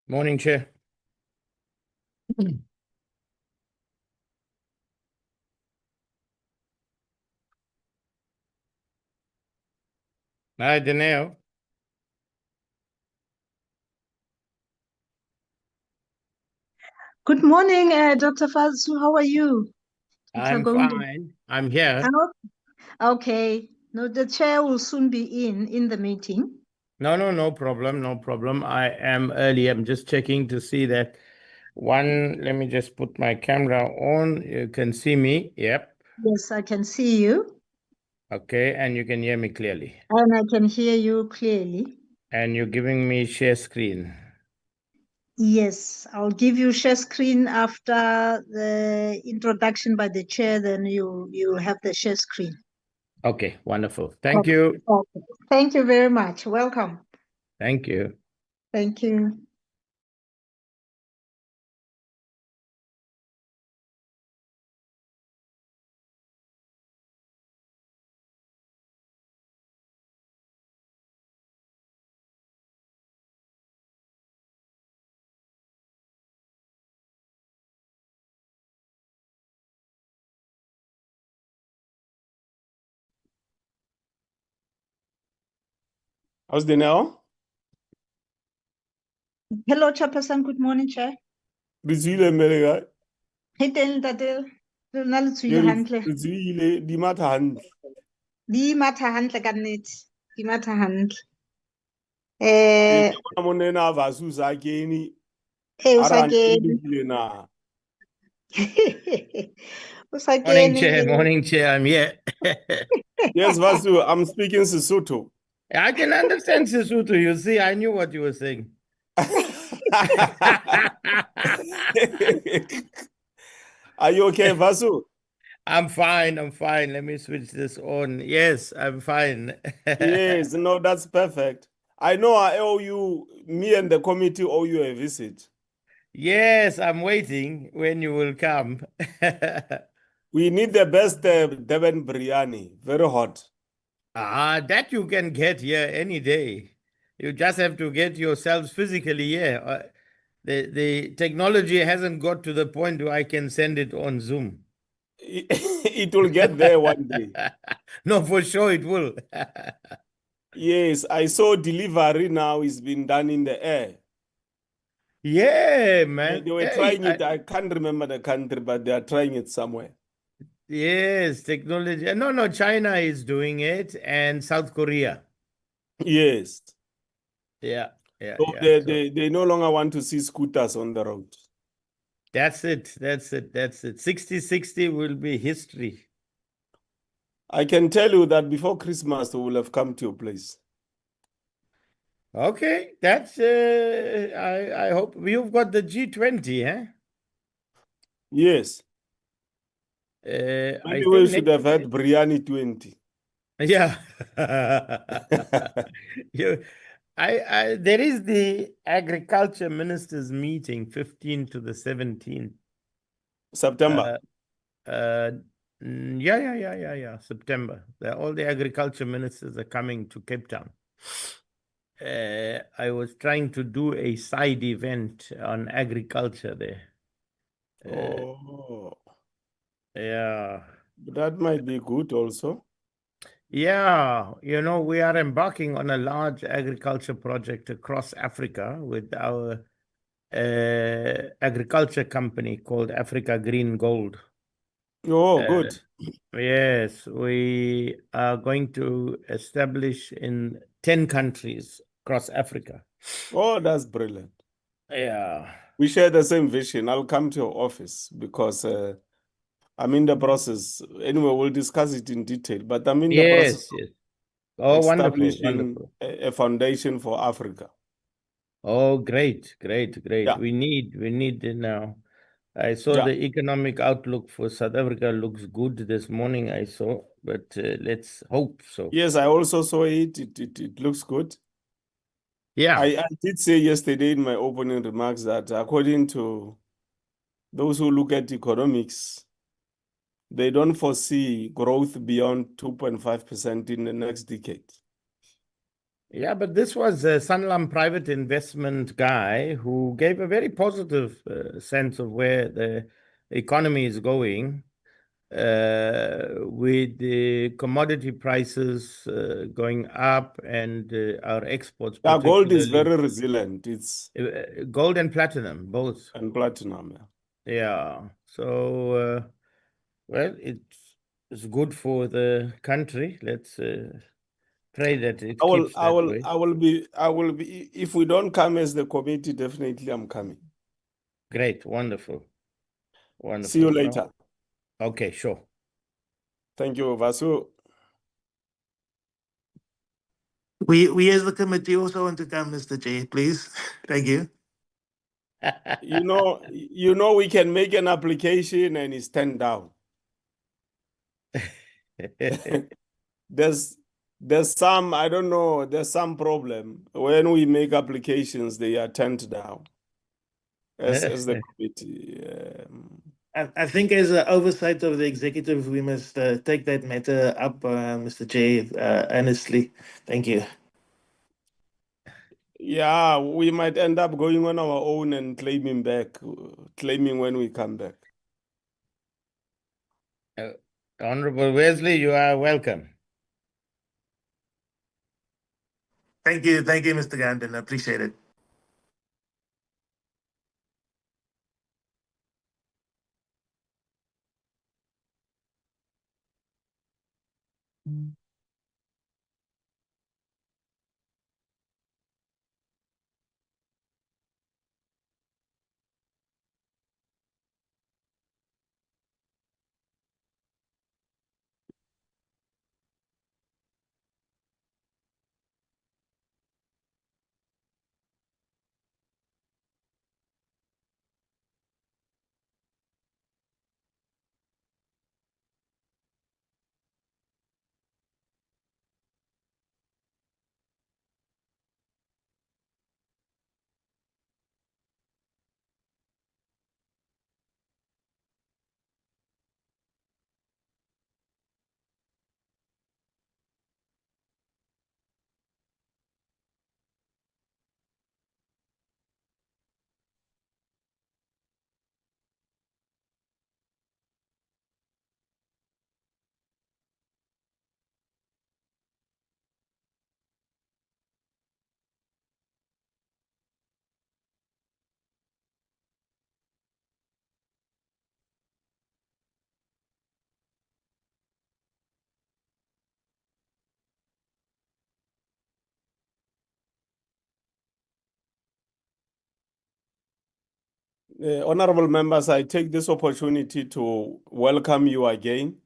Morning, Chair. Hi, Danielle. Good morning, Dr. Fazu. How are you? I'm fine. I'm here. Okay. No, the chair will soon be in the meeting. No problem. No problem. I am early. I'm just checking to see that one. Let me just put my camera on. You can see me. Yep. Yes, I can see you. Okay. And you can hear me clearly. And I can hear you clearly. And you're giving me share screen. Yes, I'll give you share screen after the introduction by the chair, then you'll have the share screen. Okay. Wonderful. Thank you. Okay. Thank you very much. Welcome. Thank you. Thank you. How's the now? Hello, Chairperson. Good morning, Chair. Rizwile America. Hey, Ntate. Re na le tshwile hantle. Rizwile di matha hantle. Di matha hantle ka nnete. Di matha hantle. Ke bona monena vasu sa keni. O sa kene. Na. O sa Morning, kene. Chair. Morning, Chair. I'm here. Yes, Vasu, I'm speaking Sesotho. I can understand Sesotho. You see, I knew what you were saying. Are you okay, Vasu? I'm fine. I'm fine. Let me switch this on. Yes, I'm fine. Yes, no, that's perfect. I know I owe you, me and the committee owe you a visit. Yes, I'm waiting when you will come. We need the best Durban biryani, very hot. That you can get here any day. You just have to get yourselves physically here. The technology hasn't got to the point where I can send it on Zoom. It will get there one day. No, for sure it will. Yes, I saw delivery now is being done in the air. Yeah, man. They were trying it. I can't remember the country, but they are trying it somewhere. Yes, technology. No, China is doing it and South Korea. Yes. Yeah. So they no longer want to see scooters on the road. That's it. 60-60 will be history. I can tell you that before Christmas, we will have come to your place. Okay, that's I hope you've got the G20, eh? Yes. Maybe we should have had biryani 20. Yeah. There is the agriculture ministers meeting 15 to the 17th September. Yeah. September. All the agriculture ministers are coming to Cape Town. I was trying to do a side event on agriculture there. Yeah. That might be good also. Yeah, we are embarking on a large agriculture project across Africa with our agriculture company called Africa Green Gold. Oh, good. Yes, we are going to establish in 10 countries across Africa. Oh, that's brilliant. Yeah. We share the same vision. I'll come to your office because I'm in the process. Anyway, we'll discuss it in detail, but I'm in the process Yes. of Oh, wonderful. establishing a foundation for Africa. Oh, great. Yeah. We need it now. I saw the economic outlook for South Africa looks good this morning. I saw, but let's hope so. Yes, I also saw it. It looks good. Yeah. I did say yesterday in my opening remarks that according to those who look at economics, they don't foresee growth beyond 2.5% in the next decade. Yeah, but this was a Sanlam private investment guy who gave a very positive sense of where the economy is going, with the commodity prices going up and our exports, Yeah, gold is particularly very resilient. It's gold and platinum, both. and platinum. Yeah. Yeah. So, well, it's good for the country. Let's pray that it keeps that way. I will be, if we don't come as the committee, definitely I'm coming. Great. Wonderful. See Wonderful. you No? later. Okay, sure. Thank you, Vasu. We as the committee also want to come, Mr. Chair, please. Thank you. You know, we can make an application and it's turned down. There's some, I don't know, there's some problem. When we make applications, they are turned down as the committee. I think as an oversight of the executive, we must take that matter up, Mr. Chair, earnestly. Thank you. Yeah, we might end up going on our own and claiming when we come back. Honorable Wesley, you are welcome. Thank you, Mr. Gandon. I appreciate it. Honorable members, I take this opportunity to welcome you again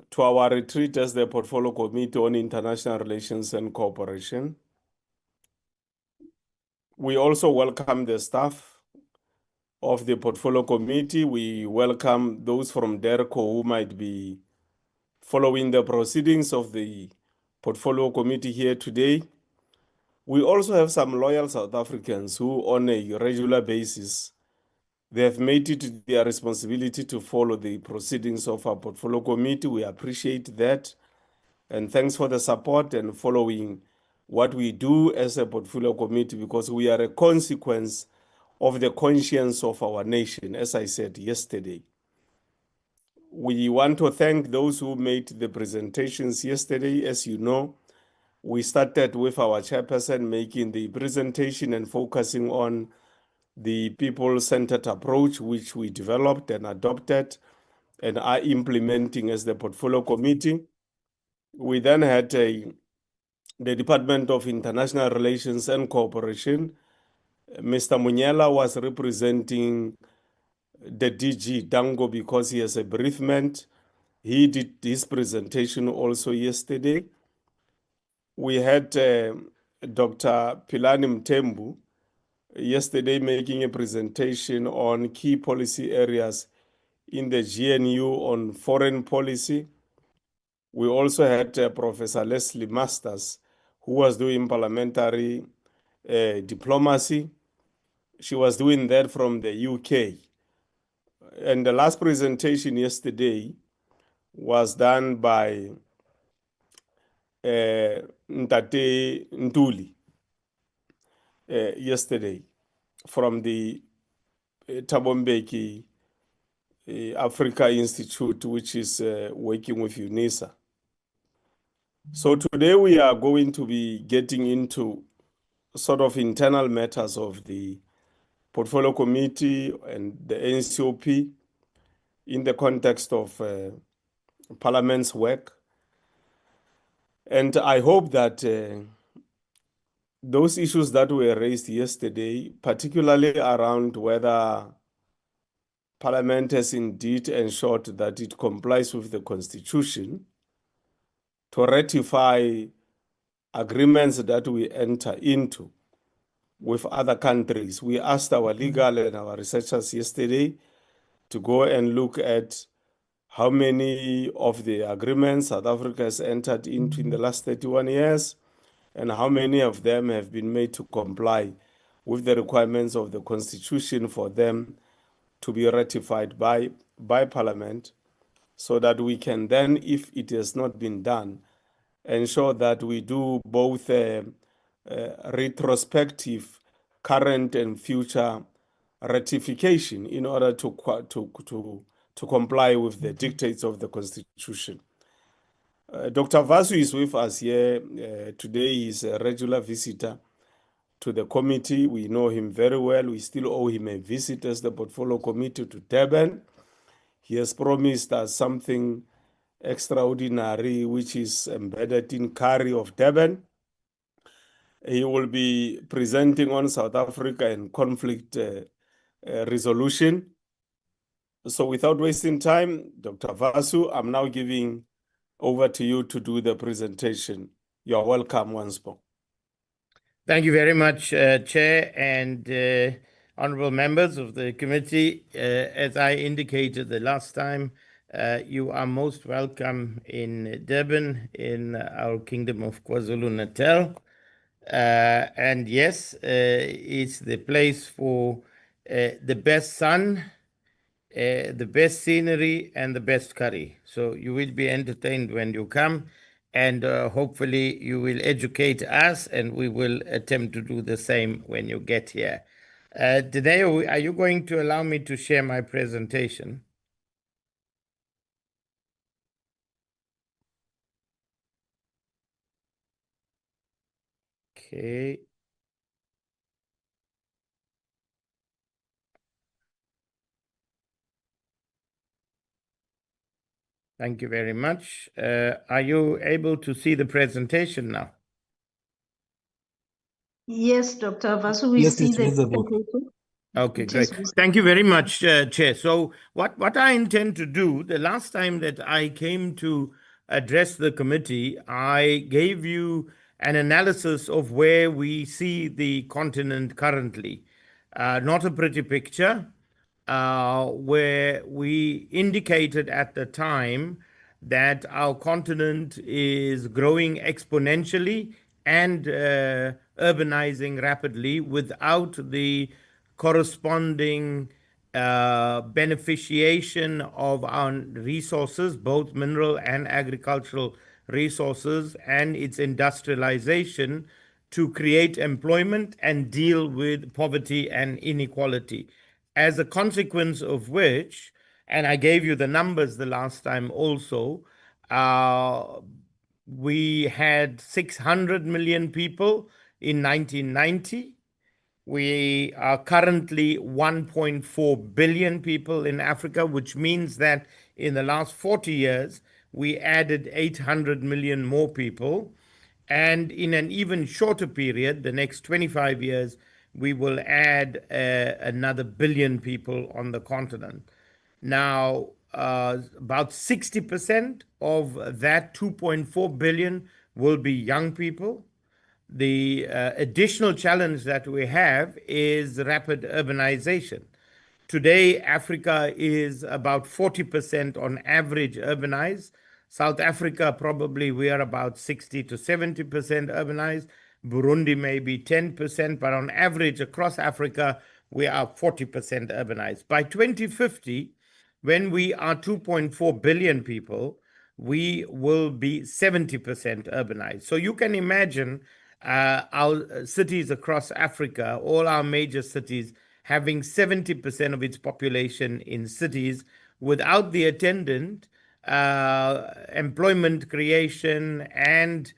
to our retreat as the Portfolio Committee on International Relations and Cooperation. We also welcome the staff of the Portfolio Committee. We welcome those from DERCO who might be following the proceedings of the Portfolio Committee here today. We also have some loyal South Africans who, on a regular basis, they have made it their responsibility to follow the proceedings of our Portfolio Committee. We appreciate that. And thanks for the support and following what we do as a Portfolio Committee, because we are a consequence of the conscience of our nation, as I said yesterday. We want to thank those who made the presentations yesterday. As you know, we started with our chairperson making the presentation and focusing on the people-centered approach, which we developed and adopted and are implementing as the Portfolio Committee. We then had the Department of International Relations and Cooperation. Mr. Munyela was representing the DG Dango because he has a bereavement. He did his presentation also yesterday. We had Dr. Pilani Mtembu yesterday making a presentation on key policy areas in the GNU on foreign policy. We also had Professor Leslie Masters, who was doing parliamentary diplomacy. She was doing that from the UK. And the last presentation yesterday was done by Ntate Ntuli yesterday from the Thabo Mbeki Africa Institute, which is working with UNISA. So today we are going to be getting into sort of internal matters of the Portfolio Committee and the NCOP in the context of Parliament's work. And I hope that those issues that were raised yesterday, particularly around whether Parliament has indeed ensured that it complies with the Constitution to ratify agreements that we enter into with other countries. We asked our legal and our researchers yesterday to go and look at how many of the agreements South Africa has entered into in the last 31 years and how many of them have been made to comply with the requirements of the Constitution for them to be ratified by Parliament, so that we can then, if it has not been done, ensure that we do both retrospective, current and future ratification in order to comply with the dictates of the Constitution. Dr. Vasu is with us here today. He's a regular visitor to the committee. We know him very well. We still owe him a visit as the Portfolio Committee to Durban. He has promised us something extraordinary, which is embedded in Kari of Durban. He will be presenting on South Africa and conflict resolution. So without wasting time, Dr. Vasu, I'm now giving over to you to do the presentation. You're welcome once more. Thank you very much, Chair and honorable members of the committee. As I indicated the last time, you are most welcome in Durban, in our Kingdom of KwaZulu-Natal. And yes, it's the place for the best sun, the best scenery, and the best curry. So you will be entertained when you come, and hopefully you will educate us, and we will attempt to do the same when you get here. Today, are you going to allow me to share my presentation? Okay. Thank you very much. Are you able to see the presentation now? Yes, Dr. Vasu, we Yes, see it's the visible. presentation. Okay, It great. is visible. Thank you very much, Chair. So what I intend to do, the last time that I came to address the committee, I gave you an analysis of where we see the continent currently. Not a pretty picture, where we indicated at the time that our continent is growing exponentially and urbanizing rapidly without the corresponding beneficiation of our resources, both mineral and agricultural resources, and its industrialization to create employment and deal with poverty and inequality. As a consequence of which, and I gave you the numbers the last time also, we had 600 million people in 1990. We are currently 1.4 billion people in Africa, which means that in the last 40 years, we added 800 million more people. And in an even shorter period, the next 25 years, we will add another billion people on the continent. Now, about 60% of that 2.4 billion will be young people. The additional challenge that we have is rapid urbanization. Today, Africa is about 40% on average urbanized. South Africa, probably we are about 60 to 70% urbanized. Burundi may be 10%, but on average across Africa, we are 40% urbanized. By 2050, when we are 2.4 billion people, we will be 70% urbanized. So you can imagine our cities across Africa, all our major cities, having 70% of its population in cities without the attendant employment creation and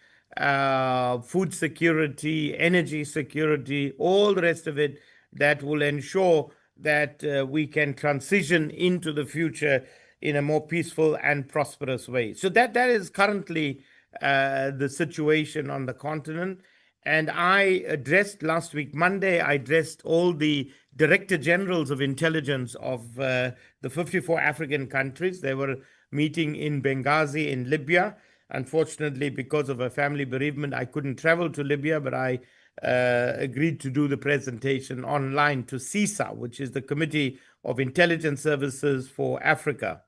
food security, energy security, all the rest of it that will ensure that we can transition into the future in a more peaceful and prosperous way. So that is currently the situation on the continent. And I addressed last week, Monday, I addressed all the director generals of intelligence of the 54 African countries. They were meeting in Benghazi in Libya. Unfortunately, because of a family bereavement, I couldn't travel to Libya, but I agreed to do the presentation online to CISA, which is the Committee of Intelligence Services for Africa.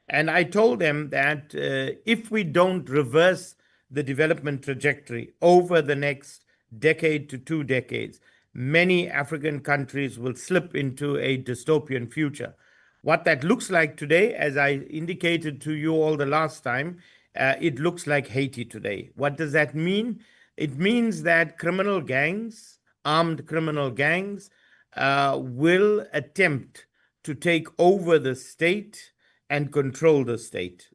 And I told them that if we don't reverse the development trajectory over the next decade to 2 decades, many African countries will slip into a dystopian future. What that looks like today, as I indicated to you all the last time, it looks like Haiti today. What does that mean? It means that criminal gangs, armed criminal gangs, will attempt to take over the state and control the state.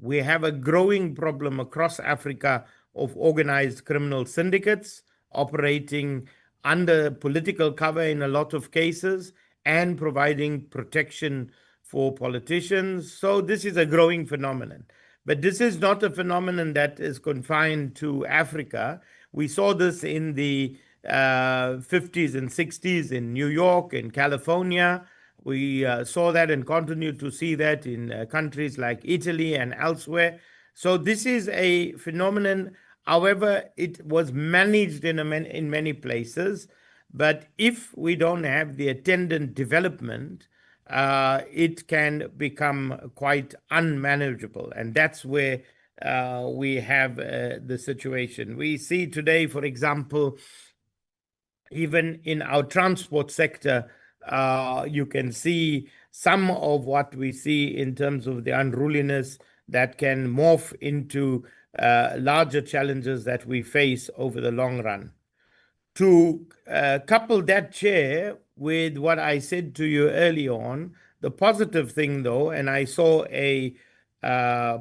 We have a growing problem across Africa of organized criminal syndicates operating under political cover in a lot of cases and providing protection for politicians. So this is a growing phenomenon. But this is not a phenomenon that is confined to Africa. We saw this in the 50s and 60s in New York, in California. We saw that and continue to see that in countries like Italy and elsewhere. So this is a phenomenon. However, it was managed in many places. But if we don't have the attendant development, it can become quite unmanageable. And that's where we have the situation. We see today, for example, even in our transport sector, you can see some of what we see in terms of the unruliness that can morph into larger challenges that we face over the long run. To couple that, Chair, with what I said to you early on, the positive thing, though, and I saw a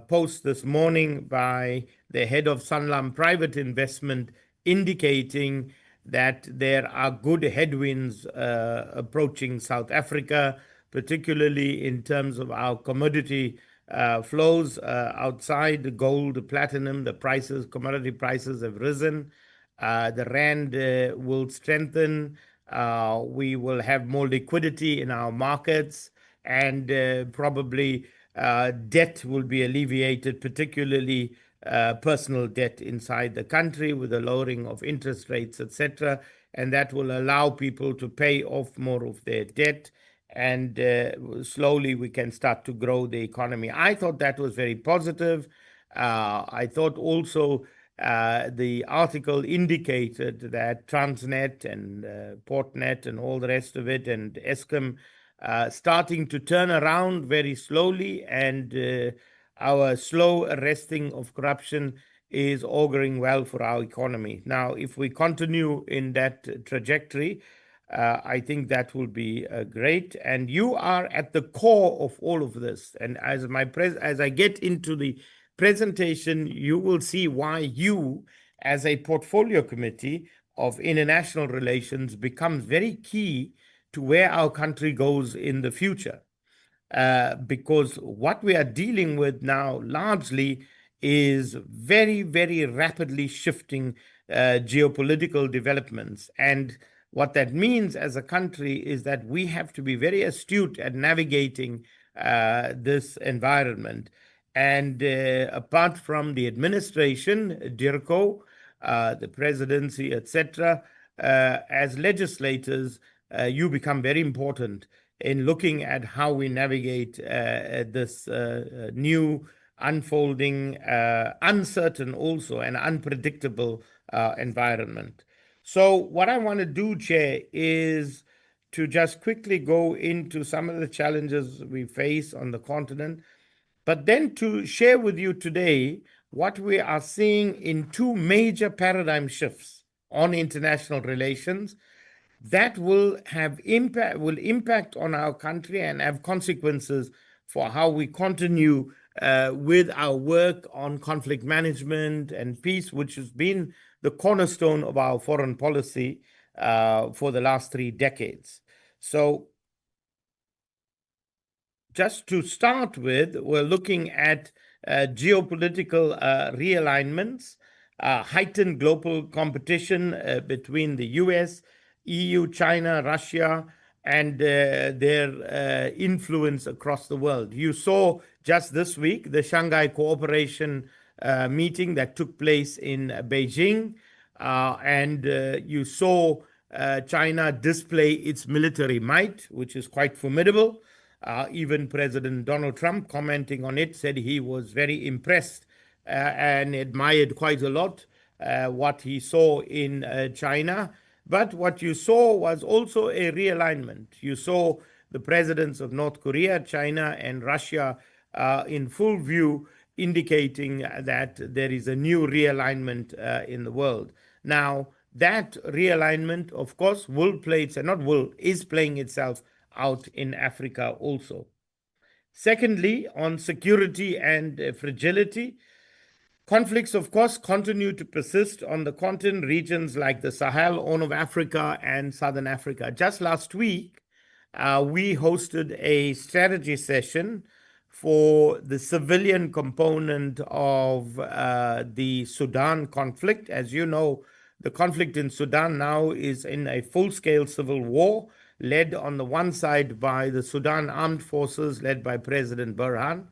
post this morning by the head of Sanlam Private Investment indicating that there are good headwinds approaching South Africa, particularly in terms of our commodity flows outside gold, platinum. The prices, commodity prices have risen. The rand will strengthen. We will have more liquidity in our markets, and probably debt will be alleviated, particularly personal debt inside the country with the lowering of interest rates, etc. And that will allow people to pay off more of their debt, and slowly we can start to grow the economy. I thought that was very positive. I thought also the article indicated that Transnet and Portnet and all the rest of it and Eskom starting to turn around very slowly, and our slow arresting of corruption is auguring well for our economy. Now, if we continue in that trajectory, I think that will be great. And you are at the core of all of this. And as I get into the presentation, you will see why you, as a portfolio committee of international relations, becomes very key to where our country goes in the future. Because what we are dealing with now largely is very, very rapidly shifting geopolitical developments. And what that means as a country is that we have to be very astute at navigating this environment. And apart from the administration, DIRCO, the presidency, etc., as legislators, you become very important in looking at how we navigate this new, unfolding, uncertain also, and unpredictable environment. So what I want to do, Chair, is to just quickly go into some of the challenges we face on the continent. But then to share with you today what we are seeing in two major paradigm shifts on international relations that will impact on our country and have consequences for how we continue with our work on conflict management and peace, which has been the cornerstone of our foreign policy for the last 3 decades. So just to start with, we're looking at geopolitical realignments, heightened global competition between the US, EU, China, Russia, and their influence across the world. You saw just this week the Shanghai Cooperation meeting that took place in Beijing, and you saw China display its military might, which is quite formidable. Even President Donald Trump, commenting on it, said he was very impressed and admired quite a lot what he saw in China. But what you saw was also a realignment. You saw the presidents of North Korea, China, and Russia in full view, indicating that there is a new realignment in the world. Now, that realignment, of course, is playing itself out in Africa also. Secondly, on security and fragility, conflicts, of course, continue to persist on the continent, regions like the Sahel, Horn of Africa, and Southern Africa. Just last week, we hosted a strategy session for the civilian component of the Sudan conflict. As you know, the conflict in Sudan now is in a full-scale civil war, led on the one side by the Sudan Armed Forces, led by President Burhan,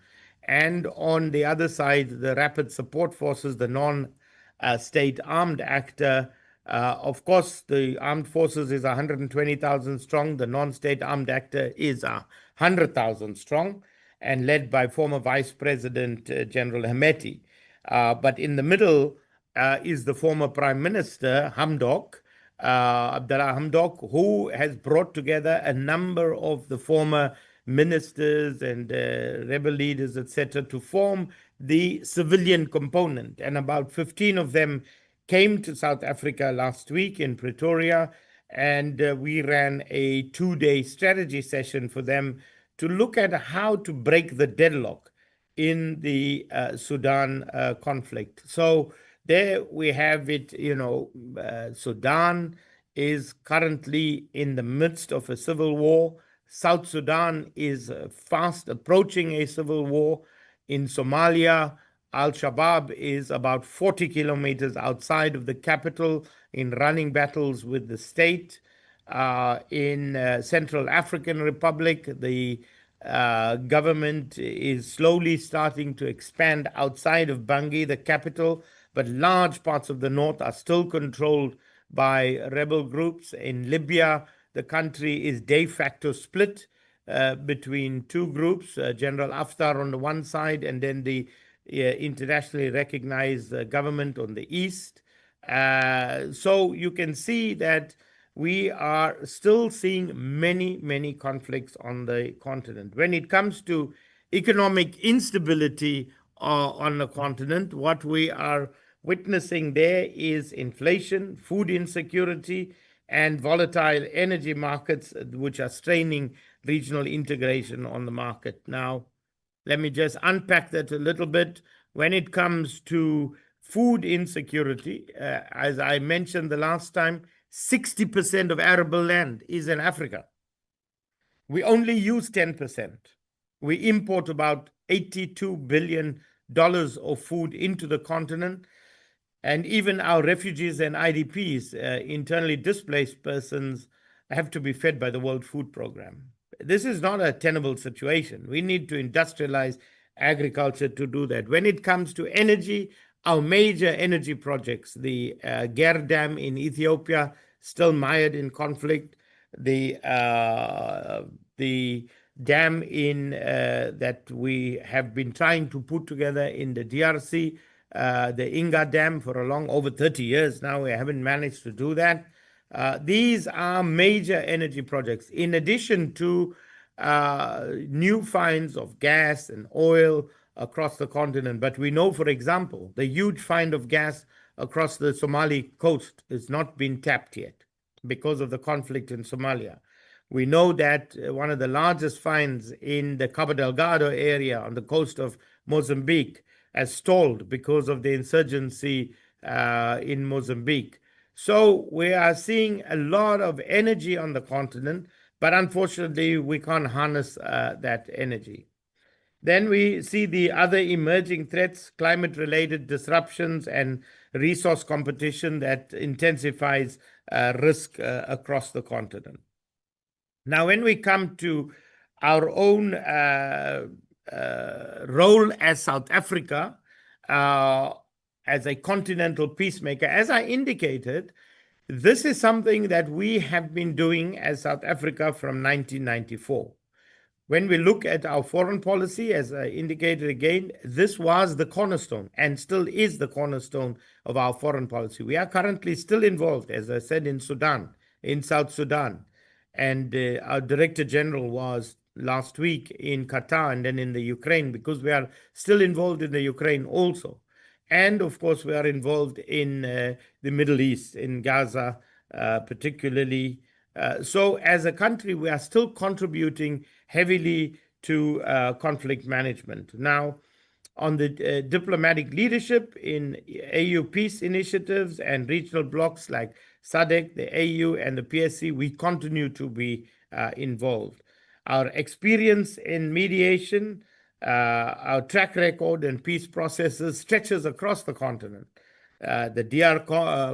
and on the other side, the Rapid Support Forces, the non-state armed actor. Of course, the armed forces is 120,000 strong. The non-state armed actor is 100,000 strong and led by former Vice President General Hemeti. But in the middle is the former Prime Minister, Hamdok, Abdullah Hamdok, who has brought together a number of the former ministers and rebel leaders, etc., to form the civilian component. And about 15 of them came to South Africa last week in Pretoria, and we ran a 2-day strategy session for them to look at how to break the deadlock in the Sudan conflict. So there we have it, Sudan is currently in the midst of a civil war. South Sudan is fast approaching a civil war. In Somalia, Al-Shabaab is about 40 kilometers outside of the capital in running battles with the state. In Central African Republic, the government is slowly starting to expand outside of Bangui, the capital, but large parts of the north are still controlled by rebel groups. In Libya, the country is de facto split between two groups, General Haftar on the one side, and then the internationally recognized government on the east. So you can see that we are still seeing many, many conflicts on the continent. When it comes to economic instability on the continent, what we are witnessing there is inflation, food insecurity, and volatile energy markets, which are straining regional integration on the market. Now, let me just unpack that a little bit. When it comes to food insecurity, as I mentioned the last time, 60% of arable land is in Africa. We only use 10%. We import about $82 billion of food into the continent. And even our refugees and IDPs, internally displaced persons, have to be fed by the World Food Program. This is not a tenable situation. We need to industrialize agriculture to do that. When it comes to energy, our major energy projects, the Ger Dam in Ethiopia, still mired in conflict. The dam in that we have been trying to put together in the DRC, the Inga Dam, for over 30 years now, we haven't managed to do that. These are major energy projects, in addition to new finds of gas and oil across the continent. But we know, for example, the huge find of gas across the Somali coast has not been tapped yet because of the conflict in Somalia. We know that one of the largest finds in the Cabo Delgado area on the coast of Mozambique has stalled because of the insurgency in Mozambique. So we are seeing a lot of energy on the continent, but unfortunately, we can't harness that energy. Then we see the other emerging threats, climate-related disruptions and resource competition that intensifies risk across the continent. Now, when we come to our own role as South Africa, as a continental peacemaker, as I indicated, this is something that we have been doing as South Africa from 1994. When we look at our foreign policy, as I indicated again, this was the cornerstone and still is the cornerstone of our foreign policy. We are currently still involved, as I said, in Sudan, in South Sudan. And our Director General was last week in Qatar and then in the Ukraine, because we are still involved in the Ukraine also. And of course, we are involved in the Middle East, in Gaza particularly. So as a country, we are still contributing heavily to conflict management. Now, on the diplomatic leadership in AU peace initiatives and regional blocs like SADC, the AU, and the PSC, we continue to be involved. Our experience in mediation, our track record in peace processes stretches across the continent. The DR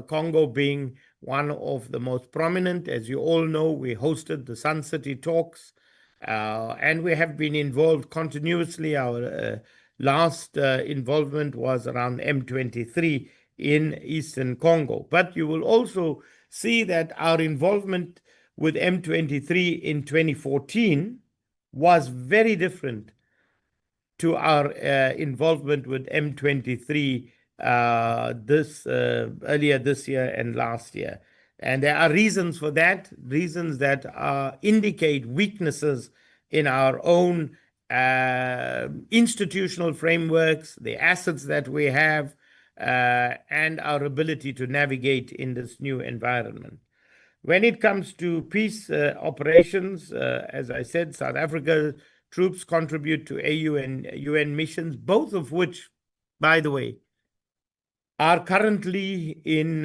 Congo being one of the most prominent. As you all know, we hosted the Sun City talks, and we have been involved continuously. Our last involvement was around M23 in Eastern Congo. But you will also see that our involvement with M23 in 2014 was very different to our involvement with M23 earlier this year and last year. And there are reasons for that, reasons that indicate weaknesses in our own institutional frameworks, the assets that we have, and our ability to navigate in this new environment. When it comes to peace operations, as I said, South Africa troops contribute to AU and UN missions, both of which, by the way, are currently in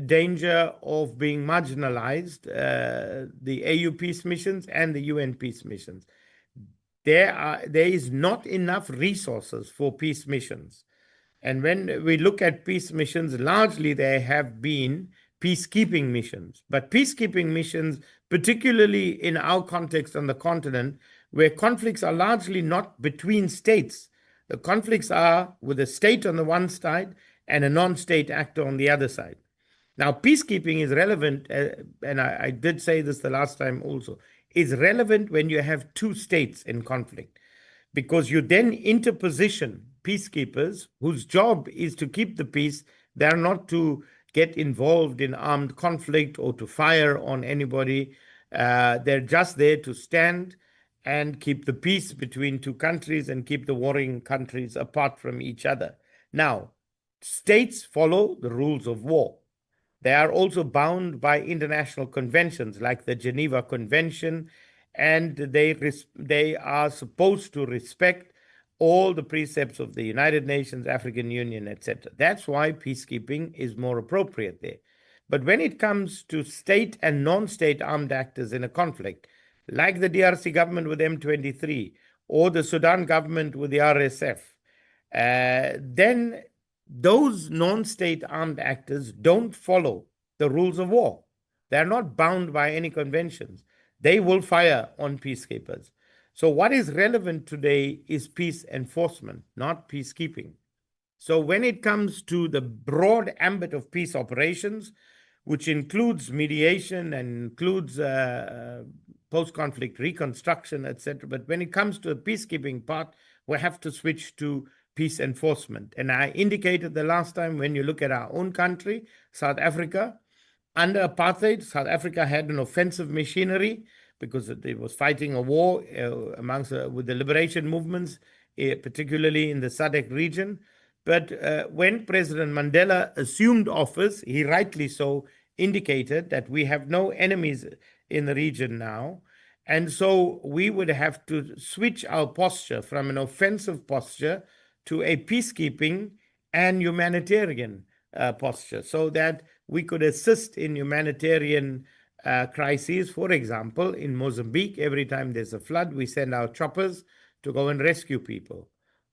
danger of being marginalized, the AU peace missions and the UN peace missions. There is not enough resources for peace missions. And when we look at peace missions, largely they have been peacekeeping missions. But peacekeeping missions, particularly in our context on the continent, where conflicts are largely not between states. The conflicts are with a state on the one side and a non-state actor on the other side. Now, peacekeeping is relevant, and I did say this the last time also, is relevant when you have two states in conflict, because you then interposition peacekeepers whose job is to keep the peace. They're not to get involved in armed conflict or to fire on anybody. They're just there to stand and keep the peace between two countries and keep the warring countries apart from each other. Now, states follow the rules of war. They are also bound by international conventions like the Geneva Convention, and they are supposed to respect all the precepts of the United Nations, African Union, etc. That's why peacekeeping is more appropriate there. But when it comes to state and non-state armed actors in a conflict, like the DRC government with M23 or the Sudan government with the RSF, then those non-state armed actors don't follow the rules of war. They're not bound by any conventions. They will fire on peacekeepers. So what is relevant today is peace enforcement, not peacekeeping. So when it comes to the broad ambit of peace operations, which includes mediation and includes post-conflict reconstruction, etc., but when it comes to the peacekeeping part, we have to switch to peace enforcement. And I indicated the last time, when you look at our own country, South Africa, under apartheid, South Africa had an offensive machinery because it was fighting a war with the liberation movements particularly in the SADC region. But when President Mandela assumed office, he rightly so indicated that we have no enemies in the region now. And so we would have to switch our posture from an offensive posture to a peacekeeping and humanitarian posture, so that we could assist in humanitarian crises. For example, in Mozambique, every time there's a flood, we send our choppers to go and rescue people,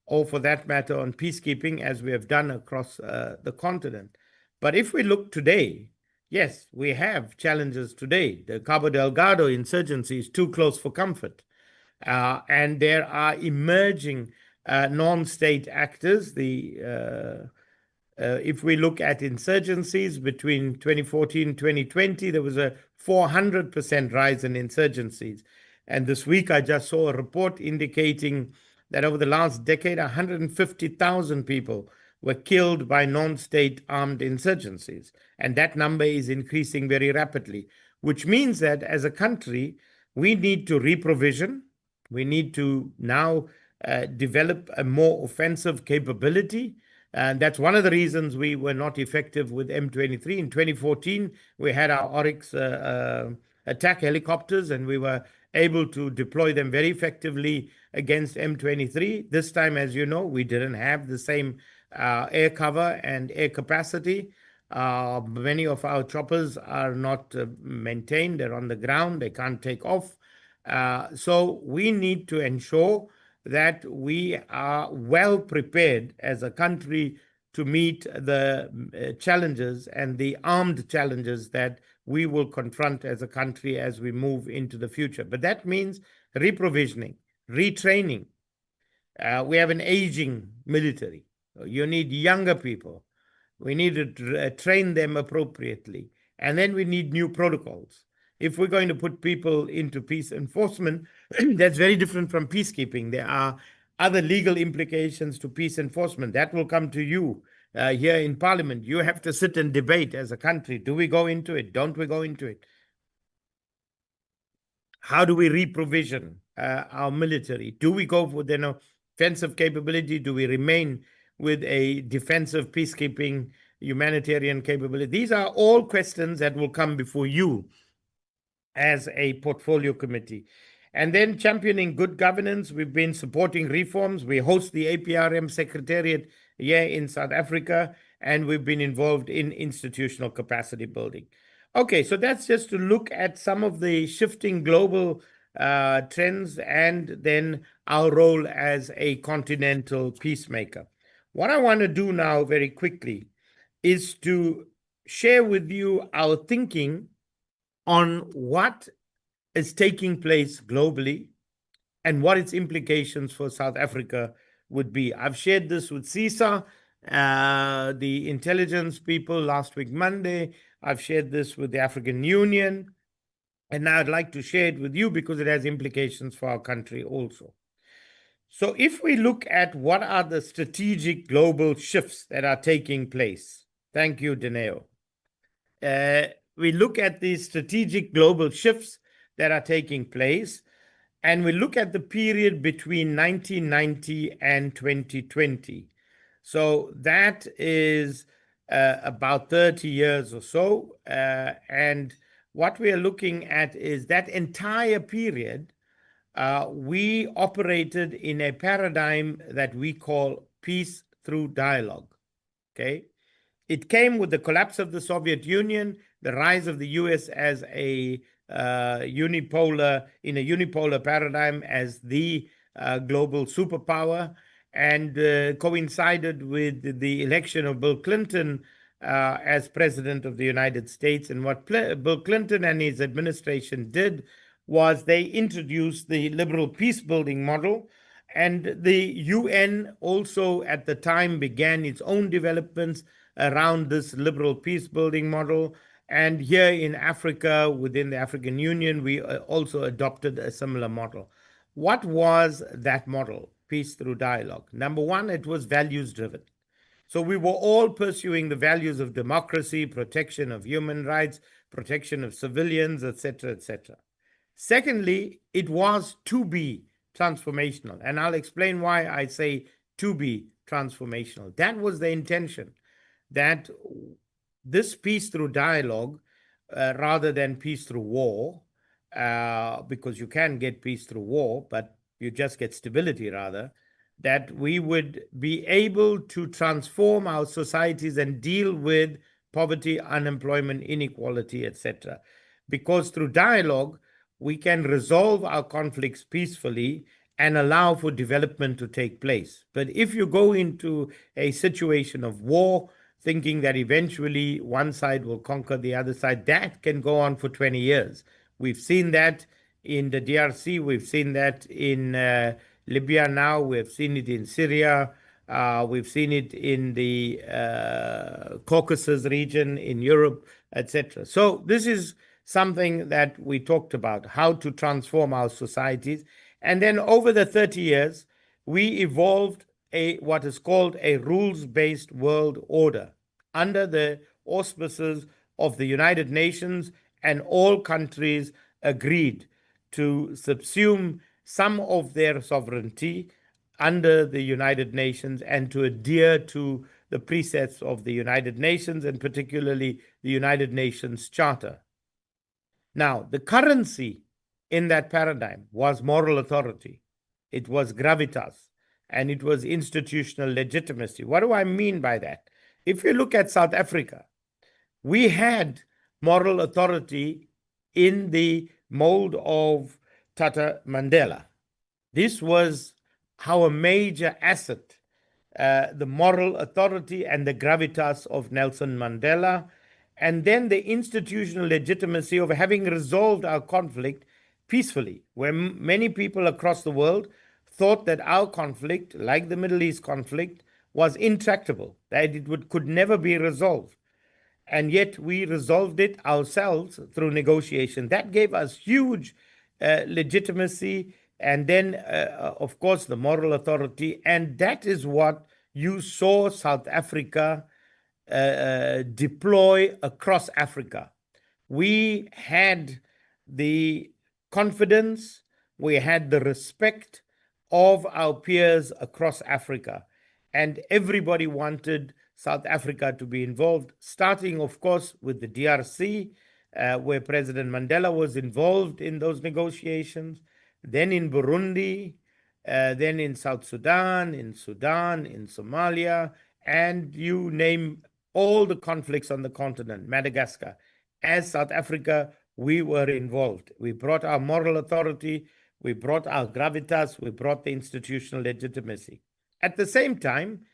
or for that matter, on peacekeeping, as we have done across the continent. But if we look today, yes, we have challenges today. The Cabo Delgado insurgency is too close for comfort. And there are emerging non-state actors. If we look at insurgencies between 2014 and 2020, there was a 400% rise in insurgencies. And this week, I just saw a report indicating that over the last decade, 150,000 people were killed by non-state armed insurgencies. And that number is increasing very rapidly, which means that as a country, we need to reprovision. We need to now develop a more offensive capability. And that's one of the reasons we were not effective with M23. In 2014, we had our Oryx attack helicopters, and we were able to deploy them very effectively against M23. This time, as you know, we didn't have the same air cover and air capacity. Many of our choppers are not maintained. They're on the ground. They can't take off. So we need to ensure that we are well prepared as a country to meet the challenges and the armed challenges that we will confront as a country as we move into the future. But that means reprovisioning, retraining. We have an aging military. You need younger people. We need to train them appropriately. And then we need new protocols. If we're going to put people into peace enforcement, that's very different from peacekeeping. There are other legal implications to peace enforcement. That will come to you here in Parliament. You have to sit and debate as a country. Do we go into it? Don't we go into it? How do we reprovision our military? Do we go with an offensive capability? Do we remain with a defensive peacekeeping humanitarian capability? These are all questions that will come before you as a portfolio committee. And then championing good governance. We've been supporting reforms. We host the APRM Secretariat here in South Africa, and we've been involved in institutional capacity building. Okay, so that's just to look at some of the shifting global trends and then our role as a continental peacemaker. What I want to do now very quickly is to share with you our thinking on what is taking place globally and what its implications for South Africa would be. I've shared this with CISA, the intelligence people, last week, Monday. I've shared this with the African Union. And now I'd like to share it with you because it has implications for our country also. So if we look at what are the strategic global shifts that are taking place. Thank you, Dineo. We look at these strategic global shifts that are taking place, and we look at the period between 1990 and 2020. So that is about 30 years or so. And what we are looking at is that entire period, we operated in a paradigm that we call peace through dialogue. Okay. It came with the collapse of the Soviet Union, the rise of the US as a unipolar paradigm as the global superpower, and coincided with the election of Bill Clinton as president of the United States. And what Bill Clinton and his administration did was they introduced the liberal peace building model. And the UN also at the time began its own developments around this liberal peace building model. And here in Africa, within the African Union, we also adopted a similar model. What was that model? Peace through dialogue. Number one, it was values driven. So we were all pursuing the values of democracy, protection of human rights, protection of civilians, etc., etc. Secondly, it was to be transformational. And I'll explain why I say to be transformational. That was the intention, that this peace through dialogue, rather than peace through war, because you can get peace through war, but you just get stability rather, that we would be able to transform our societies and deal with poverty, unemployment, inequality, etc. Because through dialogue, we can resolve our conflicts peacefully and allow for development to take place. But if you go into a situation of war, thinking that eventually one side will conquer the other side, that can go on for 20 years. We've seen that in the DRC, we've seen that in Libya now, we've seen it in Syria, we've seen it in the Caucasus region, in Europe, etc. So this is something that we talked about, how to transform our societies. And then over the 30 years, we evolved what is called a rules-based world order under the auspices of the United Nations, and all countries agreed to subsume some of their sovereignty under the United Nations and to adhere to the precepts of the United Nations, and particularly the United Nations Charter. Now, the currency in that paradigm was moral authority, it was gravitas, and it was institutional legitimacy. What do I mean by that? If you look at South Africa, we had moral authority in the mold of Tata Mandela. This was our major asset, the moral authority and the gravitas of Nelson Mandela, and then the institutional legitimacy of having resolved our conflict peacefully, where many people across the world thought that our conflict, like the Middle East conflict, was intractable, that it could never be resolved. And yet we resolved it ourselves through negotiation. That gave us huge legitimacy, and then, of course, the moral authority. And that is what you saw South Africa deploy across Africa. We had the confidence, we had the respect of our peers across Africa, and everybody wanted South Africa to be involved, starting, of course, with the DRC, where President Mandela was involved in those negotiations, then in Burundi, then in South Sudan, in Somalia, and you name all the conflicts on the continent, Madagascar. As South Africa, we were involved. We brought our moral authority, we brought our gravitas, we brought the institutional legitimacy. At the same time,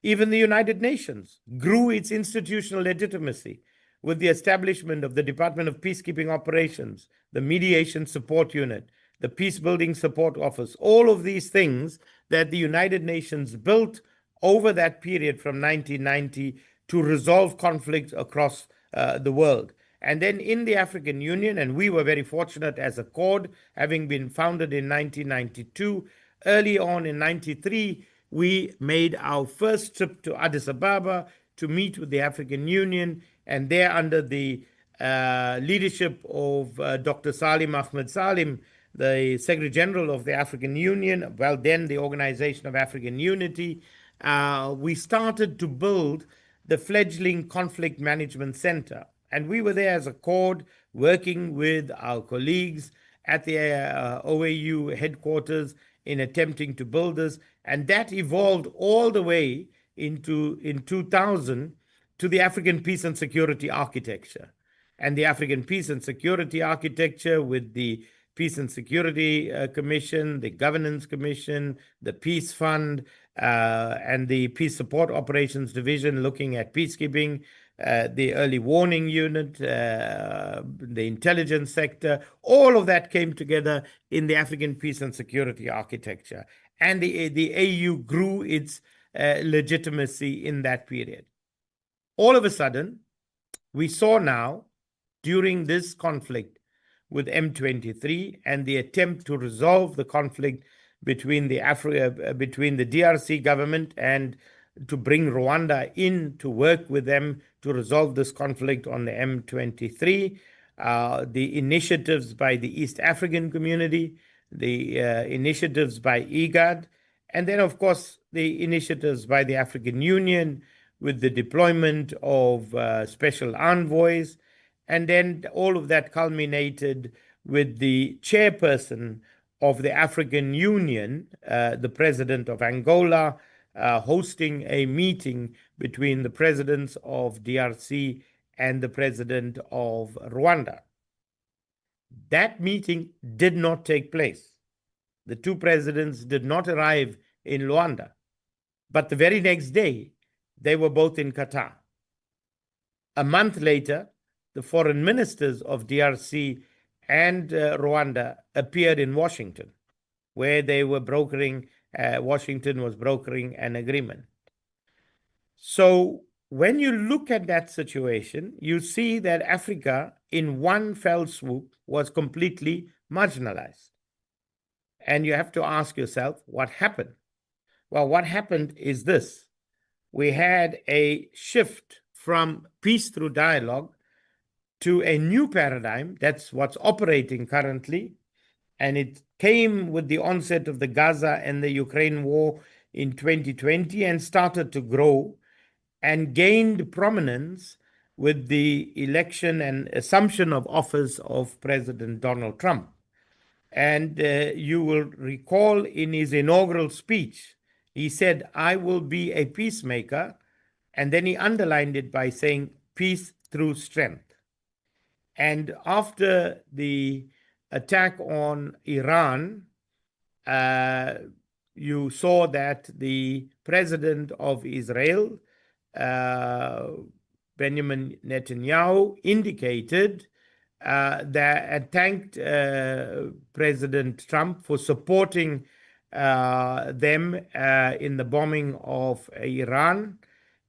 even the United Nations grew its institutional legitimacy with the establishment of the Department of Peacekeeping Operations, the Mediation Support Unit, the Peacebuilding Support Office, all of these things that the United Nations built over that period from 1990 to resolve conflicts across the world. And then in the African Union, and we were very fortunate as a CORD, having been founded in 1992, early on in 93, we made our first trip to Addis Ababa to meet with the African Union, and there under the leadership of Dr. Salim Ahmed Salim, the Secretary General of the African Union, well, then the Organization of African Unity, we started to build the fledgling Conflict Management Center. And we were there as a CORD, working with our colleagues at the OAU headquarters in attempting to build this. And that evolved all the way in 2000 to the African Peace and Security Architecture. And the African Peace and Security Architecture, with the Peace and Security Commission, the Governance Commission, the Peace Fund, and the Peace Support Operations Division looking at peacekeeping, the Early Warning Unit, the intelligence sector, all of that came together in the African Peace and Security Architecture. And the AU grew its legitimacy in that period. All of a sudden, we saw now, during this conflict with M23 and the attempt to resolve the conflict between the DRC government and to bring Rwanda in to work with them to resolve this conflict on the M23, the initiatives by the East African community, the initiatives by IGAD, and then, of course, the initiatives by the African Union with the deployment of special envoys. And then all of that culminated with the chairperson of the African Union, the president of Angola, hosting a meeting between the presidents of DRC and the president of Rwanda. That meeting did not take place. The two presidents did not arrive in Luanda, but the very next day, they were both in Qatar. A month later, the foreign ministers of DRC and Rwanda appeared in Washington, where they were brokering, Washington was brokering an agreement. So when you look at that situation, you see that Africa, in one fell swoop, was completely marginalized. And you have to ask yourself, what happened? Well, what happened is this. We had a shift from peace through dialogue to a new paradigm. That's what's operating currently. And it came with the onset of the Gaza and the Ukraine war in 2020 and started to grow and gained prominence with the election and assumption of office of President Donald Trump. And you will recall in his inaugural speech, he said, "I will be a peacemaker." And then he underlined it by saying, "Peace through strength." And after the attack on Iran, you saw that the president of Israel, Benjamin Netanyahu, indicated that thanked President Trump for supporting them in the bombing of Iran,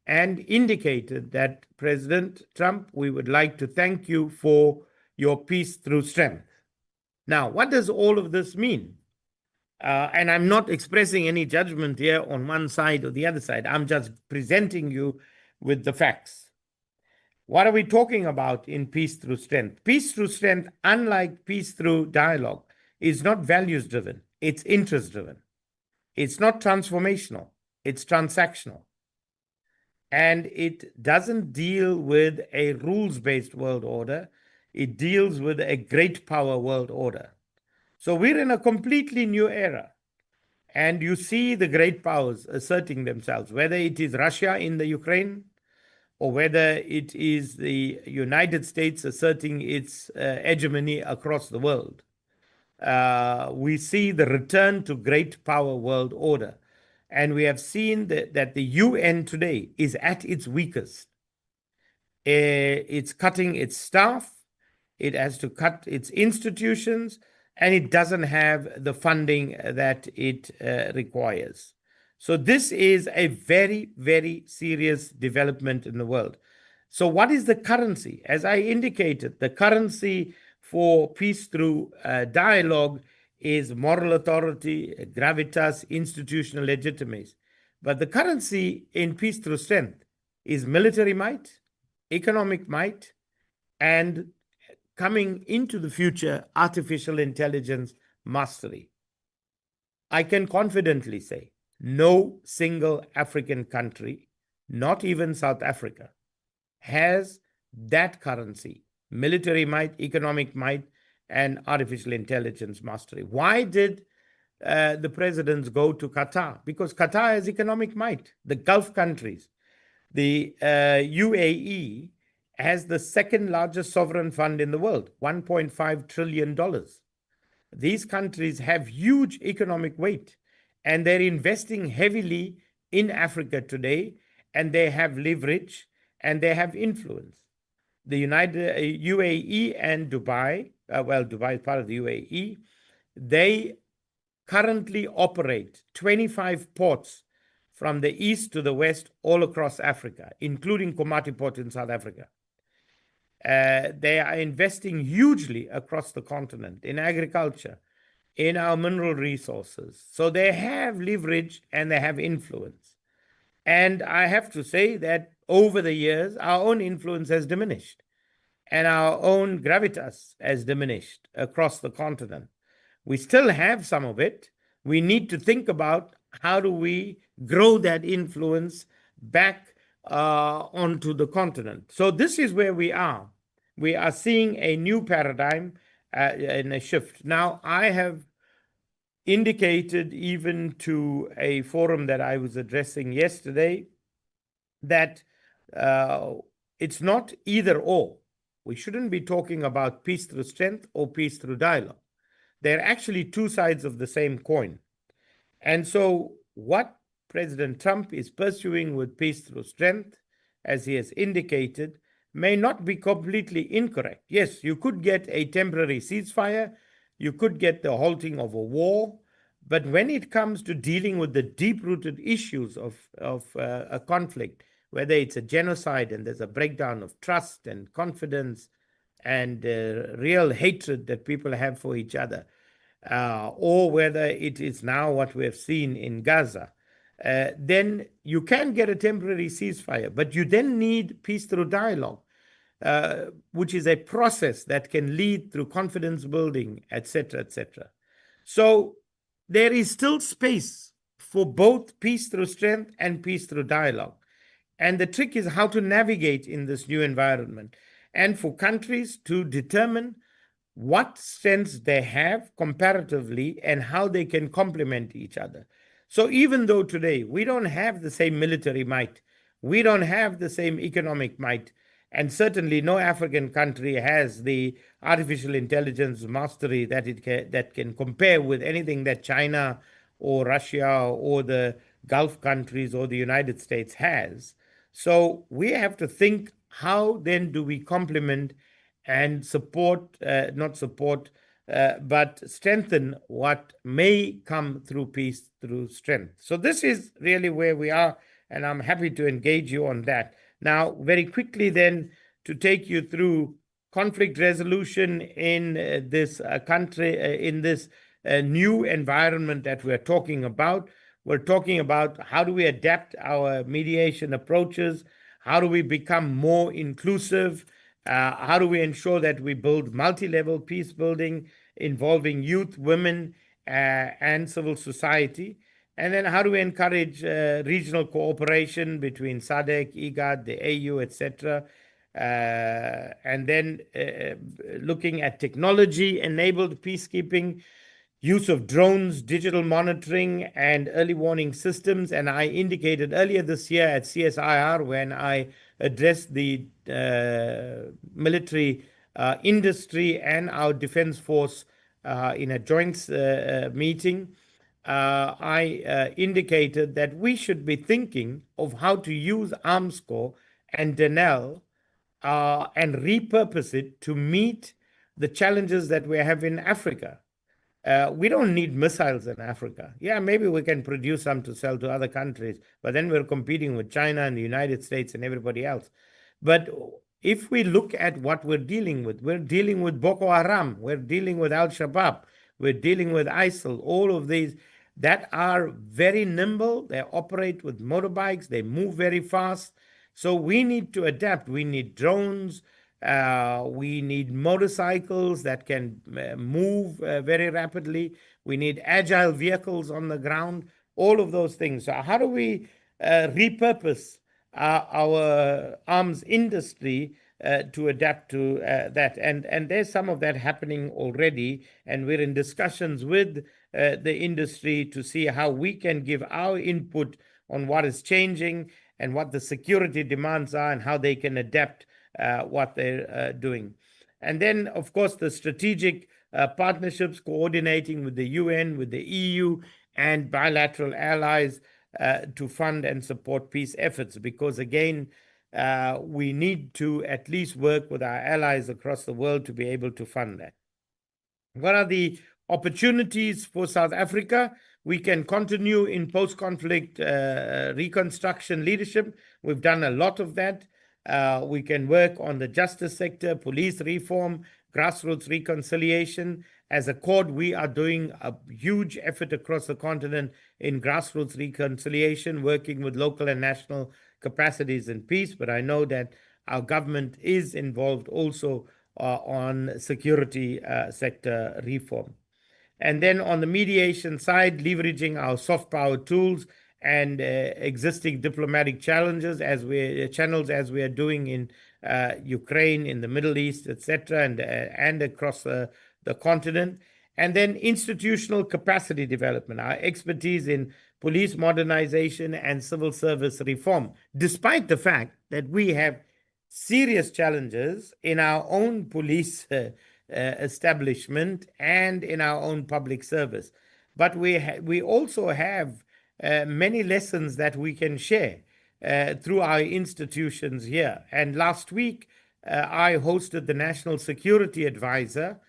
and indicated that, President Trump, we would like to thank you for your peace through strength. Now, what does all of this mean? And I'm not expressing any judgment here on one side or the other side. I'm just presenting you with the facts. What are we talking about in peace through strength? Peace through strength, unlike peace through dialogue, is not values driven, it's interest driven. It's not transformational, it's transactional. And it doesn't deal with a rules-based world order, it deals with a great power world order. So we're in a completely new era. And you see the great powers asserting themselves, whether it is Russia in the Ukraine, or whether it is the United States asserting its hegemony across the world. We see the return to great power world order. And we have seen that the UN today is at its weakest. It's cutting its staff, it has to cut its institutions, and it doesn't have the funding that it requires. So this is a very, very serious development in the world. So what is the currency? As I indicated, the currency for peace through dialogue is moral authority, gravitas, institutional legitimacy. But the currency in peace through strength is military might, economic might, and coming into the future, artificial intelligence mastery. I can confidently say no single African country, not even South Africa, has that currency, military might, economic might, and artificial intelligence mastery. Why did the presidents go to Qatar? Because Qatar has economic might. The Gulf countries, the UAE has the second largest sovereign fund in the world, $1.5 trillion. These countries have huge economic weight, and they're investing heavily in Africa today, and they have leverage and they have influence. The UAE and Dubai, Dubai is part of the UAE, they currently operate 25 ports from the east to the west all across Africa, including Komati Port in South Africa. They are investing hugely across the continent in agriculture, in our mineral resources. So they have leverage and they have influence. And I have to say that over the years, our own influence has diminished and our own gravitas has diminished across the continent. We still have some of it. We need to think about how do we grow that influence back onto the continent. So this is where we are. We are seeing a new paradigm and a shift. Now, I have indicated even to a forum that I was addressing yesterday that it's not either or. We shouldn't be talking about peace through strength or peace through dialogue. They're actually two sides of the same coin. And so, what President Trump is pursuing with peace through strength, as he has indicated, may not be completely incorrect. Yes, you could get a temporary ceasefire, you could get the halting of a war, but when it comes to dealing with the deep rooted issues of a conflict, whether it's a genocide and there's a breakdown of trust and confidence and real hatred that people have for each other, or whether it is now what we have seen in Gaza, then you can get a temporary ceasefire, but you then need peace through dialogue, which is a process that can lead through confidence building, etc., etc. So there is still space for both peace through strength and peace through dialogue. And the trick is how to navigate in this new environment and for countries to determine what strengths they have comparatively and how they can complement each other. So even though today we don't have the same military might, we don't have the same economic might, and certainly no African country has the artificial intelligence mastery that can compare with anything that China or Russia or the Gulf countries or the United States has. So we have to think, how then do we complement and support, not support, but strengthen what may come through peace through strength. So this is really where we are, and I'm happy to engage you on that. Now, very quickly then, to take you through conflict resolution in this country, in this new environment that we're talking about. We're talking about how do we adapt our mediation approaches, how do we become more inclusive, how do we ensure that we build multi-level peace building involving youth, women, and civil society? And then how do we encourage regional cooperation between SADC, IGAD, the AU, etc.? And then looking at technology-enabled peacekeeping, use of drones, digital monitoring, and early warning systems. And I indicated earlier this year at CSIR, when I addressed the military industry and our defense force in a joint meeting, I indicated that we should be thinking of how to use Armscor and Denel and repurpose it to meet the challenges that we have in Africa. We don't need missiles in Africa. Yeah, maybe we can produce some to sell to other countries, but then we're competing with China and the United States and everybody else. But if we look at what we're dealing with Boko Haram, we're dealing with Al-Shabaab, we're dealing with ISIL, all of these that are very nimble. They operate with motorbikes, they move very fast. So we need to adapt. We need drones. We need motorcycles that can move very rapidly. We need agile vehicles on the ground, all of those things. So how do we repurpose our arms industry to adapt to that? And there's some of that happening already. And we're in discussions with the industry to see how we can give our input on what is changing and what the security demands are and how they can adapt what they're doing. And then, of course, the strategic partnerships, coordinating with the UN, with the EU, and bilateral allies to fund and support peace efforts. Because, again, we need to at least work with our allies across the world to be able to fund that. What are the opportunities for South Africa? We can continue in post-conflict reconstruction leadership. We've done a lot of that. We can work on the justice sector, police reform, grassroots reconciliation. As a Accord, we are doing a huge effort across the continent in grassroots reconciliation, working with local and national capacities in peace. But I know that our government is involved also on security sector reform. And then on the mediation side, leveraging our soft power tools and existing diplomatic channels as we are doing in Ukraine, in the Middle East, etc., and across the continent. And then institutional capacity development, our expertise in police modernization and civil service reform, despite the fact that we have serious challenges in our own police establishment and in our own public service. But we also have many lessons that we can share through our institutions here. And last week, I hosted the National Security Advisor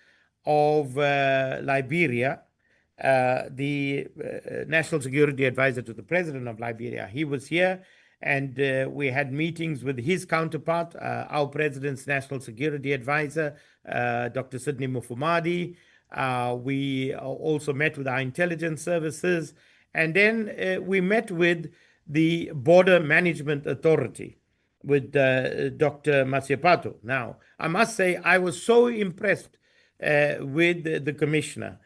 of Liberia, the National Security Advisor to the President of Liberia. He was here, and we had meetings with his counterpart, our President's National Security Advisor, Dr. Sidney Mufamadi. We also met with our intelligence services, and then we met with the Border Management Authority with Dr. Masiepato. Now, I must say, I was so impressed with the commissioner.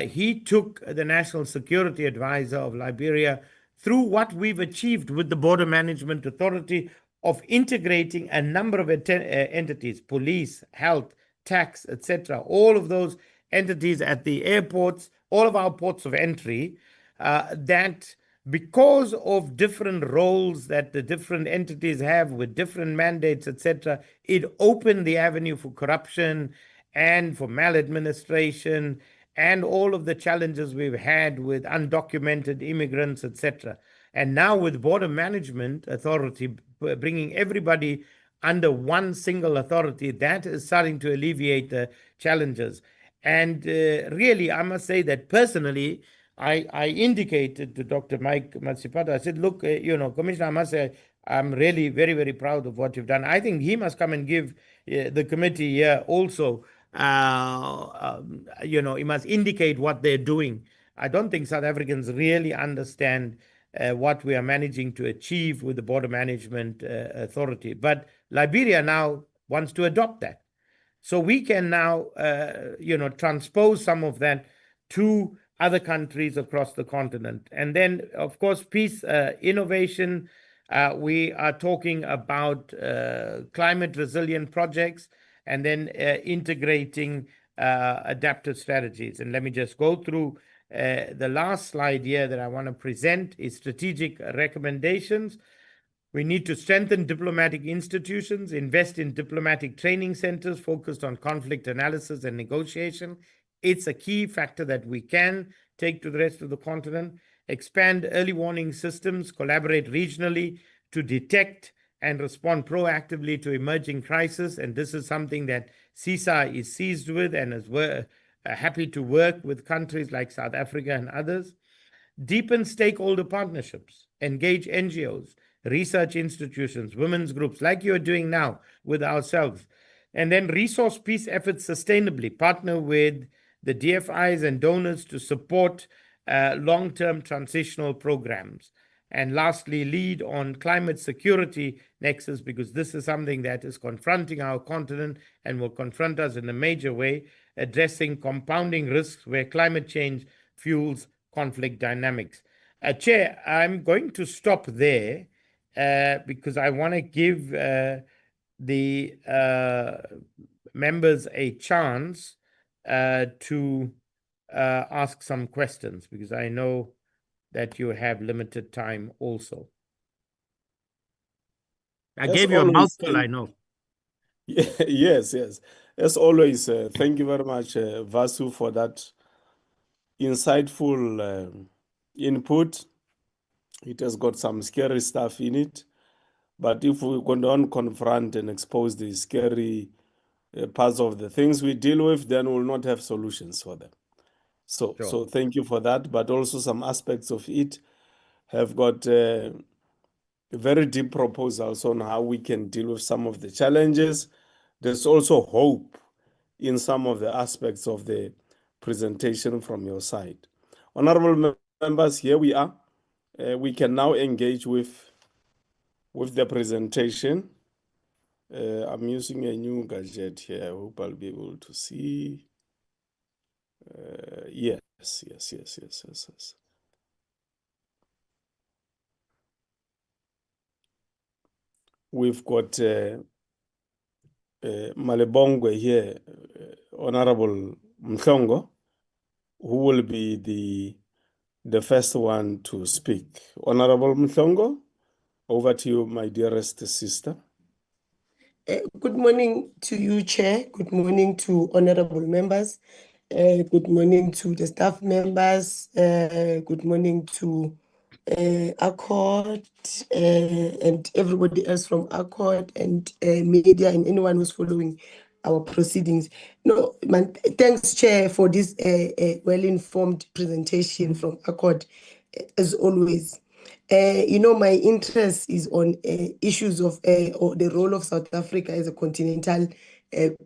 He took the National Security Advisor of Liberia through what we've achieved with the Border Management Authority of integrating a number of entities, police, health, tax, etc., all of those entities at the airports, all of our ports of entry, that because of different roles that the different entities have with different mandates, etc., it opened the avenue for corruption and for maladministration and all of the challenges we've had with undocumented immigrants, etc. And now with Border Management Authority bringing everybody under one single authority, that is starting to alleviate the challenges. And really, I must say that personally, I indicated to Dr. Mike Masiepato, I said, look, Commissioner, I must say, I'm really very, very proud of what you've done. I think he must come and give the committee here also, he must indicate what they're doing. I don't think South Africans really understand what we are managing to achieve with the Border Management Authority. But Liberia now wants to adopt that. So we can now, transpose some of that to other countries across the continent. And then, of course, peace, innovation. We are talking about climate resilient projects and then integrating adaptive strategies. And let me just go through the last slide here that I want to present is strategic recommendations. We need to strengthen diplomatic institutions, invest in diplomatic training centers focused on conflict analysis and negotiation. It's a key factor that we can take to the rest of the continent. Expand early warning systems, collaborate regionally to detect and respond proactively to emerging crises. And this is something that CISA is seized with and is happy to work with countries like South Africa and others. Deepen stakeholder partnerships, engage NGOs, research institutions, women's groups, like you're doing now with ourselves. And then resource peace efforts sustainably, partner with the DFIs and donors to support long-term transitional programs. And lastly, lead on climate security nexus, because this is something that is confronting our continent and will confront us in a major way, addressing compounding risks where climate change fuels conflict dynamics. Chair, I'm going to stop there because I want to give the members a chance to ask some questions, because I know that you have limited time also. I gave you a mouthful, I know. Yes. As always, thank you very much, Vasu, for that insightful input. It has got some scary stuff in it. But if we go on confront and expose the scary parts of the things we deal with, then we'll not have solutions for them. So thank you for that. But also some aspects of it have got very deep proposals on how we can deal with some of the challenges. There's also hope in some of the aspects of the presentation from your side. Honorable members, here we are. We can now engage with the presentation. I'm using a new gadget here. I hope I'll be able to see. Yes. We've got Malebongwe here, Honorable Mhlongo, who will be the first one to speak. Honorable Mhlongo, over to you, my dearest sister. Good morning to you, Chair. Good morning to honorable members. Good morning to the staff members. Good morning to Accord and everybody else from Accord and media and anyone who's following our proceedings. No, man, thanks, Chair, for this well-informed presentation from Accord, as always. My interest is on issues of or the role of South Africa as a continental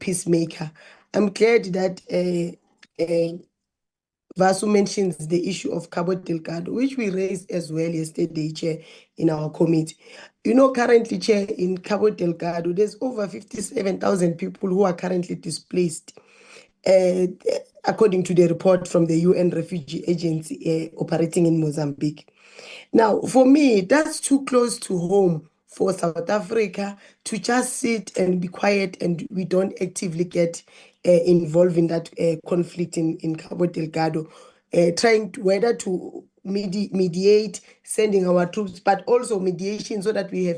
peacemaker. I'm glad that Vasu mentions the issue of Cabo Delgado, which we raised as well yesterday, Chair, in our committee. Currently, Chair, in Cabo Delgado, there's over 57,000 people who are currently displaced, according to the report from the UN Refugee Agency operating in Mozambique. Now, for me, that's too close to home for South Africa to just sit and be quiet and we don't actively get involved in that conflict in Cabo Delgado, trying to, whether to mediate, sending our troops, but also mediation so that we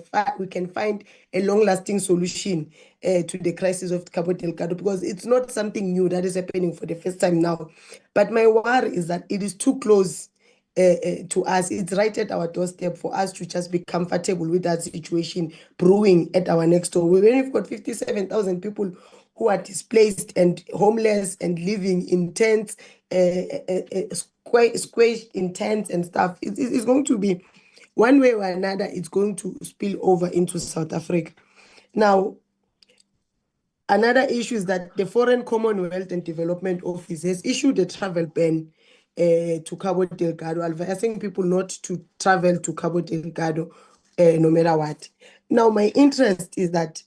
can find a long-lasting solution to the crisis of Cabo Delgado, because it's not something new that is happening for the first time now. But my worry is that it is too close to us. It's right at our doorstep for us to just be comfortable with that situation brewing at our next door. When we've got 57,000 people who are displaced and homeless and living in tents, squashed in tents and stuff, it's going to be, one way or another, it's going to spill over into South Africa. Now, another issue is that the Foreign Commonwealth and Development Office has issued a travel ban to Cabo Delgado, advising people not to travel to Cabo Delgado no matter what. Now, my interest is that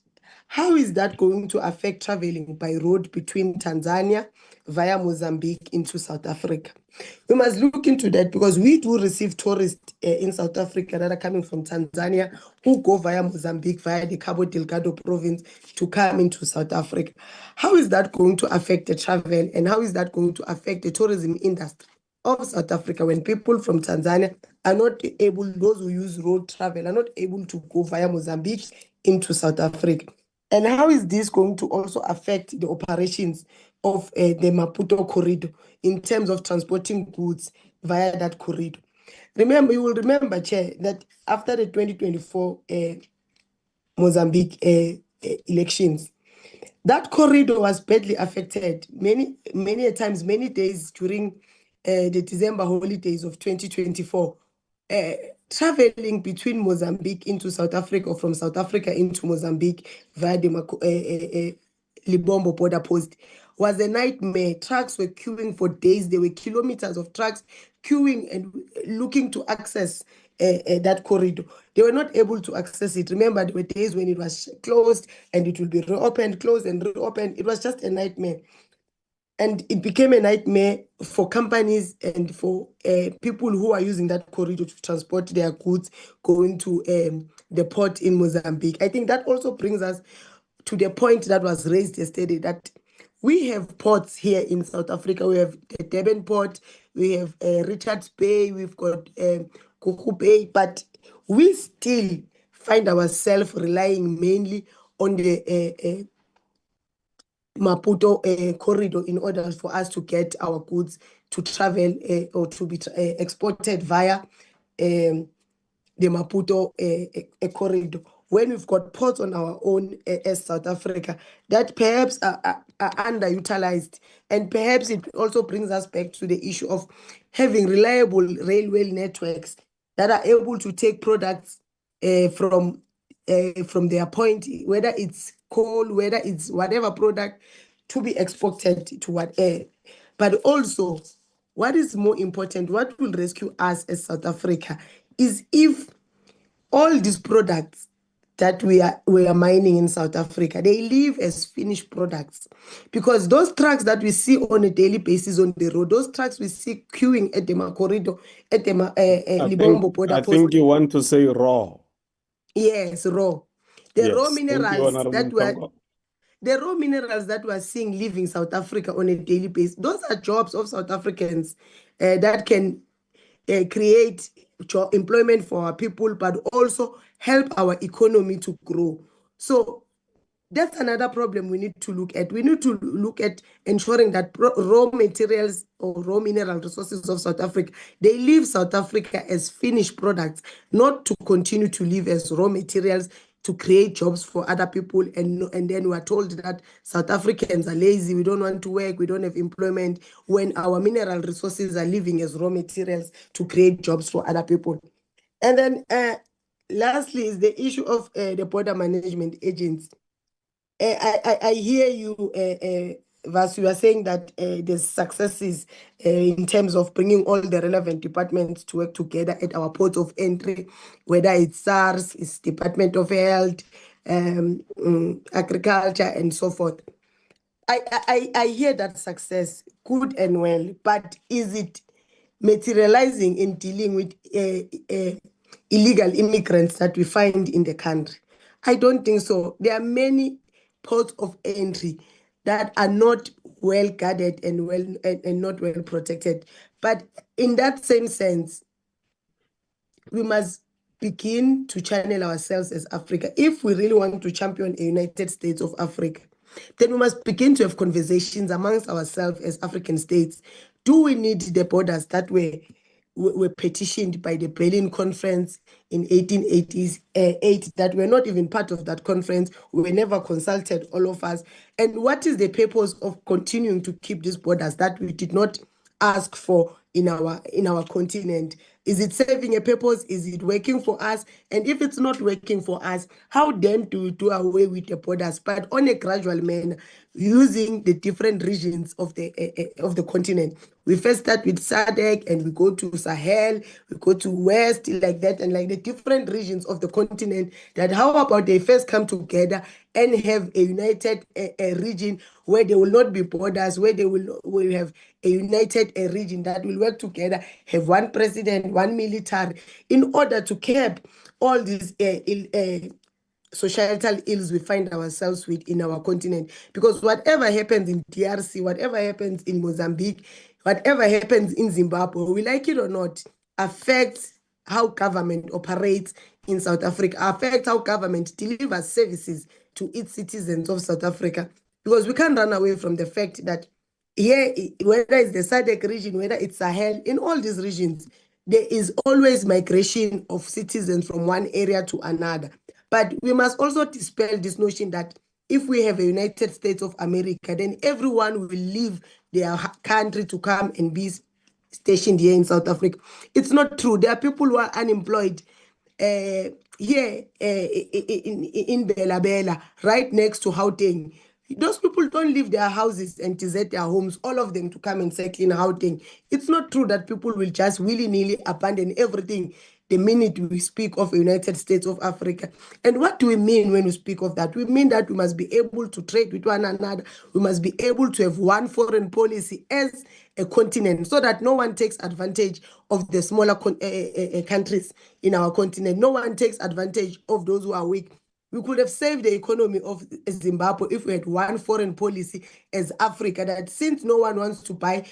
how is that going to affect traveling by road between Tanzania via Mozambique into South Africa? We must look into that, because we do receive tourists in South Africa that are coming from Tanzania who go via Mozambique, via the Cabo Delgado province to come into South Africa. How is that going to affect the travel, and how is that going to affect the tourism industry of South Africa when people from Tanzania are not able, those who use road travel, are not able to go via Mozambique into South Africa? And how is this going to also affect the operations of the Maputo corridor in terms of transporting goods via that corridor? You will remember, Chair, that after the 2024 Mozambique elections, that corridor was badly affected many times, many days during the December holidays of 2024. Traveling between Mozambique into South Africa, or from South Africa into Mozambique via the Libombo border post, was a nightmare. Trucks were queuing for days. There were kilometers of trucks queuing and looking to access that corridor. They were not able to access it. Remember, there were days when it was closed and it will be reopened, closed and reopened. It was just a nightmare. And it became a nightmare for companies and for people who are using that corridor to transport their goods going to the port in Mozambique. I think that also brings us to the point that was raised yesterday, that we have ports here in South Africa. We have the Durban port, we have Richards Bay, we've got Koku Bay, but we still find ourselves relying mainly on the Maputo corridor in order for us to get our goods to travel or to be exported via the Maputo corridor. When we've got ports on our own as South Africa that perhaps are underutilized, and perhaps it also brings us back to the issue of having reliable railway networks that are able to take products from their point, whether it's coal, whether it's whatever product, to be exported to whatever. But also, what is more important, what will rescue us as South Africa, is if all these products that we are mining in South Africa, they leave as finished products, because those trucks that we see on a daily basis on the road, those trucks we see queuing at the corridor, at the Libombo border I post. think you want to say raw. Yes, raw. The raw Yes, thank you, minerals Honorable that were Mhlongo. the raw minerals that we're seeing leaving South Africa on a daily basis, those are jobs of South Africans that can create employment for our people, but also help our economy to grow. So that's another problem we need to look at. We need to look at ensuring that raw materials or raw mineral resources of South Africa, they leave South Africa as finished products, not to continue to live as raw materials to create jobs for other people. And then we are told that South Africans are lazy, we don't want to work, we don't have employment, when our mineral resources are living as raw materials to create jobs for other people. And then lastly is the issue of the border management agents. I hear you, Vas, you are saying that there's successes in terms of bringing all the relevant departments to work together at our port of entry, whether it's SARS, it's Department of Health, Agriculture, and so forth. I hear that success, good and well, but is it materializing in dealing with illegal immigrants that we find in the country? I don't think so. There are many ports of entry that are not well guarded and not well protected. But in that same sense, we must begin to channel ourselves as Africa. If we really want to champion a United States of Africa, then we must begin to have conversations amongst ourselves as African states. Do we need the borders that were petitioned by the Berlin Conference in 1888 that were not even part of that conference? We were never consulted, all of us. And what is the purpose of continuing to keep these borders that we did not ask for in our continent? Is it serving a purpose? Is it working for us? And if it's not working for us, how then do we do away with the borders, but on a gradual manner, using the different regions of the continent? We first start with SADC, and we go to Sahel, we go to West, like that, and like the different regions of the continent. That how about they first come together and have a united region where there will not be borders, where they will have a united region that will work together, have one president, one military, in order to curb all these societal ills we find ourselves with in our continent. Because whatever happens in DRC, whatever happens in Mozambique, whatever happens in Zimbabwe, we like it or not, affects how government operates in South Africa, affects how government delivers services to its citizens of South Africa. Because we can't run away from the fact that here, whether it's the SADC region, whether it's Sahel, in all these regions, there is always migration of citizens from one area to another. But we must also dispel this notion that if we have a United States of America, then everyone will leave their country to come and be stationed here in South Africa. It's not true. There are people who are unemployed here in Bela Bela, right next to Gauteng. Those people don't leave their houses and desert their homes, all of them, to come and settle in Gauteng. It's not true that people will just willy-nilly abandon everything the minute we speak of the United States of Africa. And what do we mean when we speak of that? We mean that we must be able to trade with one another. We must be able to have one foreign policy as a continent, so that no one takes advantage of the smaller countries in our continent. No one takes advantage of those who are weak. We could have saved the economy of Zimbabwe if we had one foreign policy as Africa, that since no one wants to buy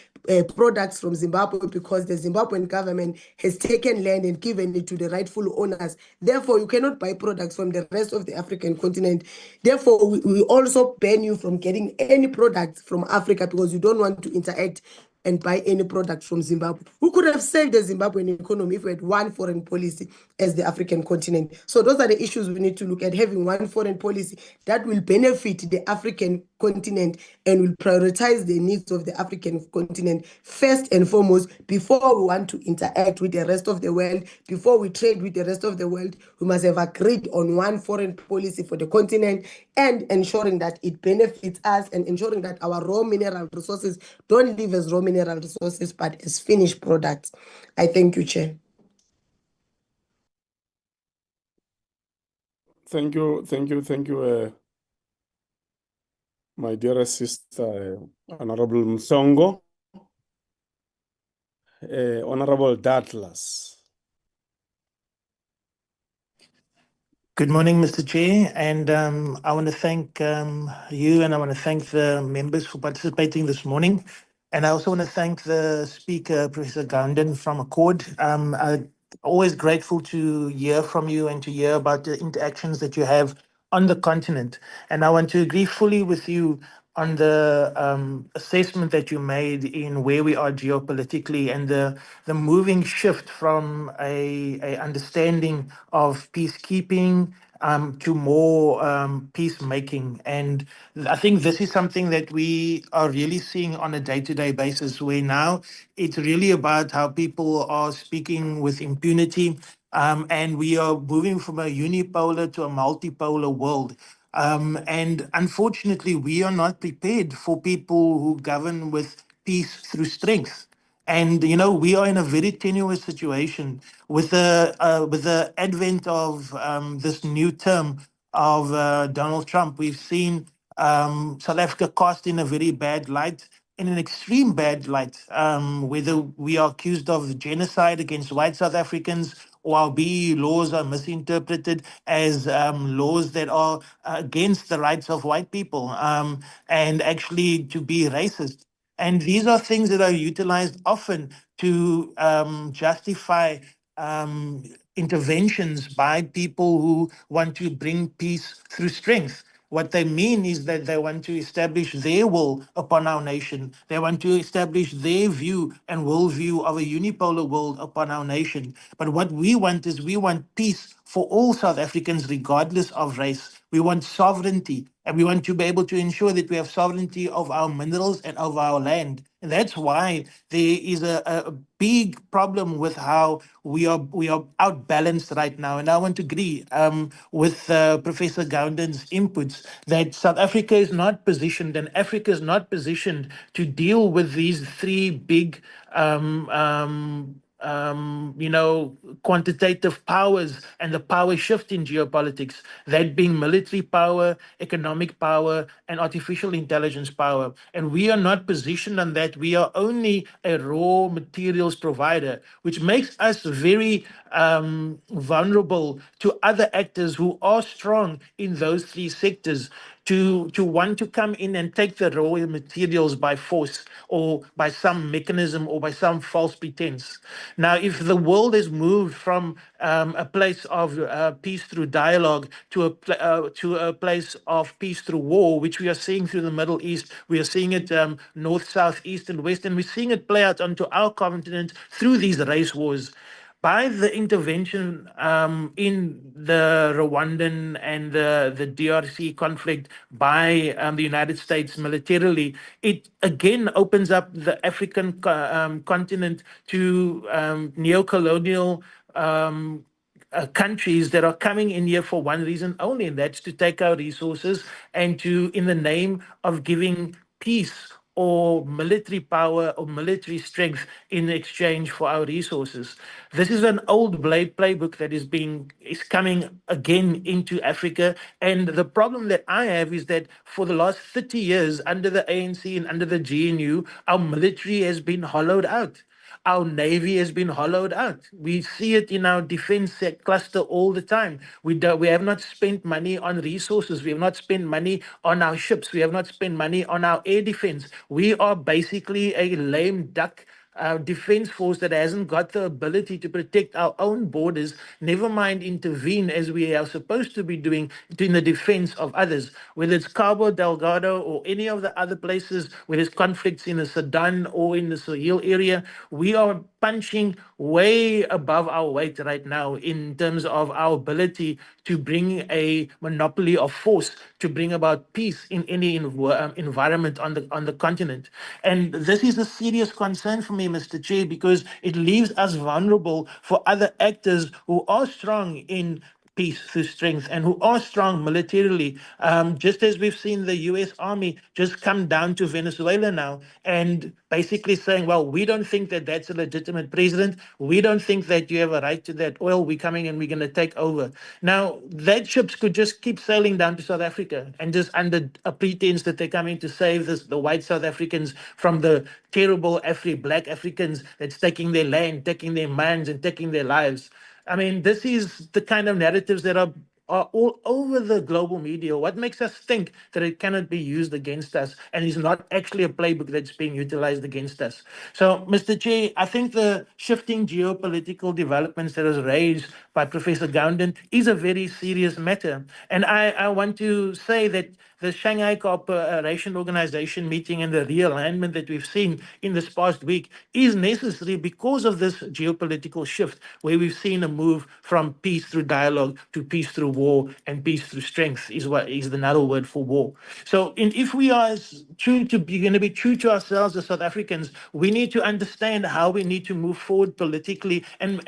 products from Zimbabwe because the Zimbabwean government has taken land and given it to the rightful owners, therefore you cannot buy products from the rest of the African continent. Therefore, we also ban you from getting any products from Africa because you don't want to interact and buy any product from Zimbabwe. We could have saved the Zimbabwean economy if we had one foreign policy as the African continent. So those are the issues we need to look at, having one foreign policy that will benefit the African continent and will prioritize the needs of the African continent first and foremost before we want to interact with the rest of the world, before we trade with the rest of the world. We must have agreed on one foreign policy for the continent and ensuring that it benefits us and ensuring that our raw mineral resources don't live as raw mineral resources but as finished products. I thank you, Chair. Thank you, my dearest sister, Honorable Msongo, Honorable Douglas. Good morning, Mr. Chair, and I want to thank you and I want to thank the members for participating this morning. And I also want to thank the speaker, Professor Gounden from Accord. I'm always grateful to hear from you and to hear about the interactions that you have on the continent. And I want to agree fully with you on the assessment that you made in where we are geopolitically and the moving shift from a understanding of peacekeeping to more peacemaking. And I think this is something that we are really seeing on a day-to-day basis, where now it's really about how people are speaking with impunity, and we are moving from a unipolar to a multipolar world. And unfortunately, we are not prepared for people who govern with peace through strength. And we are in a very tenuous situation with the advent of this new term of Donald Trump. We've seen South Africa cast in a very bad light, in an extreme bad light, whether we are accused of genocide against white South Africans or our BE laws are misinterpreted as laws that are against the rights of white people, and actually to be racist. And these are things that are utilized often to justify interventions by people who want to bring peace through strength. What they mean is that they want to establish their will upon our nation. They want to establish their view and worldview of a unipolar world upon our nation. But what we want is we want peace for all South Africans, regardless of race. We want sovereignty, and we want to be able to ensure that we have sovereignty of our minerals and of our land. And that's why there is a big problem with how we are outbalanced right now. And I want to agree with Professor Gounden's inputs that South Africa is not positioned, and Africa is not positioned to deal with these three big quantitative powers and the power shift in geopolitics, that being military power, economic power, and artificial intelligence power. And we are not positioned on that. We are only a raw materials provider, which makes us very vulnerable to other actors who are strong in those three sectors to want to come in and take the raw materials by force or by some mechanism or by some false pretense. Now, if the world has moved from a place of peace through dialogue to a place of peace through war, which we are seeing through the Middle East, we are seeing it north, south, east, and west, and we're seeing it play out onto our continent through these race wars. By the intervention in the Rwandan and the DRC conflict by the United States militarily, it again opens up the African continent to neo-colonial countries that are coming in here for one reason only, and that's to take our resources and to, in the name of giving peace or military power or military strength in exchange for our resources. This is an old playbook that is coming again into Africa. And the problem that I have is that for the last 30 years, under the ANC and under the GNU, our military has been hollowed out. Our Navy has been hollowed out. We see it in our defense cluster all the time. We have not spent money on resources. We have not spent money on our ships. We have not spent money on our air defense. We are basically a lame duck defense force that hasn't got the ability to protect our own borders, never mind intervene as we are supposed to be doing in the defense of others, whether it's Cabo Delgado or any of the other places where there's conflicts in the Sudan or in the Sahel area. We are punching way above our weight right now in terms of our ability to bring a monopoly of force to bring about peace in any environment on the continent. And this is a serious concern for me, Mr. Chair, because it leaves us vulnerable for other actors who are strong in peace through strength and who are strong militarily, just as we've seen the US Army just come down to Venezuela now and basically saying, well, we don't think that that's a legitimate president. We don't think that you have a right to that oil. We're coming and we're going to take over. Now, that ships could just keep sailing down to South Africa and just under a pretense that they're coming to save the white South Africans from the terrible black Africans that's taking their land, taking their mines, and taking their lives. I mean, this is the kind of narratives that are all over the global media. What makes us think that it cannot be used against us and is not actually a playbook that's being utilized against us? So, Mr. Chair, I think the shifting geopolitical developments that was raised by Professor Gounden is a very serious matter. And I want to say that the Shanghai Cooperation Organization meeting and the realignment that we've seen in this past week is necessary because of this geopolitical shift, where we've seen a move from peace through dialogue to peace through war, and peace through strength is what is another word for war. So, if we are going to be true to ourselves as South Africans, we need to understand how we need to move forward politically. And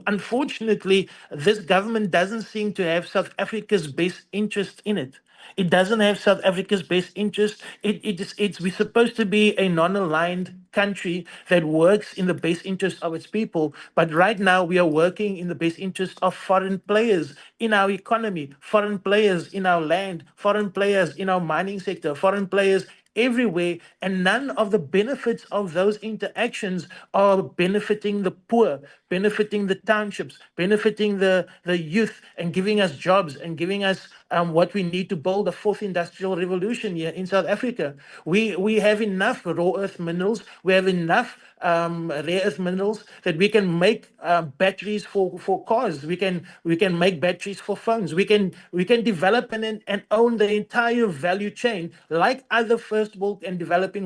unfortunately, this government doesn't seem to have South Africa's best interest in it. It doesn't have South Africa's best interest. We're supposed to be a non-aligned country that works in the best interest of its people. But right now, we are working in the best interest of foreign players in our economy, foreign players in our land, foreign players in our mining sector, foreign players everywhere, and none of the benefits of those interactions are benefiting the poor, benefiting the townships, benefiting the youth, and giving us jobs and giving us what we need to build a fourth industrial revolution here in South Africa. We have enough raw earth minerals. We have enough rare earth minerals that we can make batteries for cars. We can make batteries for phones. We can develop and own the entire value chain like other first world and developed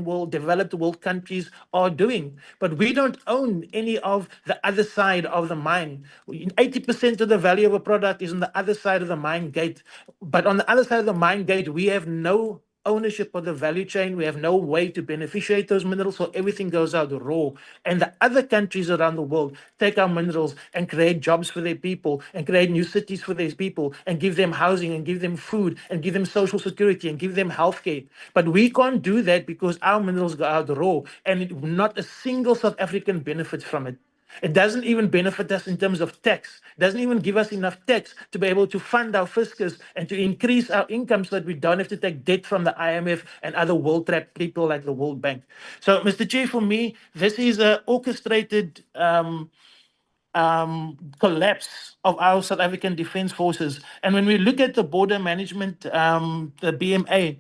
world countries are doing. But we don't own any of the other side of the mine. 80% of the value of a product is on the other side of the mine gate. But on the other side of the mine gate, we have no ownership of the value chain. We have no way to beneficiate those minerals, so everything goes out raw. And the other countries around the world take our minerals and create jobs for their people and create new cities for their people and give them housing and give them food and give them social security and give them healthcare. But we can't do that because our minerals go out raw and not a single South African benefits from it. It doesn't even benefit us in terms of tax. It doesn't even give us enough tax to be able to fund our fiscus and to increase our income so that we don't have to take debt from the IMF and other world-trapped people like the World Bank. So, Mr. Chair, for me, this is an orchestrated collapse of our South African Defence Forces. And when we look at the border management, the BMA,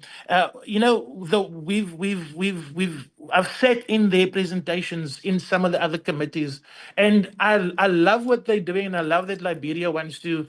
I've sat in their presentations in some of the other committees, and I love what they're doing, and I love that Liberia wants to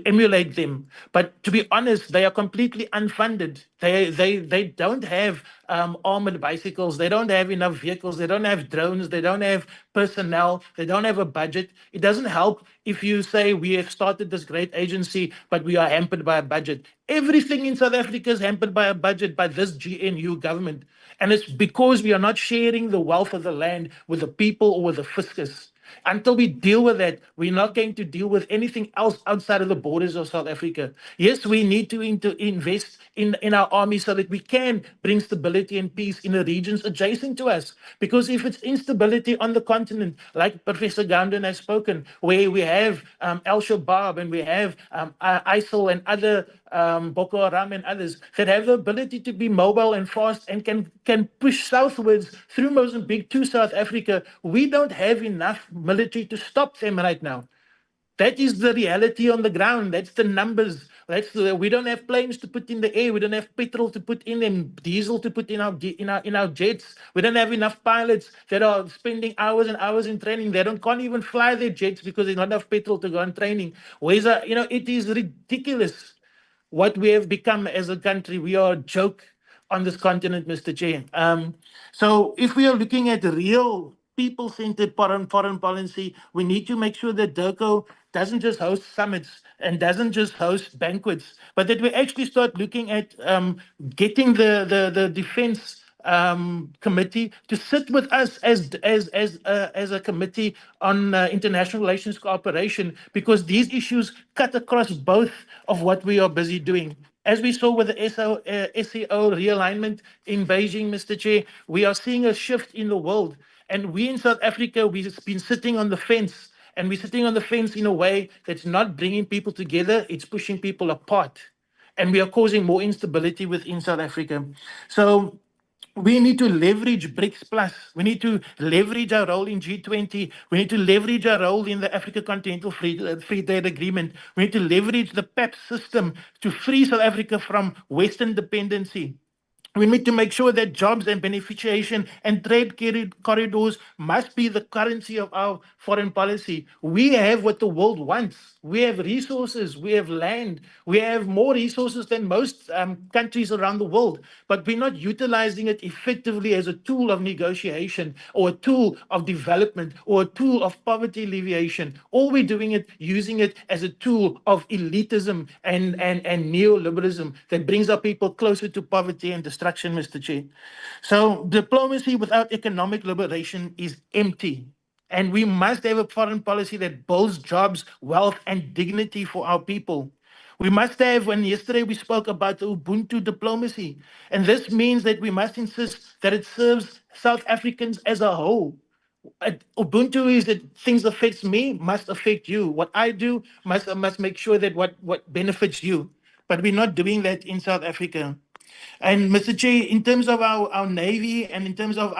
emulate them. But to be honest, they are completely unfunded. They don't have armored bicycles. They don't have enough vehicles. They don't have drones. They don't have personnel. They don't have a budget. It doesn't help if you say we have started this great agency, but we are hampered by a budget. Everything in South Africa is hampered by a budget by this GNU government. And it's because we are not sharing the wealth of the land with the people or with the fiscus. Until we deal with that, we're not going to deal with anything else outside of the borders of South Africa. Yes, we need to invest in our army so that we can bring stability and peace in the regions adjacent to us. Because if it's instability on the continent, like Professor Gounden has spoken, where we have Al-Shabaab and we have ISIL and other Boko Haram and others that have the ability to be mobile and fast and can push southwards through Mozambique to South Africa, we don't have enough military to stop them right now. That is the reality on the ground. That's the numbers. We don't have planes to put in the air. We don't have petrol to put in them, diesel to put in our jets. We don't have enough pilots that are spending hours and hours in training. They can't even fly their jets because there's not enough petrol to go on training. It is ridiculous what we have become as a country. We are a joke on this continent, Mr. Chair. So if we are looking at real people-centered foreign policy, we need to make sure that DIRCO doesn't just host summits and doesn't just host banquets, but that we actually start looking at getting the defense committee to sit with us as a committee on international relations cooperation, because these issues cut across both of what we are busy doing. As we saw with the SEO realignment in Beijing, Mr. Chair, we are seeing a shift in the world. And we in South Africa, we've been sitting on the fence. And we're sitting on the fence in a way that's not bringing people together, it's pushing people apart. And we are causing more instability within South Africa. So we need to leverage BRICS Plus. We need to leverage our role in G20. We need to leverage our role in the Africa Continental Free Trade Agreement. We need to leverage the PEP system to free South Africa from Western dependency. We need to make sure that jobs and beneficiation and trade corridors must be the currency of our foreign policy. We have what the world wants. We have resources, we have land, we have more resources than most countries around the world, but we're not utilizing it effectively as a tool of negotiation or a tool of development or a tool of poverty alleviation. All we're doing it, using it as a tool of elitism and neoliberalism that brings our people closer to poverty and destruction, Mr. Chair. So diplomacy without economic liberation is empty. And we must have a foreign policy that builds jobs, wealth, and dignity for our people. We must have, when yesterday we spoke about the Ubuntu diplomacy, and this means that we must insist that it serves South Africans as a whole. Ubuntu is that things affects me must affect you. What I do must make sure that what benefits you. But we're not doing that in South Africa. And Mr. Chair, in terms of our Navy and in terms of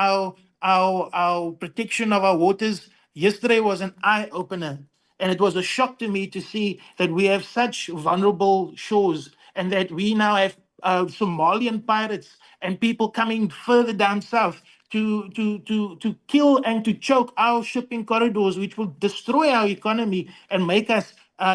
our protection of our waters, yesterday was an eye-opener. And it was a shock to me to see that we have such vulnerable shores and that we now have Somalian pirates and people coming further down south to kill and to choke our shipping corridors, which will destroy our economy and make us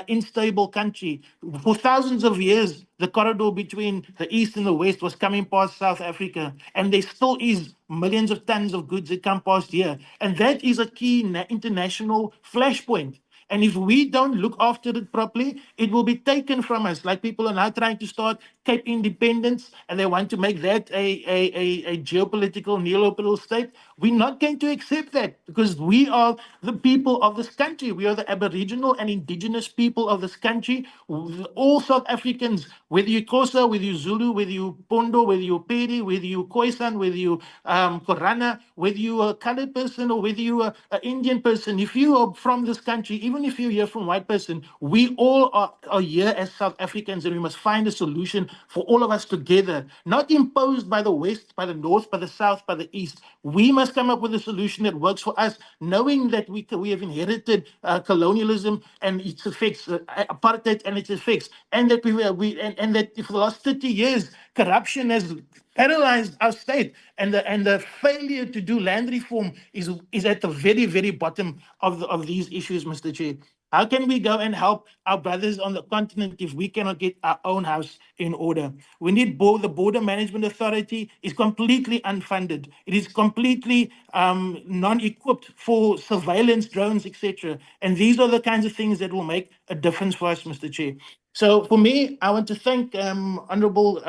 unstable country. For thousands of years, the corridor between the east and the west was coming past South Africa, and there still is millions of tons of goods that come past here. And that is a key international flashpoint. And if we don't look after it properly, it will be taken from us. Like people are now trying to start Cape Independence, and they want to make that a geopolitical, neoliberal state. We're not going to accept that because we are the people of this country. We are the Aboriginal and indigenous people of this country. All South Africans, whether you Xhosa, whether you Zulu, whether you Pondo, whether you Pedi, whether you Khoisan, whether you Korana, whether you a colored person or whether you are an Indian person, if you are from this country, even if you're here from white person, we all are here as South Africans, and we must find a solution for all of us together, not imposed by the West, by the North, by the South, by the East. We must come up with a solution that works for us, knowing that we have inherited colonialism and its effects, apartheid and its effects, and that and that for the last 30 years, corruption has paralyzed our state, and the failure to do land reform is at the very, very bottom of these issues, Mr. Chair. How can we go and help our brothers on the continent if we cannot get our own house in order? We need the Border Management Authority is completely unfunded. It is completely non-equipped for surveillance drones, etc. And these are the kinds of things that will make a difference for us, Mr. Chair. So for me, I want to thank Honorable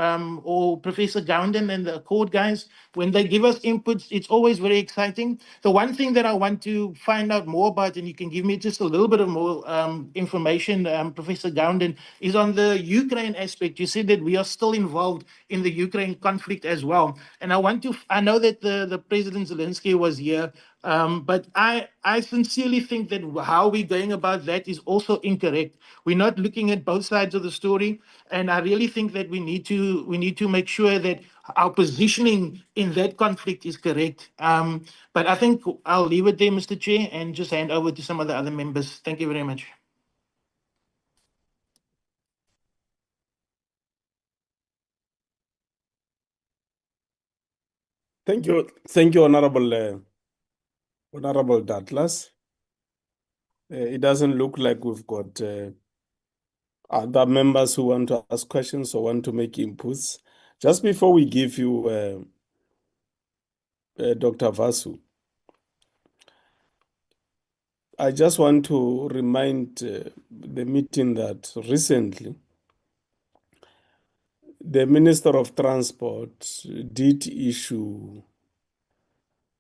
or Professor Gounden and the Accord guys. When they give us inputs, it's always very exciting. The one thing that I want to find out more about, and you can give me just a little bit of more information, Professor Gounden, is on the Ukraine aspect. You said that we are still involved in the Ukraine conflict as well. And I know that the President Zelensky was here, but I sincerely think that how we're going about that is also incorrect. We're not looking at both sides of the story, and I really think that we need to make sure that our positioning in that conflict is correct. But I think I'll leave it there, Mr. Chair, and just hand over to some of the other members. Thank you very much. Thank you, Honorable Douglas. It doesn't look like we've got other members who want to ask questions or want to make inputs. Just before we give you Dr. Vasu, I just want to remind the meeting that recently the Minister of Transport did issue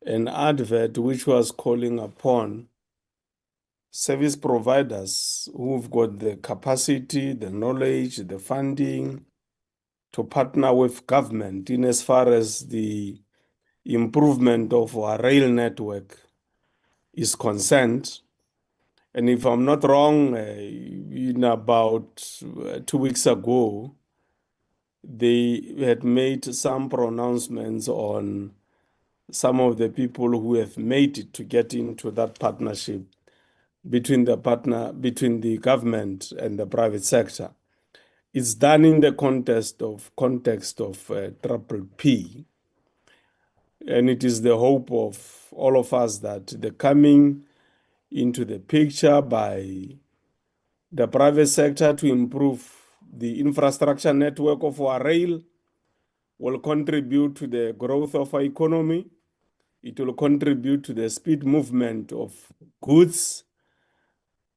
an advert which was calling upon service providers who've got the capacity, the knowledge, the funding to partner with government in as far as the improvement of our rail network is concerned. And if I'm not wrong, in about 2 weeks ago, they had made some pronouncements on some of the people who have made it to get into that partnership between the government and the private sector. It's done in the context of Triple P, and it is the hope of all of us that the coming into the picture by the private sector to improve the infrastructure network of our rail will contribute to the growth of our economy. It will contribute to the speed movement of goods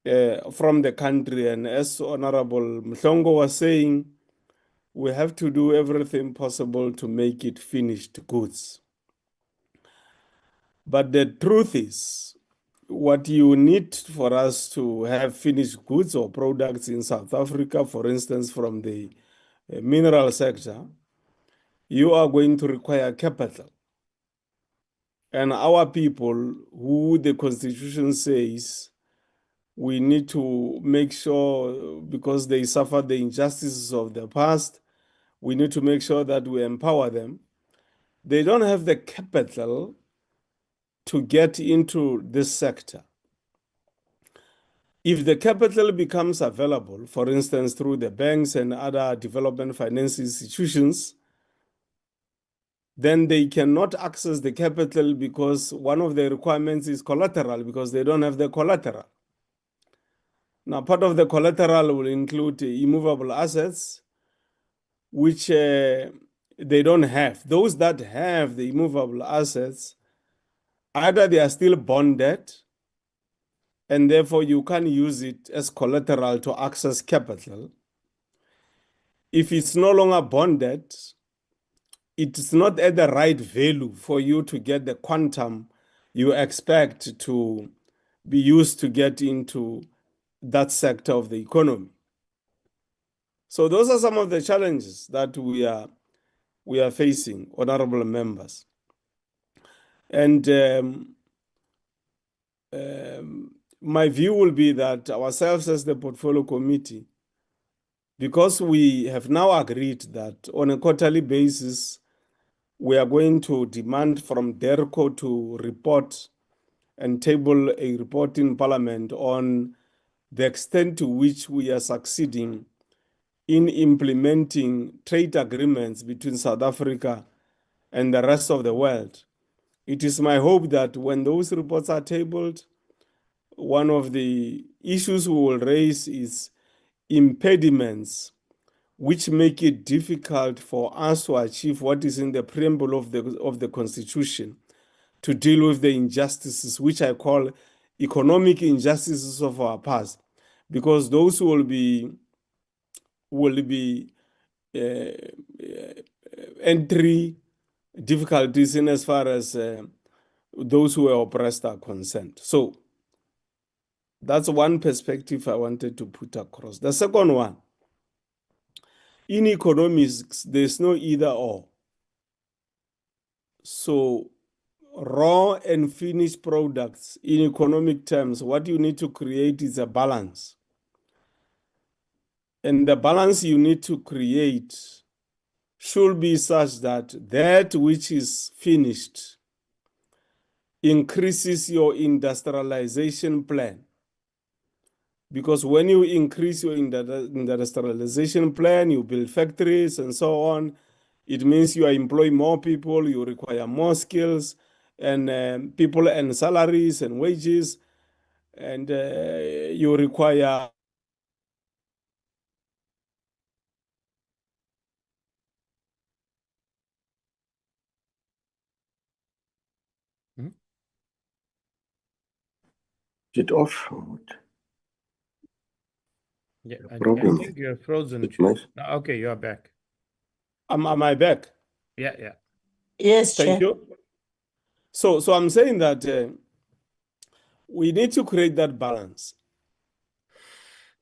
from the country. And as Honorable Mhlongo was saying, we have to do everything possible to make it finished goods. But the truth is, what you need for us to have finished goods or products in South Africa, for instance, from the mineral sector, you are going to require capital. And our people, who the Constitution says we need to make sure, because they suffered the injustices of the past, we need to make sure that we empower them. They don't have the capital to get into this sector. If the capital becomes available, for instance, through the banks and other development finance institutions, then they cannot access the capital because one of the requirements is collateral, because they don't have the collateral. Now, part of the collateral will include immovable assets, which they don't have. Those that have the immovable assets, either they are still bonded, and therefore you can use it as collateral to access capital. If it's no longer bonded, it's not at the right value for you to get the quantum you expect to be used to get into that sector of the economy. So those are some of the challenges that we are facing, honorable members. And my view will be that ourselves as the portfolio committee, because we have now agreed that on a quarterly basis, we are going to demand from DERCO to report and table a report in Parliament on the extent to which we are succeeding in implementing trade agreements between South Africa and the rest of the world. It is my hope that when those reports are tabled, one of the issues we will raise is impediments which make it difficult for us to achieve what is in the preamble of the Constitution, to deal with the injustices, which I call economic injustices of our past, because those will be entry difficulties in as far as those who are oppressed are concerned. So that's one perspective I wanted to put across. The second one, in economics, there's no either or. So raw and finished products in economic terms, what you need to create is a balance. And the balance you need to create should be such that that which is finished increases your industrialization plan. Because when you increase your industrialization plan, you build factories and so on, it means you employ more people, you require more skills, and people and salaries and wages, and you require it off. Yeah, I problem think you're frozen. with my Okay, you're back. Am I back? Yeah, yeah. Yes, Thank Chair. you. So I'm saying that we need to create that balance.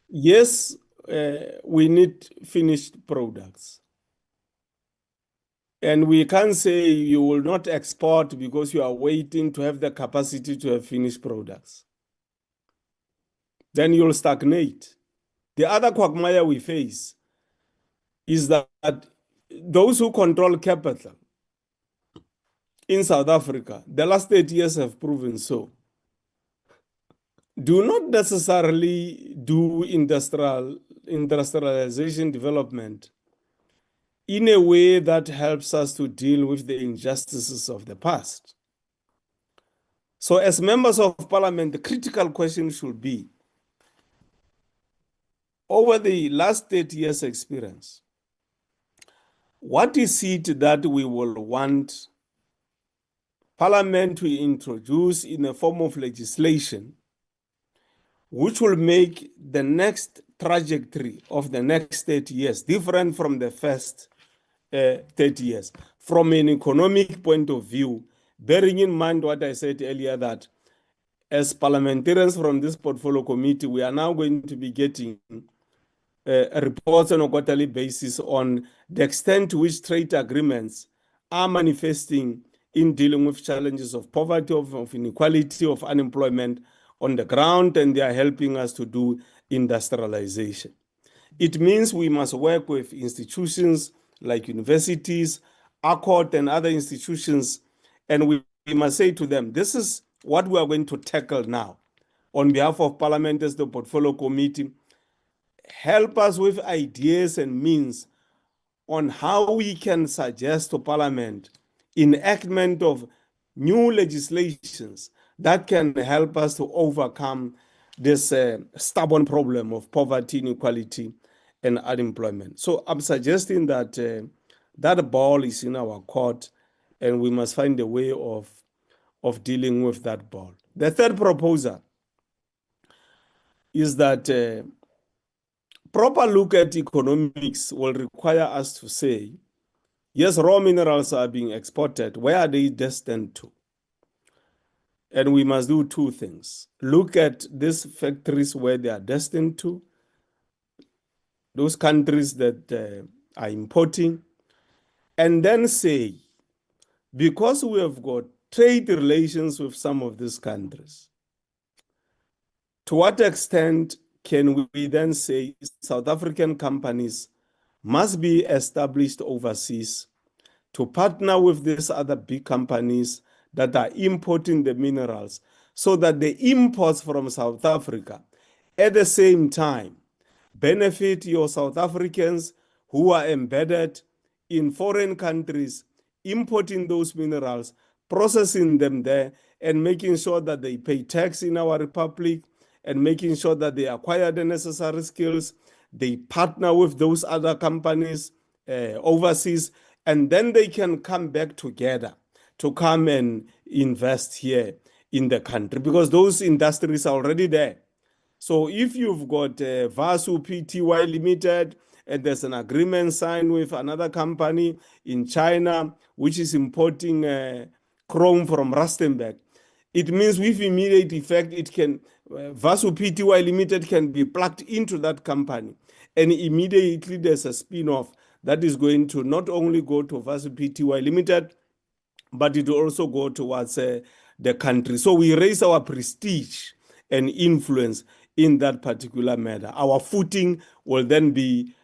Yes, we need finished products. And we can't say you will not export because you are waiting to have the capacity to have finished products. Then you'll stagnate. The other quagmire we face is that those who control capital in South Africa, the last 8 years have proven so, do not necessarily do industrialization development in a way that helps us to deal with the injustices of the past. So as members of parliament, the critical question should be, over the last 30 years experience, what is it that we will want Parliament to introduce in a form of legislation which will make the next trajectory of the next 30 years different from the first 30 years? From an economic point of view, bearing in mind what I said earlier, that as parliamentarians from this portfolio committee, we are now going to be getting reports on a quarterly basis on the extent to which trade agreements are manifesting in dealing with challenges of poverty, of inequality, of unemployment on the ground, and they are helping us to do industrialization. It means we must work with institutions like universities, ACOT, and other institutions, and we must say to them, this is what we are going to tackle now. On behalf of Parliament as the Portfolio Committee, help us with ideas and means on how we can suggest to Parliament enactment of new legislations that can help us to overcome this stubborn problem of poverty, inequality, and unemployment. So I'm suggesting that that ball is in our court, and we must find a way of dealing with that ball. The third proposal is that proper look at economics will require us to say, yes, raw minerals are being exported. Where are they destined to? And we must do two things. Look at these factories where they are destined to, those countries that are importing, and then say, because we have got trade relations with some of these countries, to what extent can we then say South African companies must be established overseas to partner with these other big companies that are importing the minerals, so that the imports from South Africa at the same time benefit your South Africans who are embedded in foreign countries, importing those minerals, processing them there, and making sure that they pay tax in our republic, and making sure that they acquire the necessary skills, they partner with those other companies overseas, and then they can come back together to come and invest here in the country, because those industries are already there. So if you've got Vasu Pty Limited, and there's an agreement signed with another company in China, which is importing chrome from Rustenburg, it means with immediate effect, it can, Vasu Pty Limited can be plugged into that company. And immediately there's a spin-off that is going to not only go to Vasu Pty Limited, but it will also go towards the country. So we raise our prestige and influence in that particular matter. Our footing will then be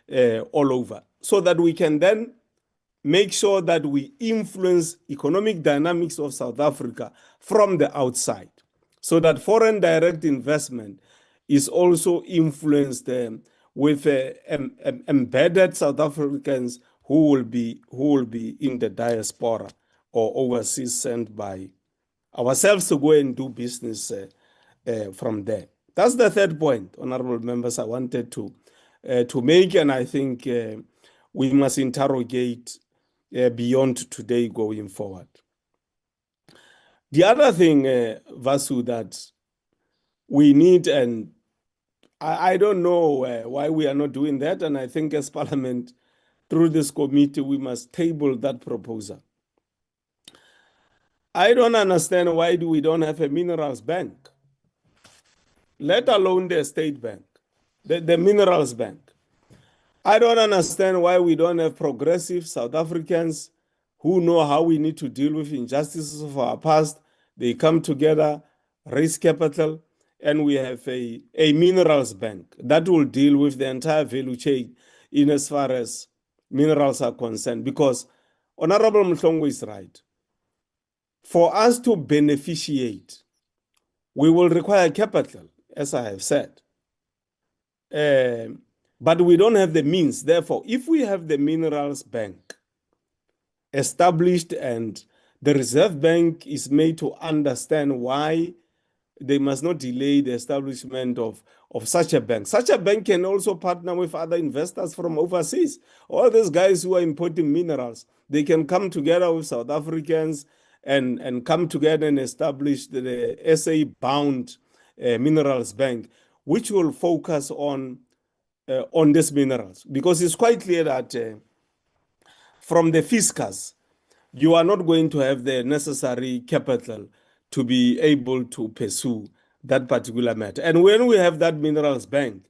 all over, so that we can then make sure that we influence economic dynamics of South Africa from the outside, so that foreign direct investment is also influenced with embedded South Africans who will be in the diaspora or overseas, sent by ourselves to go and do business from there. That's the third point, honorable members, I wanted to make, and I think we must interrogate beyond today going forward. The other thing, Vasu, that we need, and I don't know why we are not doing that, and I think as Parliament through this committee, we must table that proposal. I don't understand why we don't have a minerals bank, let alone the state bank, the minerals bank. I don't understand why we don't have progressive South Africans who know how we need to deal with injustices of our past. They come together, raise capital, and we have a minerals bank that will deal with the entire value chain in as far as minerals are concerned. Because Honorable Mhlongo is right. For us to beneficiate, we will require capital, as I have said. But we don't have the means. Therefore, if we have the minerals bank established and the Reserve Bank is made to understand why they must not delay the establishment of such a bank. Such a bank can also partner with other investors from overseas. All these guys who are importing minerals, they can come together with South Africans and come together and establish the SA-bound minerals bank, which will focus on these minerals. Because it's quite clear that from the fiscus, you are not going to have the necessary capital to be able to pursue that particular matter. And when we have that minerals bank,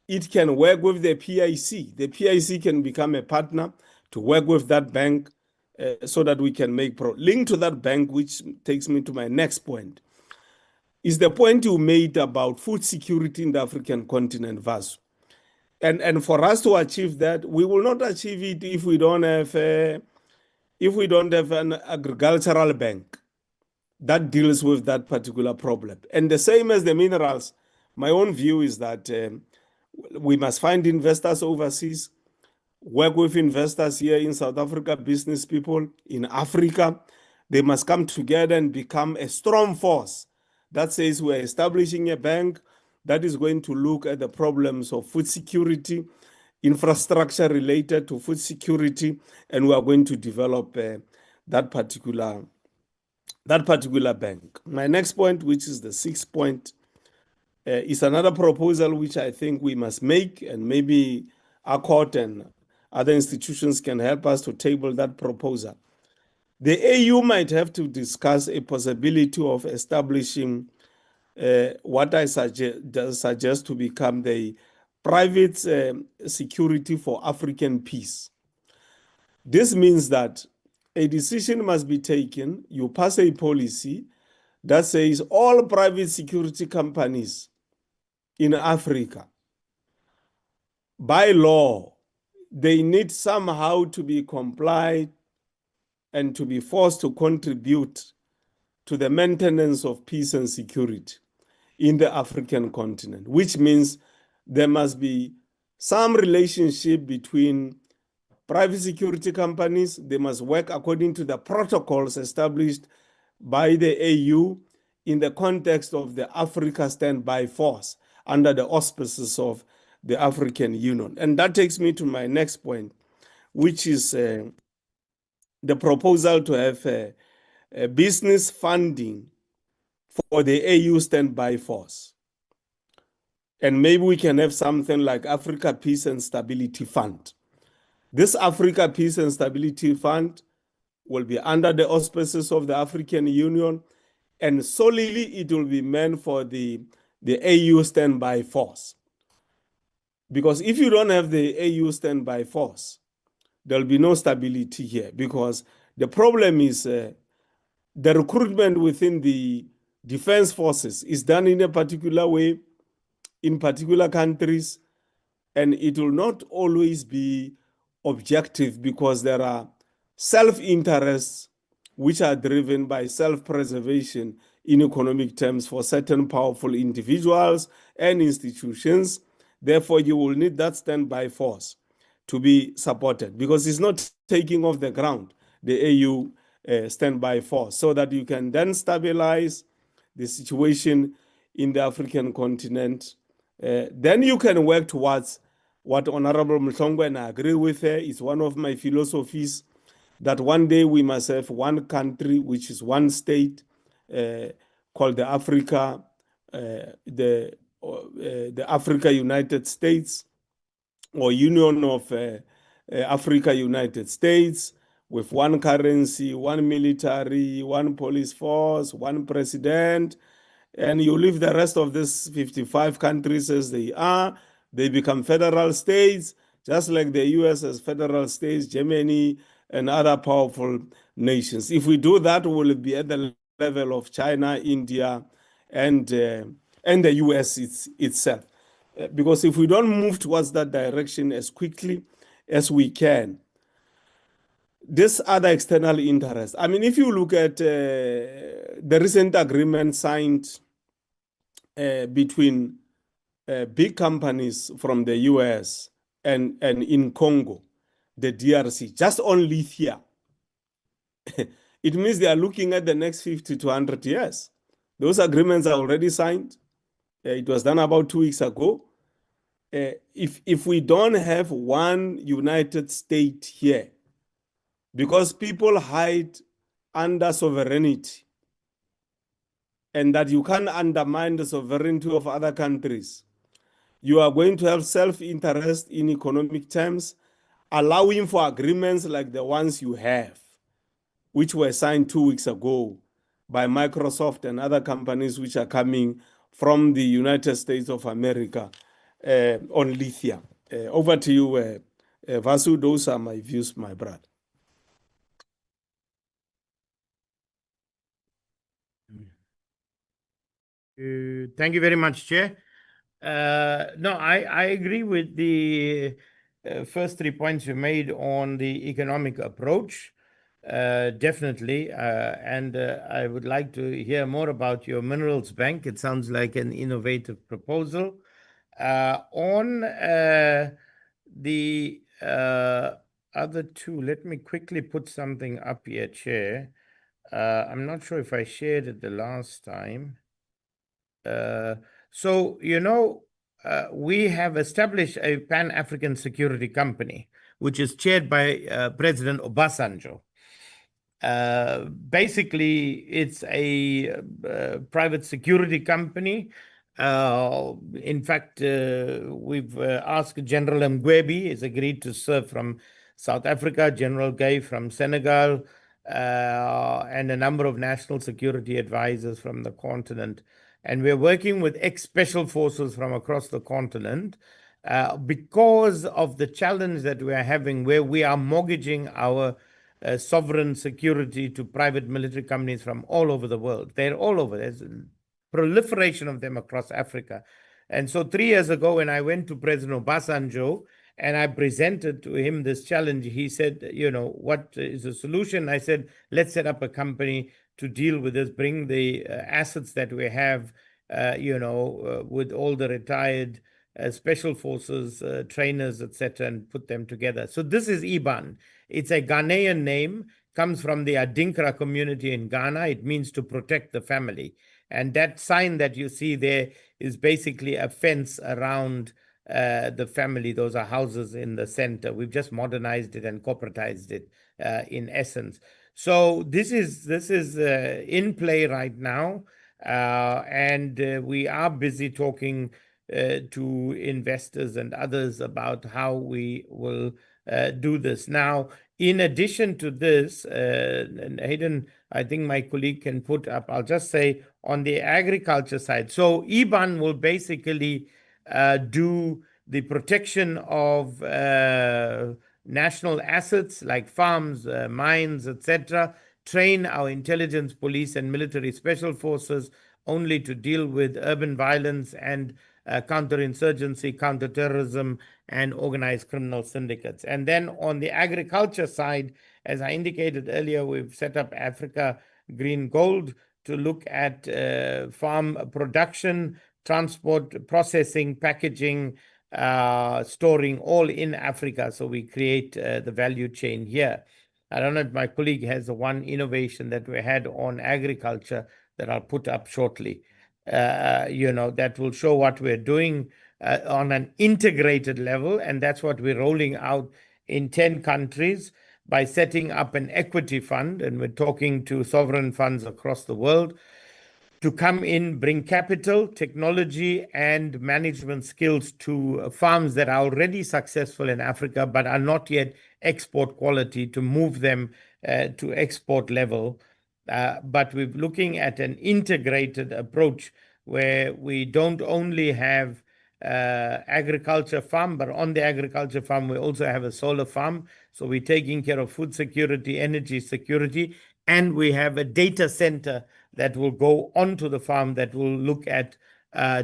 it can work with the PIC. The PIC can become a partner to work with that bank so that we can make link to that bank, which takes me to my next point, is the point you made about food security in the African continent, Vasu. And for us to achieve that, we will not achieve it if we don't have an agricultural bank that deals with that particular problem. And the same as the minerals, my own view is that we must find investors overseas, work with investors here in South Africa, business people in Africa. They must come together and become a strong force that says we're establishing a bank that is going to look at the problems of food security, infrastructure related to food security, and we are going to develop that particular bank. My next point, which is the sixth point, is another proposal which I think we must make, and maybe our court and other institutions can help us to table that proposal. The AU might have to discuss a possibility of establishing what I suggest to become the private security for African peace. This means that a decision must be taken. You pass a policy that says all private security companies in Africa, by law, they need somehow to be complied and to be forced to contribute to the maintenance of peace and security in the African continent, which means there must be some relationship between private security companies. They must work according to the protocols established by the AU in the context of the Africa Standby Force under the auspices of the African Union. And that takes me to my next point, which is the proposal to have a business funding for the AU Standby Force. And maybe we can have something like Africa Peace and Stability Fund. This Africa Peace and Stability Fund will be under the auspices of the African Union, and solely it will be meant for the AU Standby Force. Because if you don't have the AU Standby Force, there'll be no stability here, because the problem is the recruitment within the defense forces is done in a particular way, in particular countries, and it will not always be objective because there are self-interests which are driven by self-preservation in economic terms for certain powerful individuals and institutions. Therefore, you will need that standby force to be supported because it's not taking off the ground, the AU standby force, so that you can then stabilize the situation in the African continent. Then you can work towards what Honorable Mhlongo, and I agree with her, is one of my philosophies, that one day we must have one country, which is one state, called the Africa United States, or Union of Africa, United States, with one currency, one military, one police force, one president, and you leave the rest of these 55 countries as they are. They become federal states, just like the US as federal states, Germany, and other powerful nations. If we do that, we'll be at the level of China, India, and the US itself. Because if we don't move towards that direction as quickly as we can, this other external interest. I mean, if you look at the recent agreement signed between big companies from the US and in Congo, the DRC, just on lithium, it means they are looking at the next 50 to 100 years. Those agreements are already signed. It was done about 2 weeks ago. If we don't have one United States here, because people hide under sovereignty, and that you can't undermine the sovereignty of other countries, you are going to have self-interest in economic terms, allowing for agreements like the ones you have, which were signed 2 weeks ago by Microsoft and other companies which are coming from the United States of America on lithium. Over to you, Vasu. Those are my views, my brother. Thank you very much, Chair. No, I agree with the first 3 points you made on the economic approach, definitely. And I would like to hear more about your minerals bank. It sounds like an innovative proposal. On the other two, let me quickly put something up here, Chair. I'm not sure if I shared it the last time. So, we have established a Pan-African Security Company, which is chaired by President Obasanjo. Basically, it's a private security company. In fact, we've asked General Mgwebi, has agreed to serve from South Africa, General Gay from Senegal, and a number of national security advisors from the continent. And we're working with ex-special forces from across the continent because of the challenge that we are having, where we are mortgaging our sovereign security to private military companies from all over the world. They're all over. There's a proliferation of them across Africa. And so 3 years ago, when I went to President Obasanjo and I presented to him this challenge, he said, what is the solution? I said, let's set up a company to deal with this, bring the assets that we have, with all the retired special forces, trainers, etc., and put them together. So this is IBAN. It's a Ghanaian name, comes from the Adinkra community in Ghana. It means to protect the family. And that sign that you see there is basically a fence around the family. Those are houses in the center. We've just modernized it and corporatized it in essence. So this is in play right now, and we are busy talking to investors and others about how we will do this. Now, in addition to this, and Hayden, I think my colleague can put up, I'll just say on the agriculture side. So IBAN will basically do the protection of national assets like farms, mines, etc., train our intelligence, police, and military special forces only to deal with urban violence and counterinsurgency, counterterrorism, and organized criminal syndicates. And then on the agriculture side, as I indicated earlier, we've set up Africa Green Gold to look at farm production, transport, processing, packaging, storing, all in Africa. So we create the value chain here. I don't know if my colleague has the one innovation that we had on agriculture that I'll put up shortly. That will show what we're doing on an integrated level, and that's what we're rolling out in 10 countries by setting up an equity fund, and we're talking to sovereign funds across the world to come in, bring capital, technology, and management skills to farms that are already successful in Africa but are not yet export quality, to move them to export level. But we're looking at an integrated approach where we don't only have agriculture farm, but on the agriculture farm, we also have a solar farm. So we're taking care of food security, energy security, and we have a data center that will go onto the farm that will look at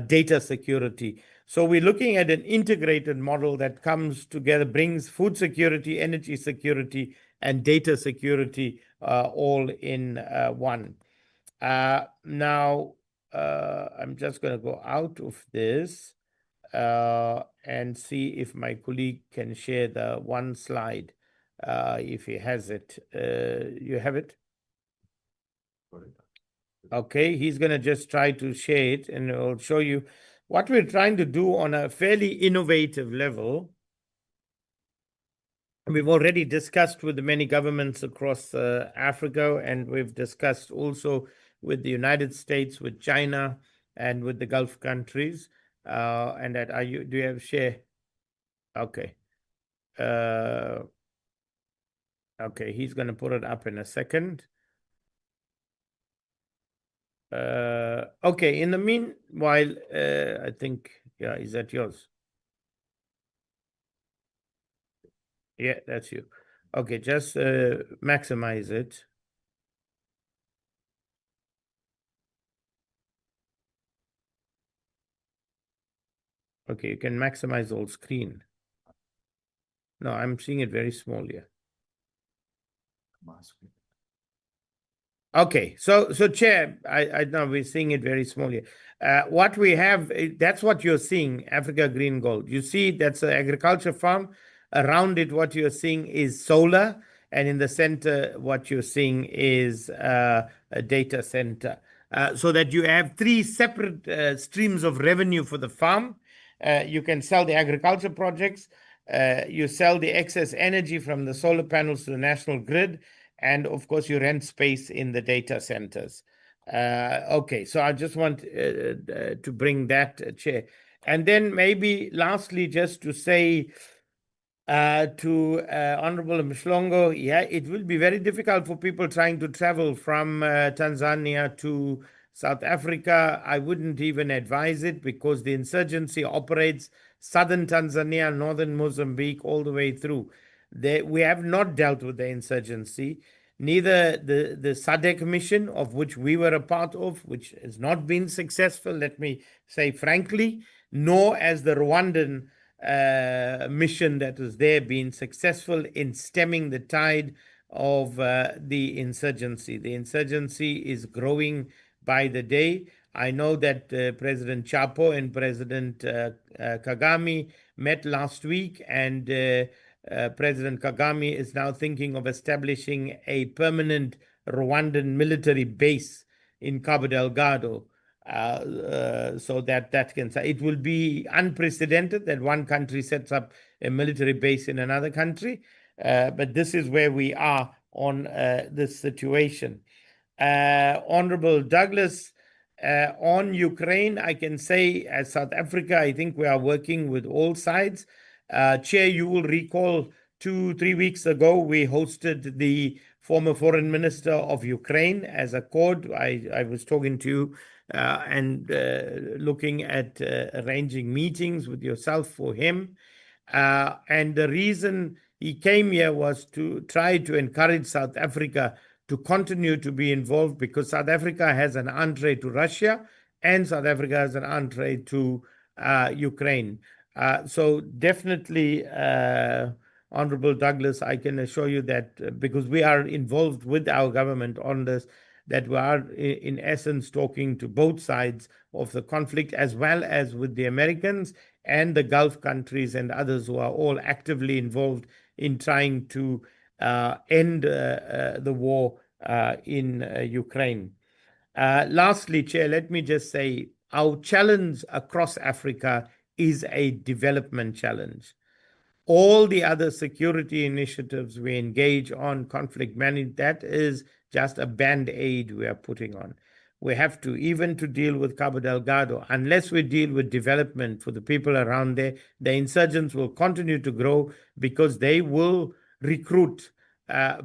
data security. So we're looking at an integrated model that comes together, brings food security, energy security, and data security all in one. Now, I'm just going to go out of this and see if my colleague can share the one slide, if he has it. You have it? Okay, he's going to just try to share it, and I'll show you what we're trying to do on a fairly innovative level. We've already discussed with the many governments across Africa, and we've discussed also with the United States, with China, and with the Gulf countries. And that do you have share? Okay. Okay, he's going to put it up in a second. Okay, in the meanwhile, I think, yeah, is that yours? Yeah, that's you. Okay, just maximize it. Okay, you can maximize the whole screen. No, I'm seeing it very small here. Okay, so Chair, I know we're seeing it very small here. What we have, that's what you're seeing, Africa Green Gold. You see, that's an agriculture farm. Around it, what you're seeing is solar, and in the center, what you're seeing is a data center. So that you have three separate streams of revenue for the farm. You can sell the agriculture projects. You sell the excess energy from the solar panels to the national grid, and of course you rent space in the data centers. Okay, so I just want to bring that, Chair. And then maybe lastly, just to say to Honorable Mshlongo, yeah, it will be very difficult for people trying to travel from Tanzania to South Africa. I wouldn't even advise it, because the insurgency operates southern Tanzania, northern Mozambique, all the way through. We have not dealt with the insurgency. Neither the SADC mission, of which we were a part of, which has not been successful, let me say frankly, nor as the Rwandan mission that was there been successful in stemming the tide of the insurgency. The insurgency is growing by the day. I know that President Chapo and President Kagame met last week, and President Kagame is now thinking of establishing a permanent Rwandan military base in Cabo Delgado. So that can say it will be unprecedented that one country sets up a military base in another country. But this is where we are on this situation. Honorable Douglas, on Ukraine, I can say as South Africa, I think we are working with all sides. Chair, you will recall 2-3 weeks ago, we hosted the former foreign minister of Ukraine as a CORD. I was talking to you and looking at arranging meetings with yourself for him. And the reason he came here was to try to encourage South Africa to continue to be involved, because South Africa has an entree to Russia and South Africa has an entree to Ukraine. So definitely, Honorable Douglas, I can assure you that because we are involved with our government on this, that we are in essence talking to both sides of the conflict, as well as with the Americans and the Gulf countries and others who are all actively involved in trying to end the war in Ukraine. Lastly, Chair, let me just say our challenge across Africa is a development challenge. All the other security initiatives we engage on, conflict management, that is just a band-aid we are putting on. We have to, even to deal with Cabo Delgado, unless we deal with development for the people around there, the insurgents will continue to grow because they will recruit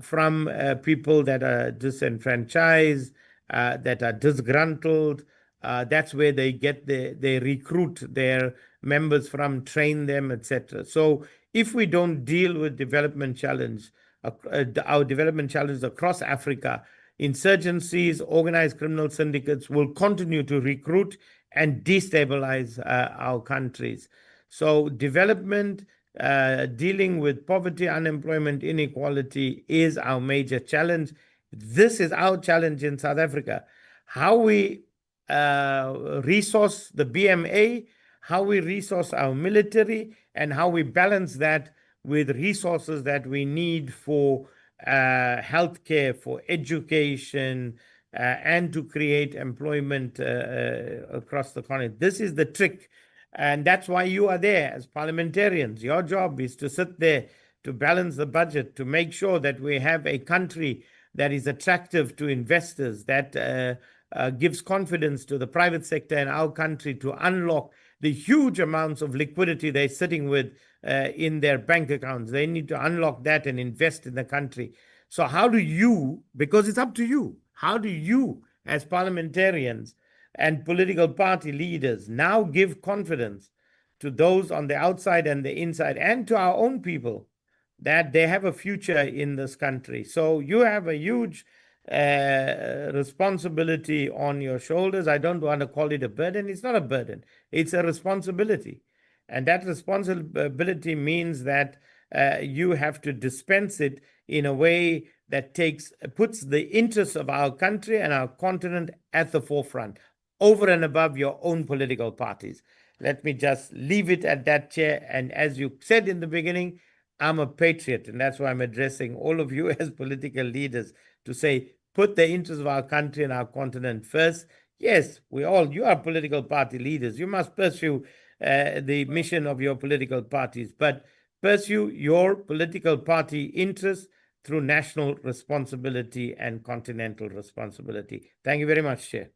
from people that are disenfranchised, that are disgruntled. That's where they get they recruit their members from, train them, etc. So if we don't deal with development challenge, our development challenges across Africa, insurgencies, organized criminal syndicates will continue to recruit and destabilize our countries. So development, dealing with poverty, unemployment, inequality is our major challenge. This is our challenge in South Africa. How we resource the BMA, how we resource our military, and how we balance that with resources that we need for healthcare, for education, and to create employment across the continent. This is the trick. And that's why you are there as parliamentarians. Your job is to sit there to balance the budget, to make sure that we have a country that is attractive to investors, that gives confidence to the private sector in our country to unlock the huge amounts of liquidity they're sitting with in their bank accounts. They need to unlock that and invest in the country. So how do you, because it's up to you, how do you as parliamentarians and political party leaders now give confidence to those on the outside and the inside and to our own people that they have a future in this country? So you have a huge responsibility on your shoulders. I don't want to call it a burden. It's not a burden. It's a responsibility. And that responsibility means that you have to dispense it in a way that puts the interests of our country and our continent at the forefront, over and above your own political parties. Let me just leave it at that, Chair. And as you said in the beginning, I'm a patriot, and that's why I'm addressing all of you as political leaders to say, put the interests of our country and our continent first. Yes, you are political party leaders. You must pursue the mission of your political parties, but pursue your political party interests through national responsibility and continental responsibility. Thank you very much, Chair.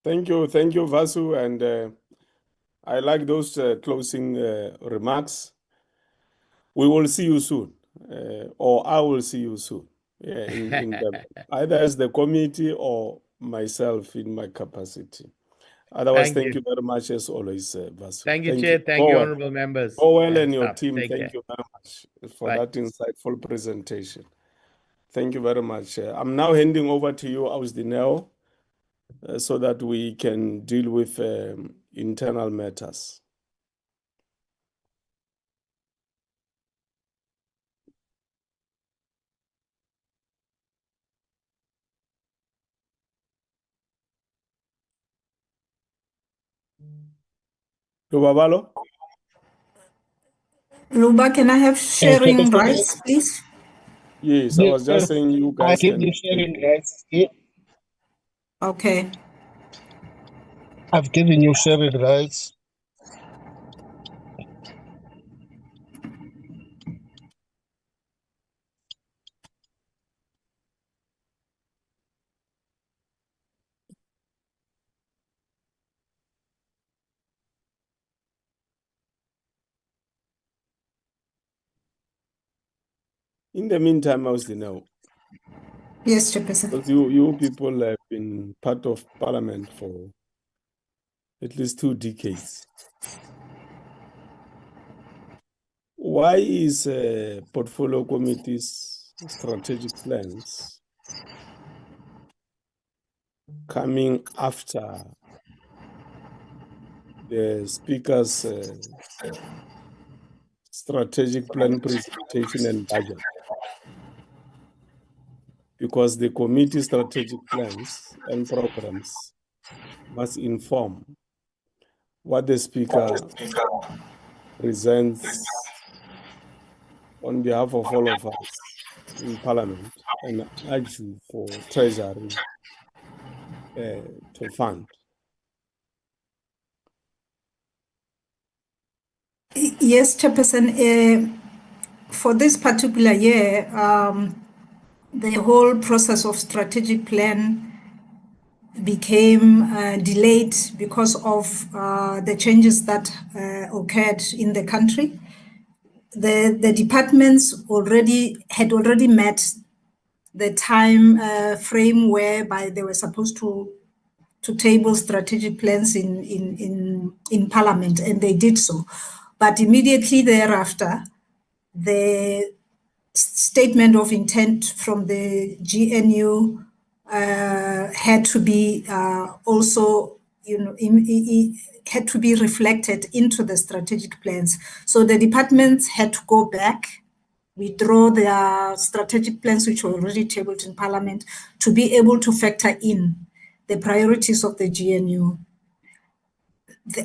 Thank you, Vasu, and I like those closing remarks. We will see you soon, or I will see you soon, either as the committee or myself in my capacity. Otherwise, thank you very much as always, Vasu. Thank you, Chair. Thank you, honorable members. Go well and your team. Take Thank care. you very much for that insightful presentation. Thank you very much. I'm now handing over to you, Ausdineo, so that we can deal with internal matters. Lubabalo? Luba, can I have sharing rights, please? Yes, I was just saying you guys I give can. you sharing rights. Okay. I've given you sharing rights. In the meantime, Ausdineo. Yes, Chairperson. Because you people have been part of Parliament for at least 2 decades. Why is Portfolio Committee's strategic plans coming after the Speaker's strategic plan presentation and budget? Because the committee strategic plans and programs must inform what the Speaker presents on behalf of all of us in Parliament and urge you for Treasury to fund. Yes, Chairperson. for this particular year, the whole process of strategic plan became delayed because of the changes that occurred in the country. The departments had already met the time frame whereby they were supposed to table strategic plans in Parliament, and they did so. But immediately thereafter, the statement of intent from the GNU had to be also, had to be reflected into the strategic plans. So the departments had to go back, withdraw their strategic plans, which were already tabled in Parliament, to be able to factor in the priorities of the GNU.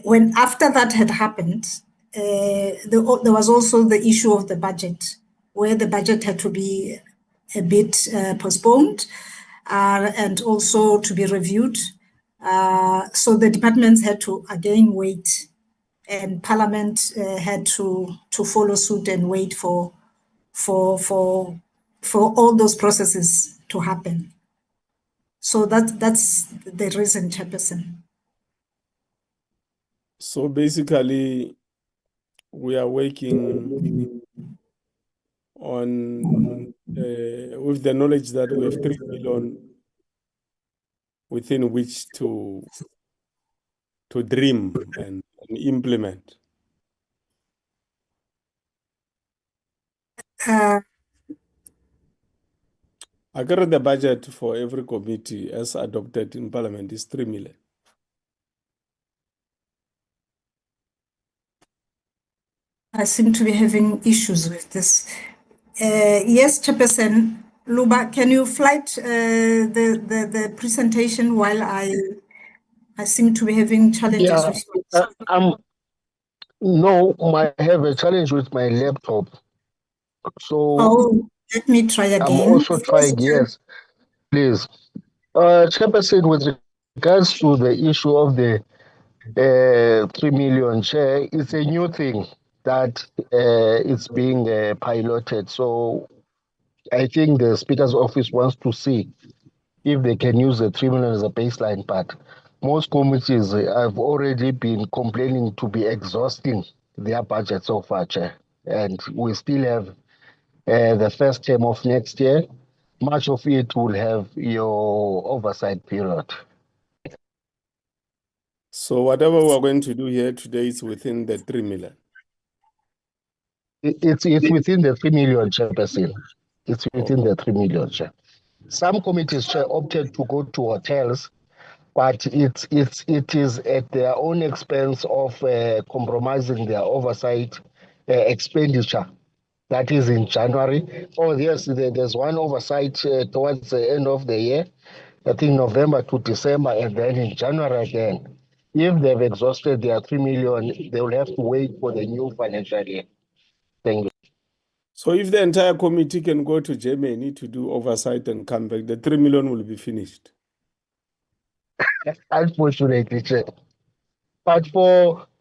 When after that had happened, there was also the issue of the budget, where the budget had to be a bit postponed and also to be reviewed. So the departments had to again wait, and Parliament had to follow suit and wait for all those processes to happen. So that's the reason, Chairperson. So basically, we are working on with the knowledge that we have 3 million within which to dream and implement. I got the budget for every committee as adopted in Parliament is 3 million. I seem to be having issues with this. Yes, Chairperson Luba, can you flight the presentation while I seem to be having challenges Yeah, with no, I have a challenge with my laptop. So Oh, let me try again. I'm also trying, yes, please. Chairperson, with regards to the issue of the 3 million share, it's a new thing that it's being piloted. So I think the Speaker's office wants to see if they can use the 3 million as a baseline, but most committees have already been complaining to be exhausting their budget so far, Chair. And we still have the first term of next year. Much of it will have your oversight period. So whatever we're going to do here today is within the 3 million. It's within the 3 million, Chairperson. It's within the 3 million, Chair. Some committees, Chair, opted to go to hotels, but it is at their own expense of compromising their oversight expenditure. That is in January. Oh, yes, there's one oversight towards the end of the year, I think November to December, and then in January again. If they've exhausted their 3 million, they will have to wait for the new financial year. Thank you. So if the entire committee can go to Germany to do oversight and come back, the 3 million will be finished. Unfortunately, Chair. But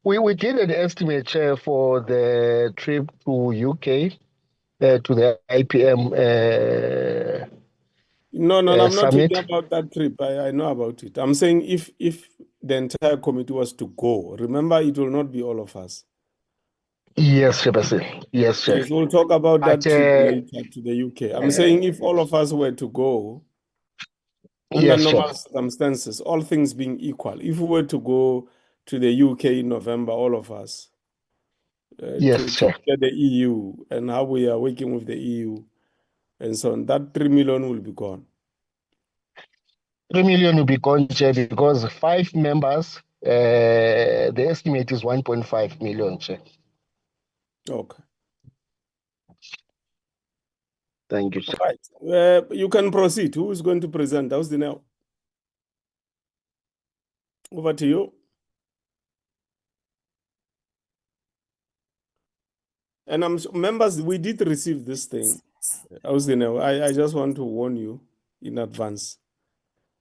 we did an estimate, Chair, for the trip to UK, to the IPM. No, I'm not summit. talking about that trip. I know about it. I'm saying if the entire committee was to go, remember it will not be all of us. Yes, Chairperson. Yes, Chair. Yes, we'll talk about that But, trip later to the UK. I'm saying if all of us were to go, under yes, normal Chair. circumstances, all things being equal, if we were to go to the UK in November, all of us, Yes, to Chair. get the EU and how we are working with the EU and so on, that 3 million will be gone. 3 million will be gone, Chair, because 5 members, the estimate is 1.5 million, Chair. Okay. Thank you, Chair. Right. You can proceed. Who is going to present? How's the now? Over to you. And members, we did receive this thing. How's the now? I just want to warn you in advance.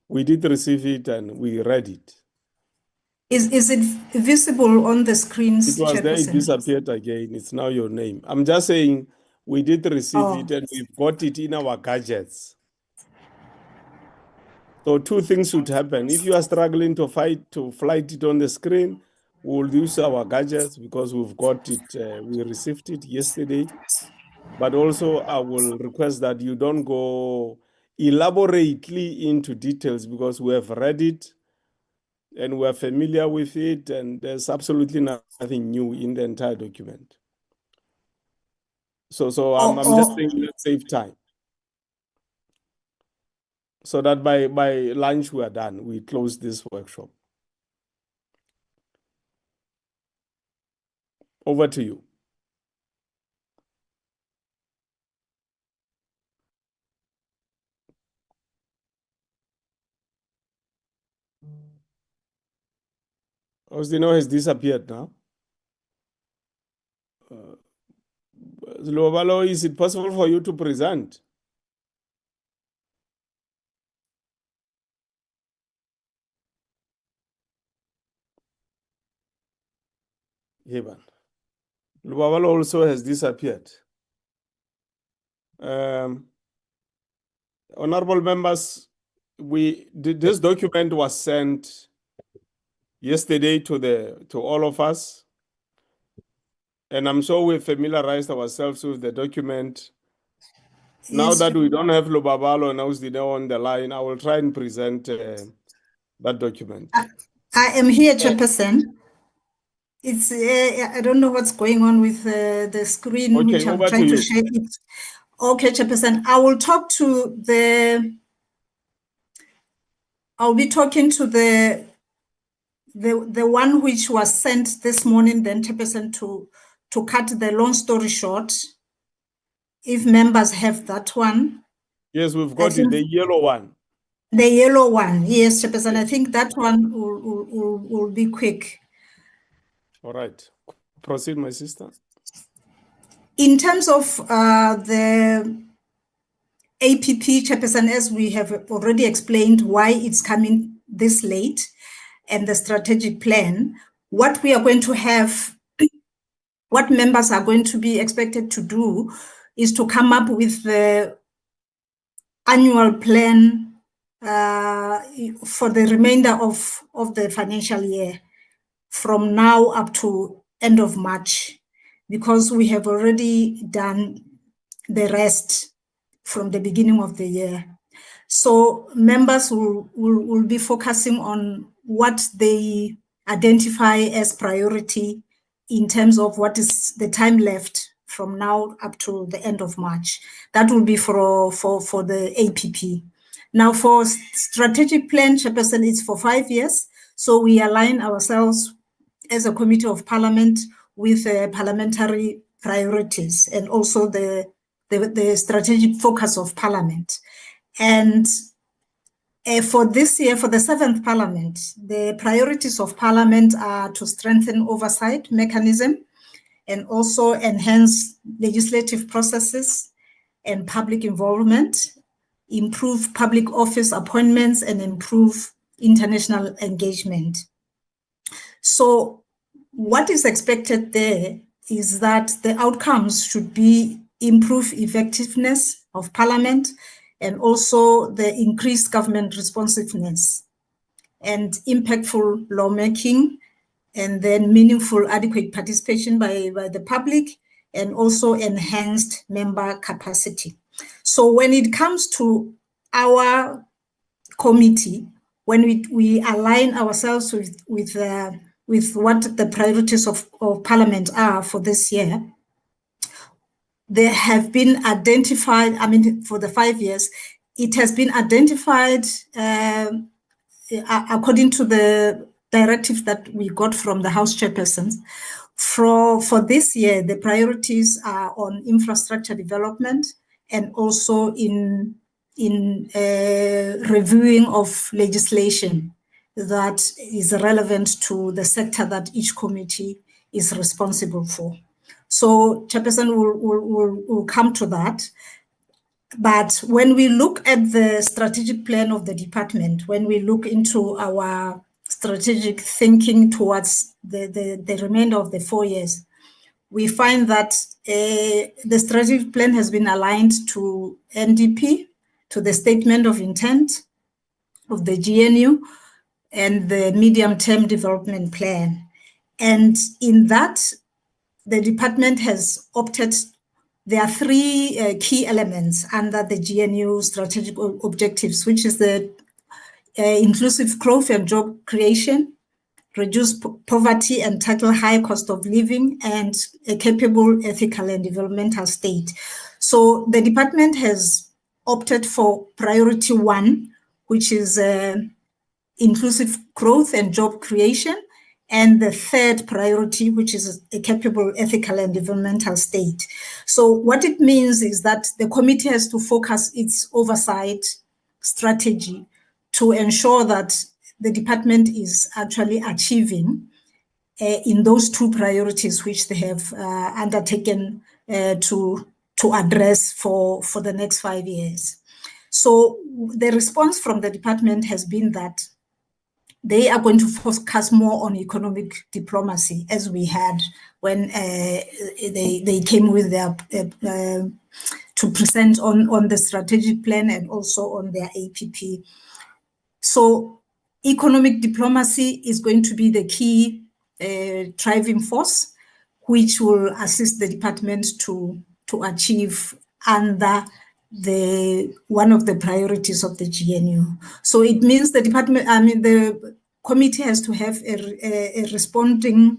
We did receive it and we read it. Is it visible on the screens, It was there, it Chairperson? disappeared again. It's now your name. I'm just saying We did receive it and we've got it in our gadgets. So two things would happen. If you are struggling to flight it on the screen, we'll use our gadgets because we've got it, we received it yesterday. But also I will request that you don't go elaborately into details because we have read it and we're familiar with it, and there's absolutely nothing new in the entire document. So I'm just saying, let's save time. So that by lunch we are done. We close this workshop. Over to you. Ostino has disappeared now. Zlobalo, is it possible for you to present? Heban. Lubabalo also has disappeared. Honorable members, this document was sent yesterday to all of us, and I'm sure we familiarized ourselves with the document. Now that we don't have Lubabalo and Ausdino on the line, I will try and present that document. I am here, Chairperson. It's I don't know what's going on with the screen, Okay, which I'm over trying to to you. share it. Okay, Chairperson, I'll be talking to the one which was sent this morning, then Chairperson, to cut the long story short. If members have that one. Yes, we've got it, the yellow one. The yellow one, yes, Chairperson. I think that one will be quick. All right. Proceed, my sister. In terms of the APP, Chairperson, as we have already explained why it's coming this late, and the strategic plan, what we are going to have, what members are going to be expected to do is to come up with the annual plan for the remainder of the financial year from now up to end of March, because we have already done the rest from the beginning of the year. So members will be focusing on what they identify as priority in terms of what is the time left from now up to the end of March. That will be for the APP. Now for strategic plan, Chairperson, it's for 5 years. So we align ourselves as a committee of parliament with parliamentary priorities and also the strategic focus of parliament. And for this year, for the 7th parliament, the priorities of parliament are to strengthen oversight mechanism and also enhance legislative processes and public involvement, improve public office appointments, and improve international engagement. So what is expected there is that the outcomes should be improve effectiveness of parliament and also the increased government responsiveness and impactful lawmaking, and then meaningful adequate participation by the public, and also enhanced member capacity. So when it comes to our committee, when we align ourselves with what the priorities of parliament are for this year, there have been identified, I mean, for the 5 years, it has been identified according to the directive that we got from the House chairpersons. For this year, the priorities are on infrastructure development and also in reviewing of legislation that is relevant to the sector that each committee is responsible for. So Chairperson will come to that. But when we look at the strategic plan of the department, when we look into our strategic thinking towards the remainder of the 4 years, we find that the strategic plan has been aligned to NDP, to the statement of intent of the GNU, and the medium-term development plan. And in that, the department has opted, there are three key elements under the GNU strategic objectives, which is the inclusive growth and job creation, reduce poverty and tackle high cost of living, and a capable, ethical, and developmental state. So the department has opted for priority 1, which is inclusive growth and job creation, and the third priority, which is a capable, ethical, and developmental state. So what it means is that the committee has to focus its oversight strategy to ensure that the department is actually achieving in those two priorities which they have undertaken to address for the next 5 years. So the response from the department has been that they are going to focus more on economic diplomacy, as we had when they came with their to present on the strategic plan and also on their APP. So economic diplomacy is going to be the key driving force, which will assist the department to achieve under one of the priorities of the GNU. So it means the department, the committee has to have a responding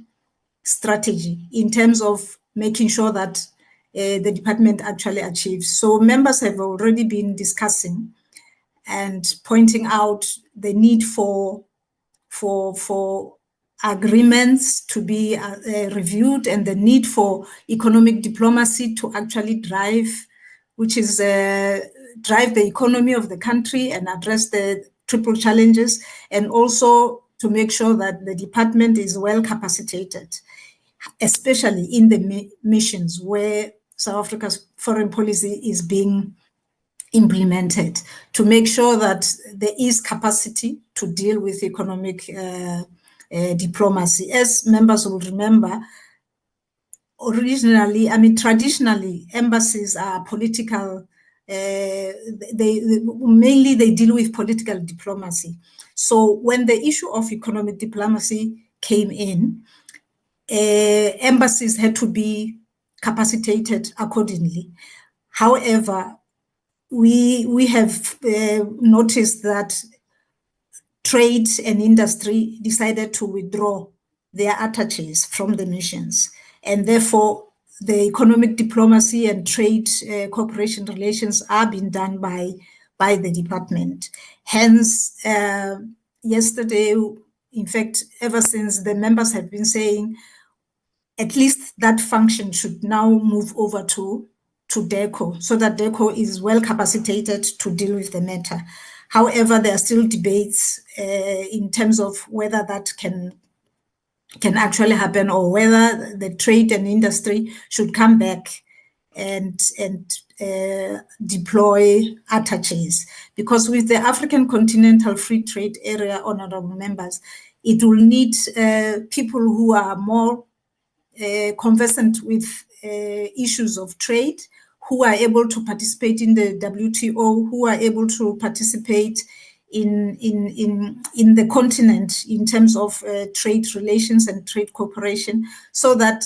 strategy in terms of making sure that the department actually achieves. So members have already been discussing and pointing out the need for agreements to be reviewed, and the need for economic diplomacy to actually drive, which is drive the economy of the country and address the triple challenges, and also to make sure that the department is well capacitated, especially in the missions where South Africa's foreign policy is being implemented, to make sure that there is capacity to deal with economic diplomacy. As members will remember, originally, traditionally, embassies are political. Mainly they deal with political diplomacy. So when the issue of economic diplomacy came in, embassies had to be capacitated accordingly. However, we have noticed that trade and industry decided to withdraw their attaches from the missions, and therefore the economic diplomacy and trade cooperation relations are being done by the department. Hence, yesterday, in fact, ever since, the members have been saying at least that function should now move over to DECO, so that DECO is well capacitated to deal with the matter. However, there are still debates in terms of whether that can actually happen, or whether the trade and industry should come back and deploy attaches. Because with the African Continental Free Trade Area, honorable members, it will need people who are more conversant with issues of trade, who are able to participate in the WTO, who are able to participate in the continent in terms of trade relations and trade cooperation, so that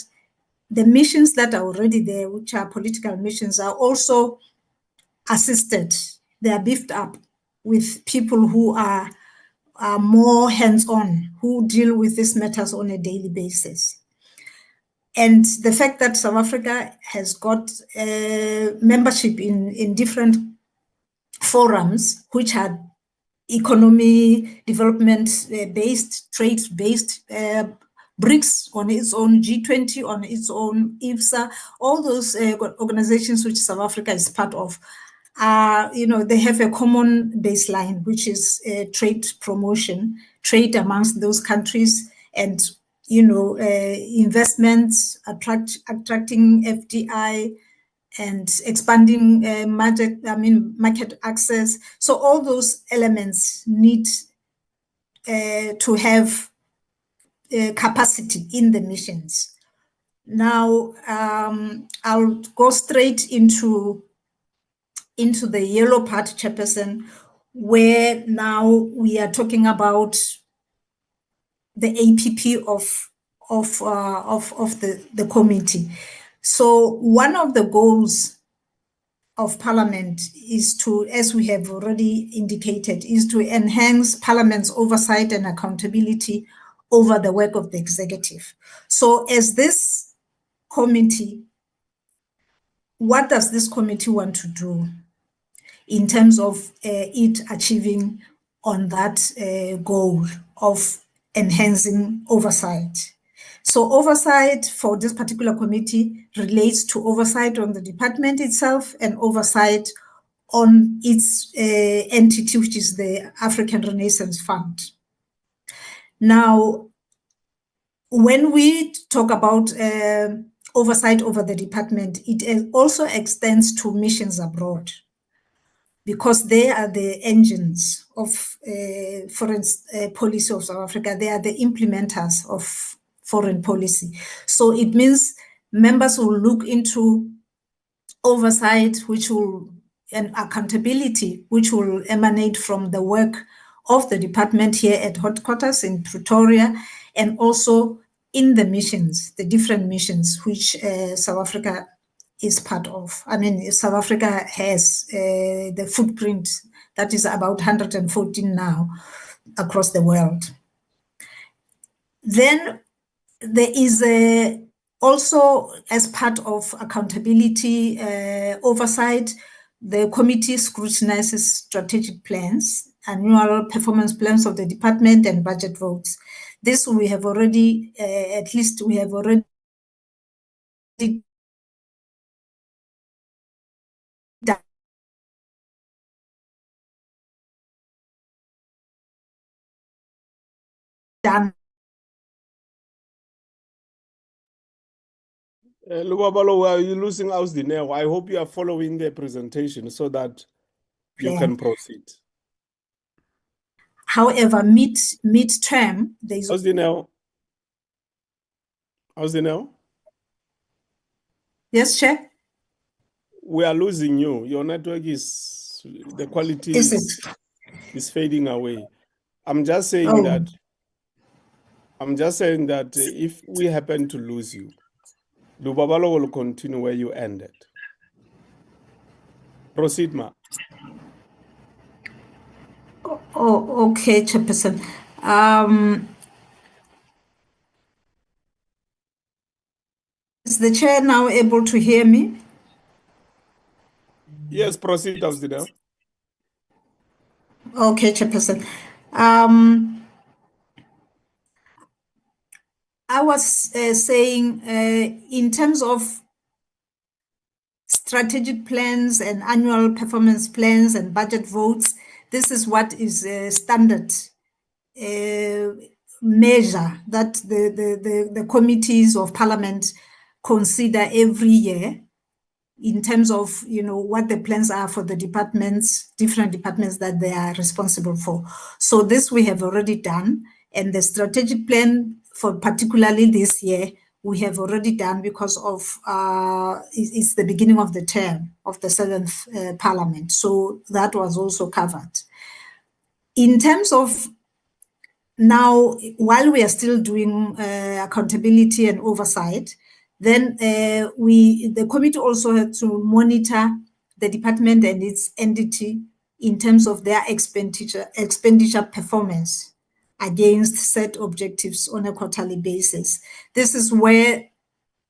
the missions that are already there, which are political missions, are also assisted. They are beefed up with people who are more hands-on, who deal with these matters on a daily basis. And the fact that South Africa has got membership in different forums, which are economy development-based, trade-based, BRICS on its own, G20 on its own, IFSA, all those organizations which South Africa is part of, they have a common baseline, which is trade promotion, trade amongst those countries, and investments, attracting FDI, and expanding market access. So all those elements need to have capacity in the missions. Now, I'll go straight into the yellow part, Chairperson, where now we are talking about the APP of the committee. So one of the goals of Parliament is to, as we have already indicated, is to enhance Parliament's oversight and accountability over the work of the executive. So as this committee, what does this committee want to do in terms of it achieving on that goal of enhancing oversight? So oversight for this particular committee relates to oversight on the department itself and oversight on its entity, which is the African Renaissance Fund. Now, when we talk about oversight over the department, it also extends to missions abroad, because they are the engines of foreign policy of South Africa. They are the implementers of foreign policy. So it means members will look into oversight, and accountability, which will emanate from the work of the department here at headquarters in Pretoria, and also in the missions, the different missions which South Africa is part of. I mean, South Africa has the footprint that is about 114 now across the world. Then there is also, as part of accountability oversight, the committee scrutinizes strategic plans, annual performance plans of the department, and budget votes. This we have already, at least we have already done. Lubabalo, are you losing out the now? I hope you are following the presentation so that you can proceed. However, mid-term, there is... How's the now? How's the now? Yes, Chair? We are losing you. Your network is, the quality is fading away. I'm just saying that if we happen to lose you, Lubabalo will continue where you ended. Proceed, ma. Oh, okay, Chairperson. Is the chair now able to hear me? Yes, proceed, Ausdina. Okay, Chairperson. I was saying, in terms of strategic plans and annual performance plans and budget votes, this is what is a standard measure that the committees of Parliament consider every year in terms of, what the plans are for the departments, different departments that they are responsible for. So this we have already done, and the strategic plan for particularly this year, we have already done because of, it's the beginning of the term of the 7th Parliament. So that was also covered. In terms of now, while we are still doing accountability and oversight, then the committee also had to monitor the department and its entity in terms of their expenditure performance against set objectives on a quarterly basis. This is where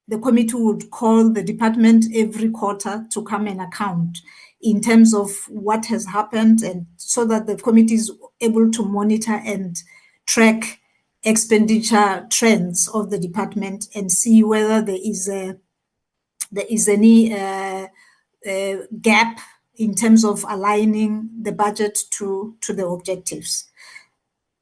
the committee would call the department every quarter to come and account in terms of what has happened, and so that the committee is able to monitor and track expenditure trends of the department and see whether there is any gap in terms of aligning the budget to the objectives.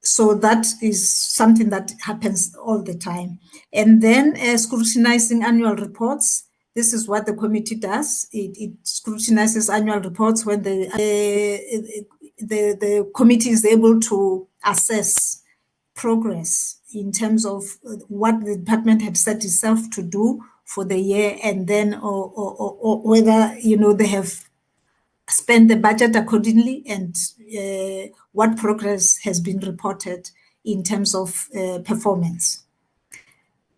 So that is something that happens all the time. And then scrutinizing annual reports. This is what the committee does. It scrutinizes annual reports when the committee is able to assess progress in terms of what the department had set itself to do for the year, and then or whether, you know, they have spent the budget accordingly, and what progress has been reported in terms of performance.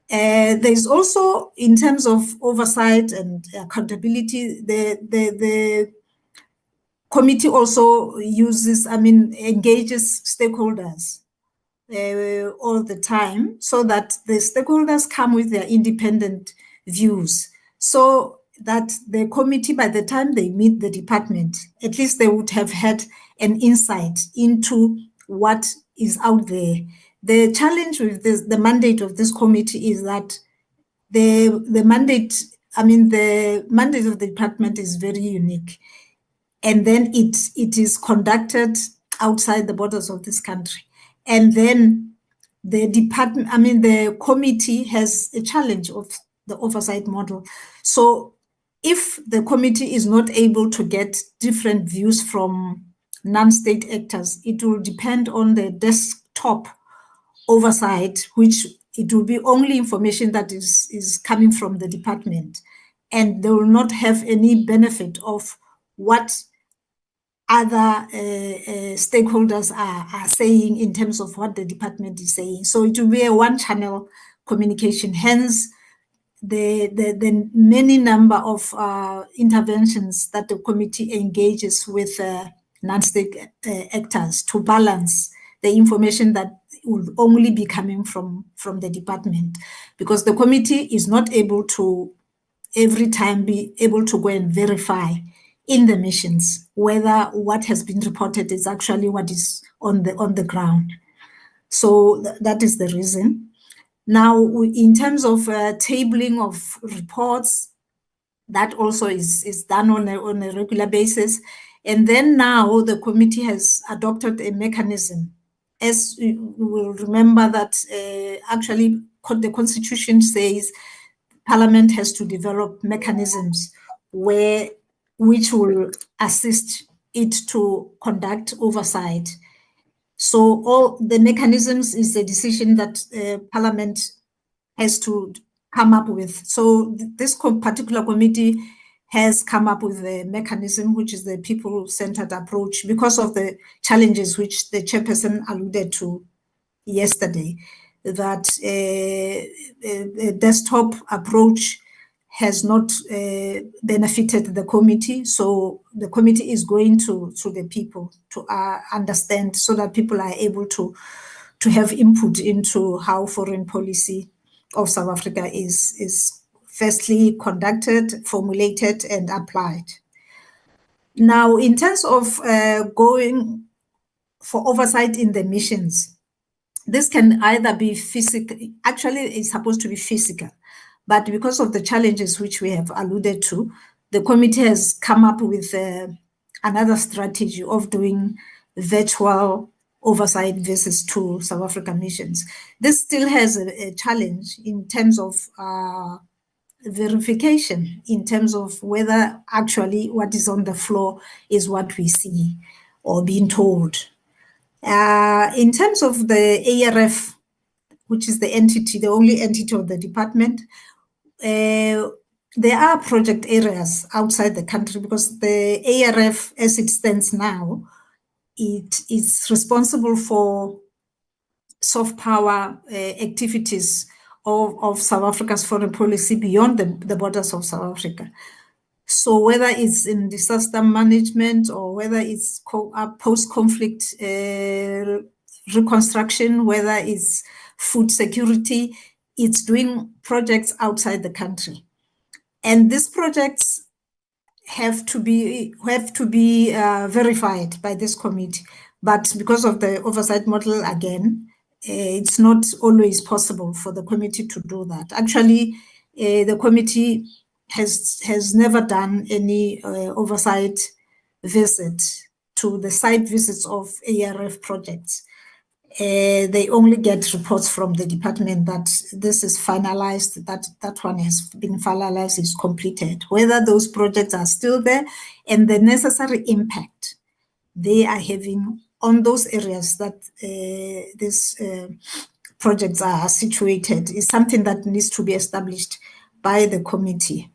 There's also, in terms of oversight and accountability, the committee also engages stakeholders all the time, so that the stakeholders come with their independent views, so that the committee, by the time they meet the department, at least they would have had an insight into what is out there. The challenge with this, the mandate of this committee, is that the mandate of the department is very unique, and then it is conducted outside the borders of this country. And then the committee has a challenge of the oversight model. So if the committee is not able to get different views from non-state actors, it will depend on the desktop oversight, which it will be only information that is coming from the department, and they will not have any benefit of what other stakeholders are saying in terms of what the department is saying. So it will be a one-channel communication. Hence, the many number of interventions that the committee engages with non-state actors to balance the information that will only be coming from the department, because the committee is not able to every time be able to go and verify in the missions whether what has been reported is actually what is on the ground. So that is the reason. Now, in terms of tabling of reports, that also is done on a regular basis. And then now the committee has adopted a mechanism. As you will remember that actually the Constitution says Parliament has to develop mechanisms which will assist it to conduct oversight. So all the mechanisms is the decision that Parliament has to come up with. So this particular committee has come up with a mechanism, which is the people-centered approach, because of the challenges which the chairperson alluded to yesterday, that a desktop approach has not benefited the committee. So the committee is going to the people to understand, so that people are able to have input into how foreign policy of South Africa is firstly conducted, formulated, and applied. Now, in terms of going for oversight in the missions, this can either be physical, actually it's supposed to be physical, but because of the challenges which we have alluded to, the committee has come up with another strategy of doing virtual oversight visits to South African missions. This still has a challenge in terms of verification, in terms of whether actually what is on the floor is what we see or being told. In terms of the ARF, which is the entity, the only entity of the department, there are project areas outside the country, because the ARF, as it stands now, it is responsible for soft power activities of South Africa's foreign policy beyond the borders of South Africa. So whether it's in disaster management, or whether it's post-conflict reconstruction, whether it's food security, it's doing projects outside the country. And these projects have to be verified by this committee. But because of the oversight model, again, it's not always possible for the committee to do that. Actually, the committee has never done any oversight visit to the site visits of ARF projects. They only get reports from the department that this is finalized, that one has been finalized, is completed, whether those projects are still there, and the necessary impact they are having on those areas that this projects are situated is something that needs to be established by the committee.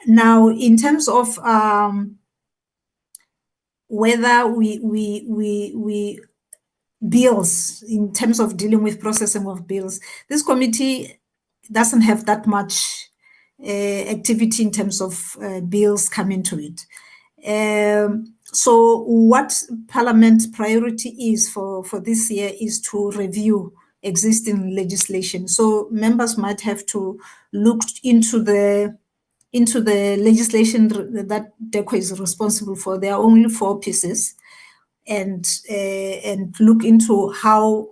Now, in terms of whether we bills, in terms of dealing with processing of bills, this committee doesn't have that much activity in terms of bills coming to it. So what Parliament's priority is for this year is to review existing legislation. So members might have to look into the legislation that DECO is responsible for. There are only 4 pieces, and look into how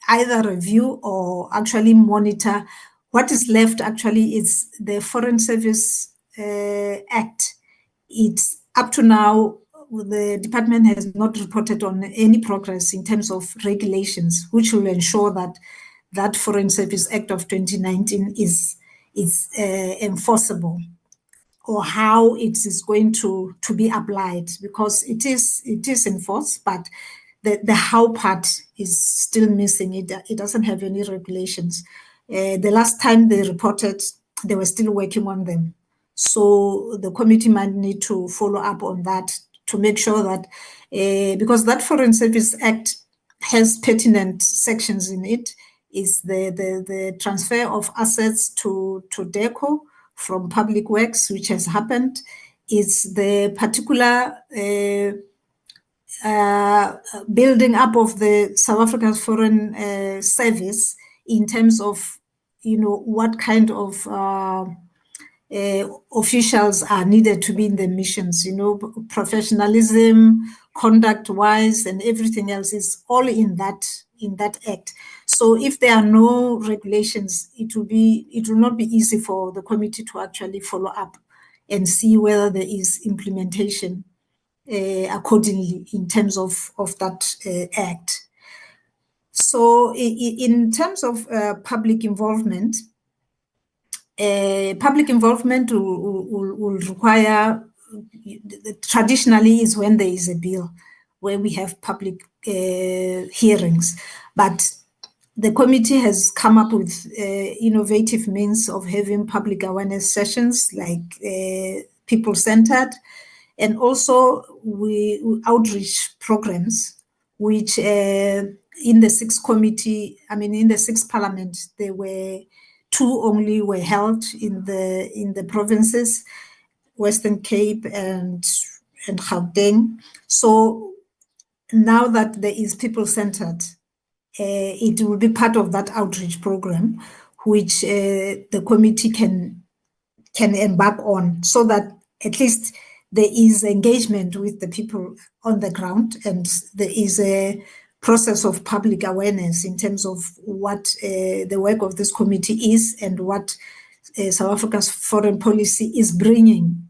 either review or actually monitor. What is left actually is the Foreign Service Act. It's up to now, the department has not reported on any progress in terms of regulations, which will ensure that that Foreign Service Act of 2019 is enforceable, or how it is going to be applied, because it is enforced, but the how part is still missing. It doesn't have any regulations. The last time they reported, they were still working on them. So the committee might need to follow up on that to make sure that, because that Foreign Service Act has pertinent sections in it, is the transfer of assets to DECO from Public Works, which has happened. It's the particular building up of the South Africa's Foreign Service in terms of, what kind of officials are needed to be in the missions, professionalism, conduct-wise, and everything else is all in that act. So if there are no regulations, it will not be easy for the committee to actually follow up and see whether there is implementation accordingly in terms of that act. So in terms of public involvement will require, traditionally is when there is a bill, where we have public hearings. But the committee has come up with innovative means of having public awareness sessions, like people-centered, and also outreach programs, which in the 6th committee, in the 6th parliament, there were 2 only were held in the provinces, Western Cape and Gauteng. So now that there is people-centered, it will be part of that outreach program, which the committee can embark on, so that at least there is engagement with the people on the ground, and there is a process of public awareness in terms of what the work of this committee is, and what South Africa's foreign policy is bringing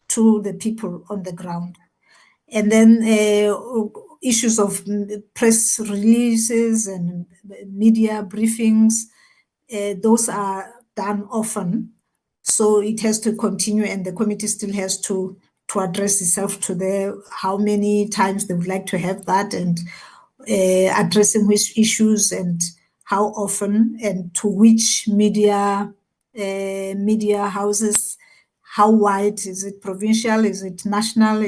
to the people on the ground. And then issues of press releases and media briefings, those are done often. So it has to continue, and the committee still has to address itself to how many times they would like to have that, and addressing which issues and how often, and to which media houses, how wide, is it provincial, is it national,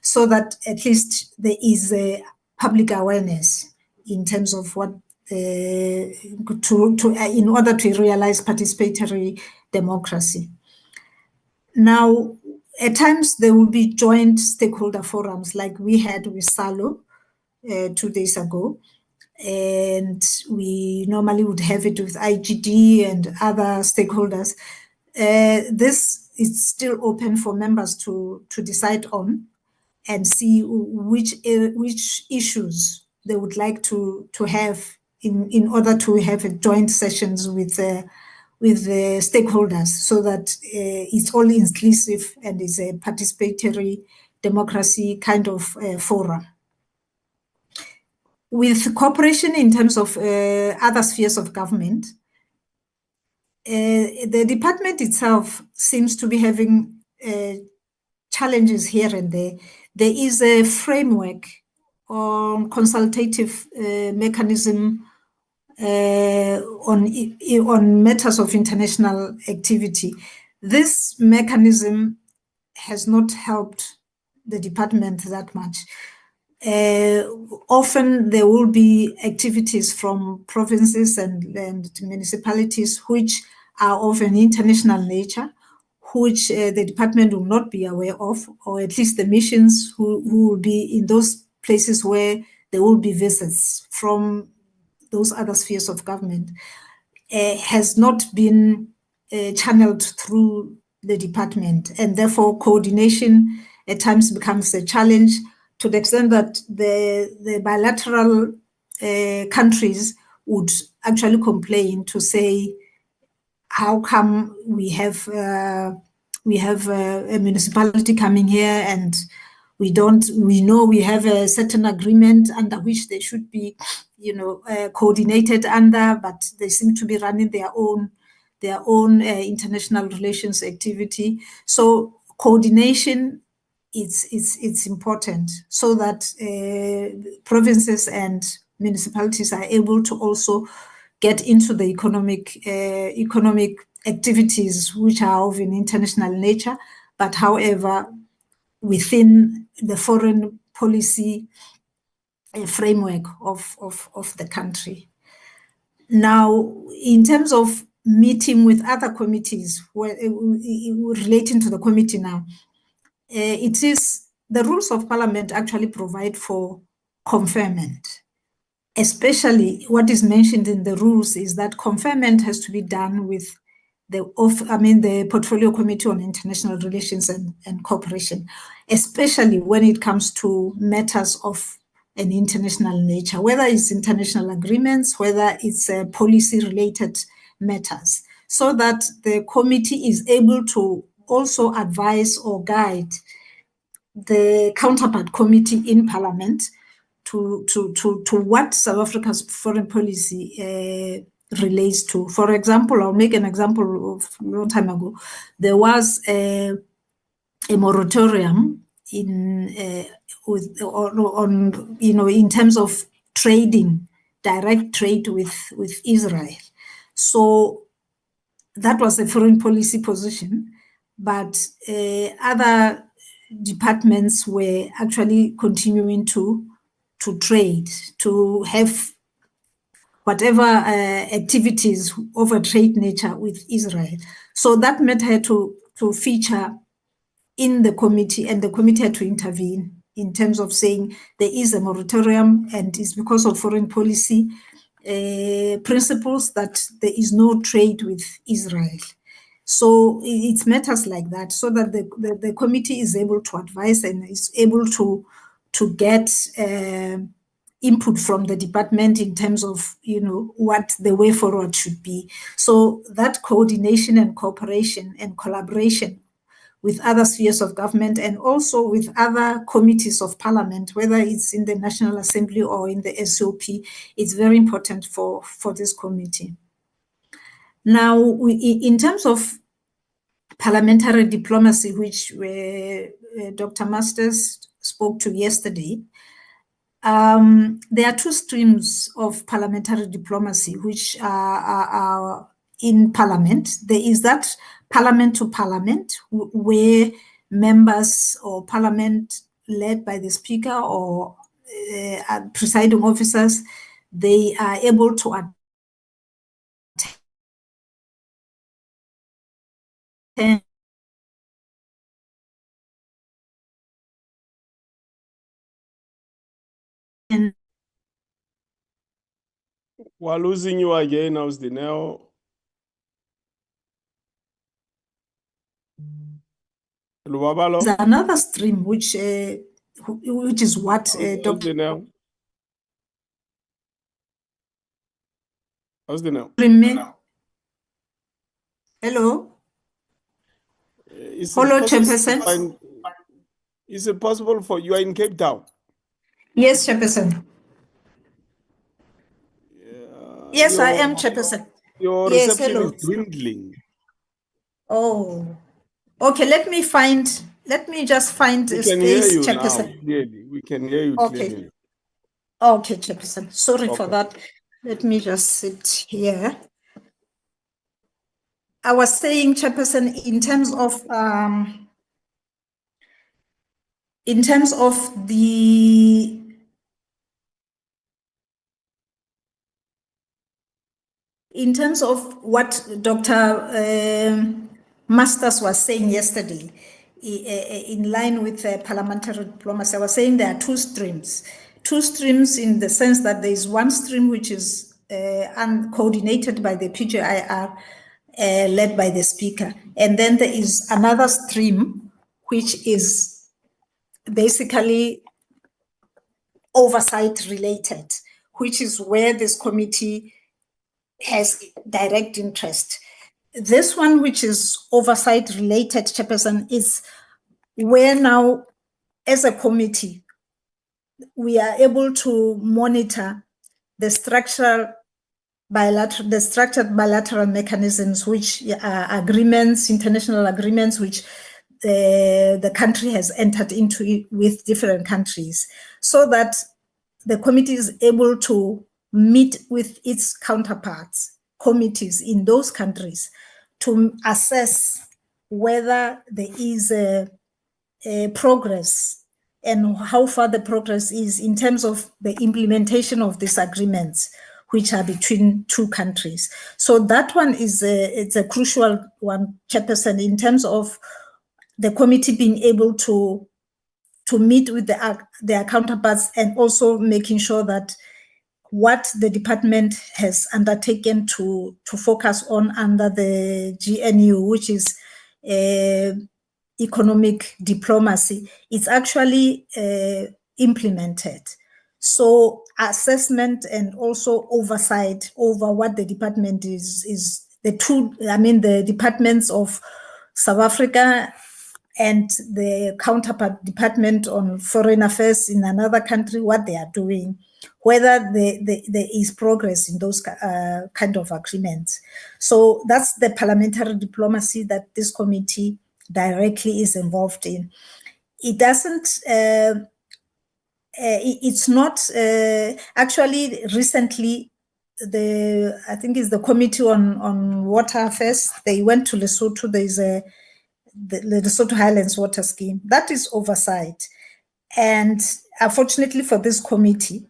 so that at least there is a public awareness in terms of what in order to realize participatory democracy. Now, at times there will be joint stakeholder forums, like we had with SALO 2 days ago, and we normally would have it with IGD and other stakeholders. This is still open for members to decide on, and see which issues they would like to have in order to have a joint sessions with the stakeholders, so that it's all inclusive and is a participatory democracy kind of forum. With cooperation in terms of other spheres of government, the department itself seems to be having challenges here and there. There is a framework on consultative mechanism on matters of international activity. This mechanism has not helped the department that much. Often there will be activities from provinces and municipalities which are of an international nature, which the department will not be aware of, or at least the missions who will be in those places where there will be visits from those other spheres of government, has not been channeled through the department, and therefore coordination at times becomes a challenge, to the extent that the bilateral countries would actually complain to say, how come we have a municipality coming here and we know we have a certain agreement under which they should be, coordinated under, but they seem to be running their own international relations activity. So coordination, it's important, so that provinces and municipalities are able to also get into the economic activities which are of an international nature, but however, within the foreign policy framework of the country. Now, in terms of meeting with other committees relating to the committee now, it is the rules of parliament actually provide for conferment. Especially what is mentioned in the rules is that conferment has to be done with the Portfolio Committee on International Relations and Cooperation, especially when it comes to matters of an international nature, whether it's international agreements, whether it's policy-related matters, so that the committee is able to also advise or guide the counterpart committee in Parliament to what South Africa's foreign policy relates to. For example, I'll make an example of a long time ago. There was a moratorium in terms of trading, direct trade with Israel. So that was a foreign policy position, but other departments were actually continuing to trade, to have whatever activities of a trade nature with Israel. So that matter had to feature in the committee, and the committee had to intervene in terms of saying there is a moratorium and it's because of foreign policy principles that there is no trade with Israel. So it's matters like that, so that the committee is able to advise and is able to get input from the department in terms of, what the way forward should be. So that coordination and cooperation and collaboration with other spheres of government and also with other committees of parliament, whether it's in the National Assembly or in the SOP, is very important for this committee. Now, in terms of parliamentary diplomacy, which Dr. Masters spoke to yesterday, there are two streams of parliamentary diplomacy which are in parliament. There is that parliament to parliament, where members or parliament led by the speaker or presiding officers, they are able to attend We're losing you again, Austinel. Lubabalo? There's another stream which is what Dr. Austinel. Hello. Hello, Chairperson. Is it possible for you are in Cape Town? Yes, Chairperson. Yes, I am, Chairperson. Your reception is dwindling. Oh, okay. Let me just find a space, Chairperson. Now, clearly. We can hear you clearly. Okay, Chairperson. Sorry for that. Let me just sit here. I was saying, Chairperson, in terms of the what Dr. Masters was saying yesterday, in line with parliamentary diplomacy, I was saying there are two streams in the sense that there is one stream which is coordinated by the PJIR, led by the speaker, and then there is another stream which is basically oversight related, which is where this committee has direct interest. This one, which is oversight related, Chairperson, is where now, as a committee, we are able to monitor the structured bilateral mechanisms, which are agreements, international agreements, which the country has entered into with different countries, so that the committee is able to meet with its counterparts, committees in those countries, to assess whether there is a progress and how far the progress is in terms of the implementation of these agreements, which are between two countries. So that one is it's a crucial one, Chairperson, in terms of the committee being able to meet with their counterparts, and also making sure that what the department has undertaken to focus on under the GNU, which is economic diplomacy, is actually implemented. So assessment and also oversight over what the department is the departments of South Africa and the counterpart department on foreign affairs in another country, what they are doing, whether there is progress in those kind of agreements. So that's the parliamentary diplomacy that this committee directly is involved in. It doesn't, it's not, actually recently, I think it's the Committee on Water Affairs, they went to Lesotho. There is the Lesotho Highlands Water Scheme. That is oversight. And unfortunately for this committee,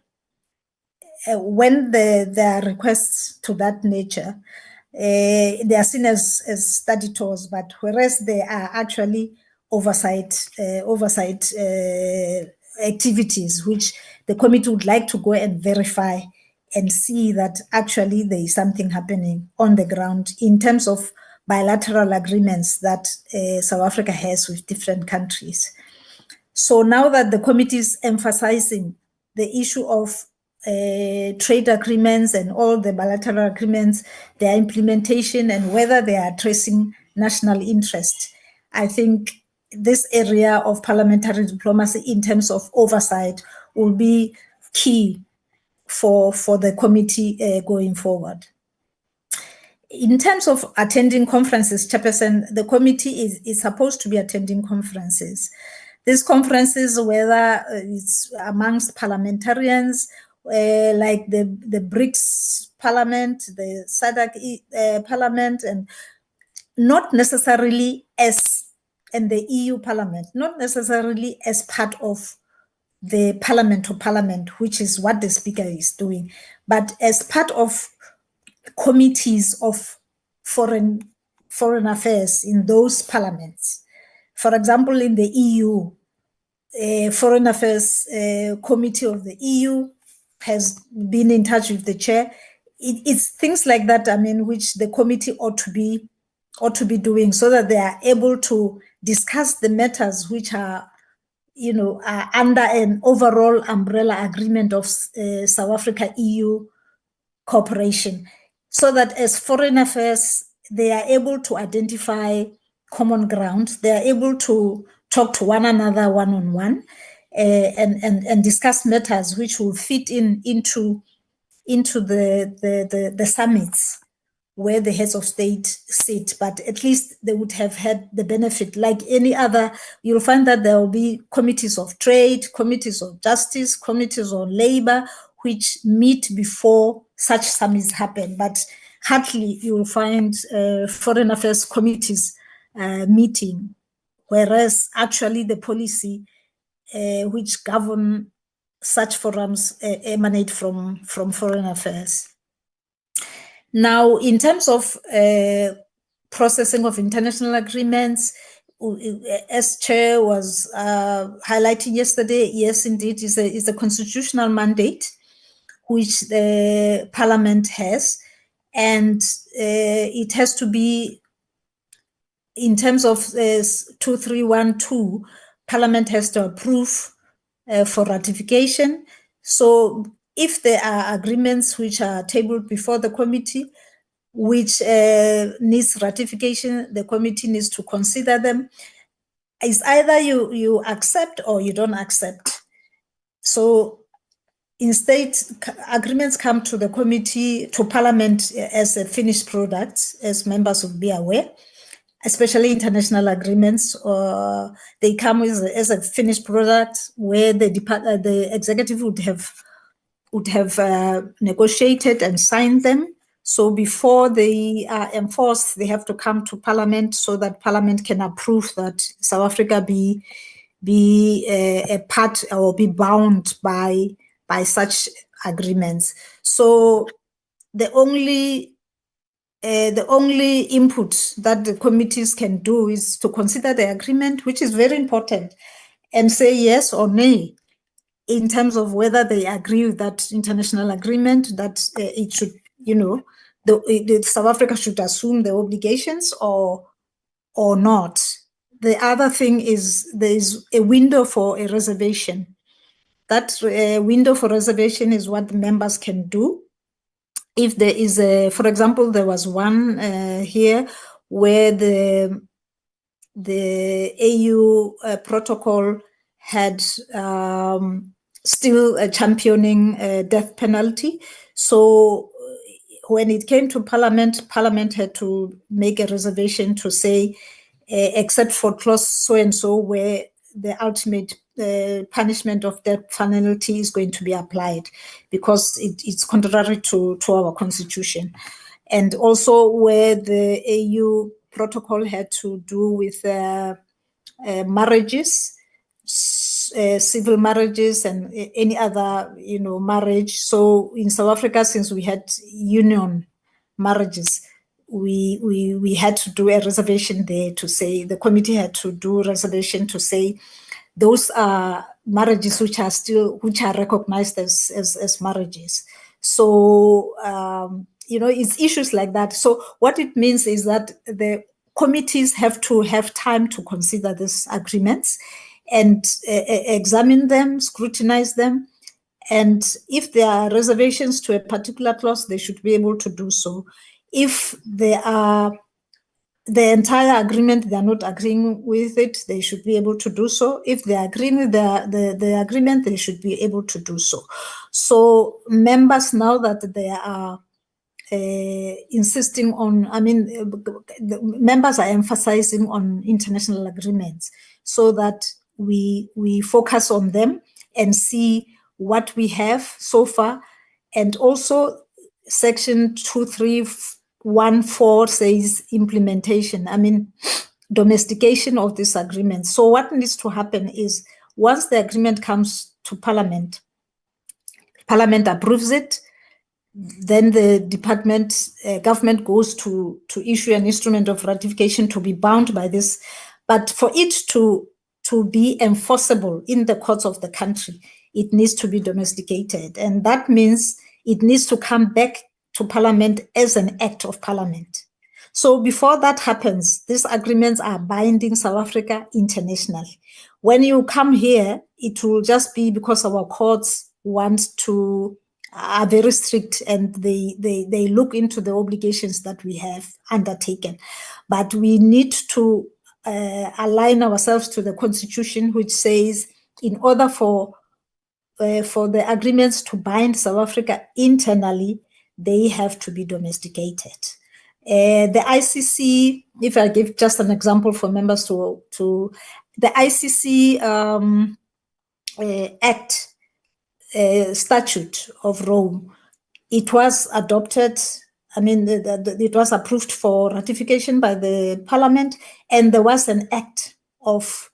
when there are requests to that nature, they are seen as study tours, but whereas they are actually oversight activities, which the committee would like to go and verify and see that actually there is something happening on the ground in terms of bilateral agreements that South Africa has with different countries. So now that the committee is emphasizing the issue of trade agreements and all the bilateral agreements, their implementation, and whether they are addressing national interest, I think this area of parliamentary diplomacy in terms of oversight will be key for the committee going forward. In terms of attending conferences, Chairperson, the committee is supposed to be attending conferences. These conferences, whether it's amongst parliamentarians, like the BRICS Parliament, the SADC Parliament, and not necessarily and the EU Parliament, not necessarily as part of the parliament to parliament, which is what the speaker is doing, but as part of committees of foreign affairs in those parliaments. For example, in the EU, Foreign Affairs Committee of the EU has been in touch with the chair. It's things like that, which the committee ought to be doing, so that they are able to discuss the matters which are under an overall umbrella agreement of South Africa EU cooperation, so that as foreign affairs, they are able to identify common ground, they are able to talk to one another one-on-one, and discuss matters which will fit into the summits where the heads of state sit, but at least they would have had the benefit. Like any other, you'll find that there will be committees of trade, committees of justice, committees on labor, which meet before such summits happen, but hardly you will find foreign affairs committees meeting, whereas actually the policy which govern such forums emanate from foreign affairs. Now, in terms of processing of international agreements, as Chair was highlighting yesterday, yes, indeed, is a constitutional mandate which the Parliament has, and it has to be, in terms of 2312, Parliament has to approve for ratification. So if there are agreements which are tabled before the committee, which needs ratification, the committee needs to consider them. It's either you accept or you don't accept. So instead, agreements come to the committee, to Parliament as a finished product, as members will be aware, especially international agreements, or they come as a finished product where the executive would have negotiated and signed them. So before they are enforced, they have to come to Parliament so that Parliament can approve that South Africa be a part or be bound by such agreements. So the only input that the committees can do is to consider the agreement, which is very important, and say yes or nay in terms of whether they agree with that international agreement, that it should, the South Africa should assume the obligations or not. The other thing is there is a window for a reservation. That window for reservation is what the members can do. If there is for example, there was one here where the AU protocol had still championing death penalty. So when it came to Parliament, Parliament had to make a reservation to say, except for clause so-and-so, where the ultimate punishment of death penalty is going to be applied, because it's contrary to our constitution. And also where the AU protocol had to do with marriages, civil marriages, and any other, marriage. So in South Africa, since we had union marriages, we had to do a reservation there to say, the committee had to do a reservation to say those are marriages which are recognized as marriages. So it's issues like that. So what it means is that the committees have to have time to consider these agreements and examine them, scrutinize them. And if there are reservations to a particular clause, they should be able to do so. If there are the entire agreement, they're not agreeing with it, they should be able to do so. If they are agreeing with the agreement, they should be able to do so. So members, now that they are insisting on, the members are emphasizing on international agreements so that we focus on them and see what we have so far. And also section 2314 says implementation, domestication of this agreement. So what needs to happen is, once the agreement comes to Parliament, Parliament approves it, then the government goes to issue an instrument of ratification to be bound by this. But for it to be enforceable in the courts of the country, it needs to be domesticated. And that means it needs to come back to Parliament as an act of Parliament. So before that happens, these agreements are binding South Africa internationally. When you come here, it will just be because our courts are very strict, and they look into the obligations that we have undertaken. But we need to align ourselves to the Constitution, which says in order for the agreements to bind South Africa internally, they have to be domesticated. The ICC, if I give just an example for members to the ICC Act, Statute of Rome, it was adopted. I mean, it was approved for ratification by the Parliament, and there was an act of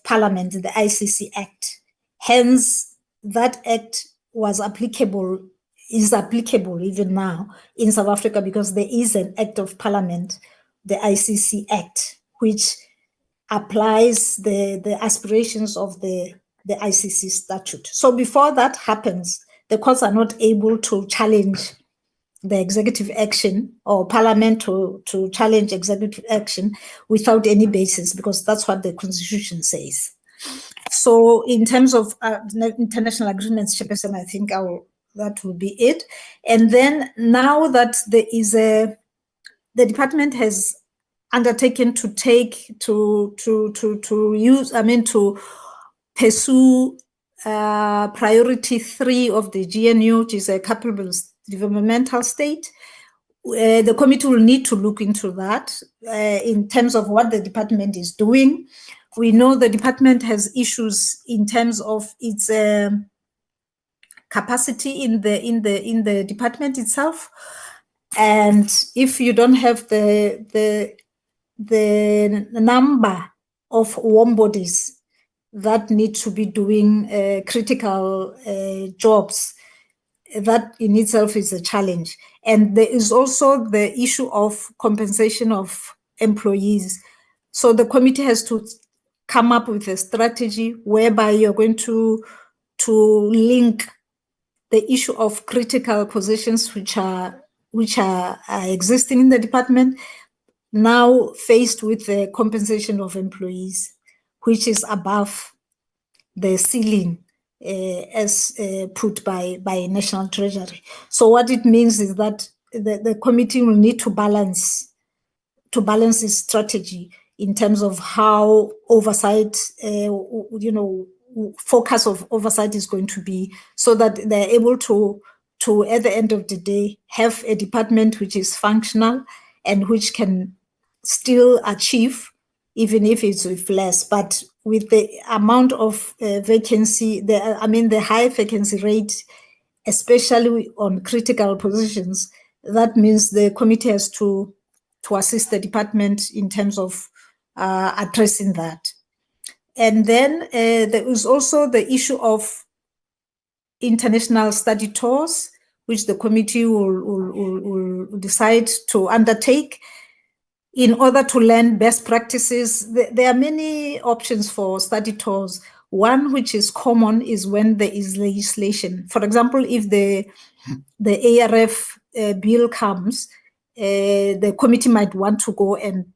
Parliament, the ICC Act. Hence, that act is applicable even now in South Africa, because there is an act of Parliament, the ICC Act, which applies the aspirations of the ICC statute. So before that happens, the courts are not able to challenge the executive action, or Parliament to challenge executive action without any basis, because that's what the Constitution says. So in terms of international agreements, Chairperson, I think that will be it. And then now that there is the department has undertaken to pursue priority 3 of the GNU, which is a capable developmental state. The committee will need to look into that in terms of what the department is doing. We know the department has issues in terms of its capacity in the department itself, and if you don't have the number of warm bodies that need to be doing critical jobs, that in itself is a challenge. And there is also the issue of compensation of employees. So the committee has to come up with a strategy whereby you're going to link the issue of critical positions which are existing in the department, now faced with the compensation of employees, which is above the ceiling as put by National Treasury. So what it means is that the committee will need to balance its strategy in terms of how oversight, focus of oversight is going to be, so that they're able to at the end of the day have a department which is functional and which can still achieve, even if it's with less. But with the amount of vacancy, the high vacancy rate, especially on critical positions, that means the committee has to assist the department in terms of addressing that. And then there is also the issue of international study tours, which the committee will decide to undertake in order to learn best practices. There are many options for study tours. One which is common is when there is legislation. For example, if the ARF bill comes, the committee might want to go and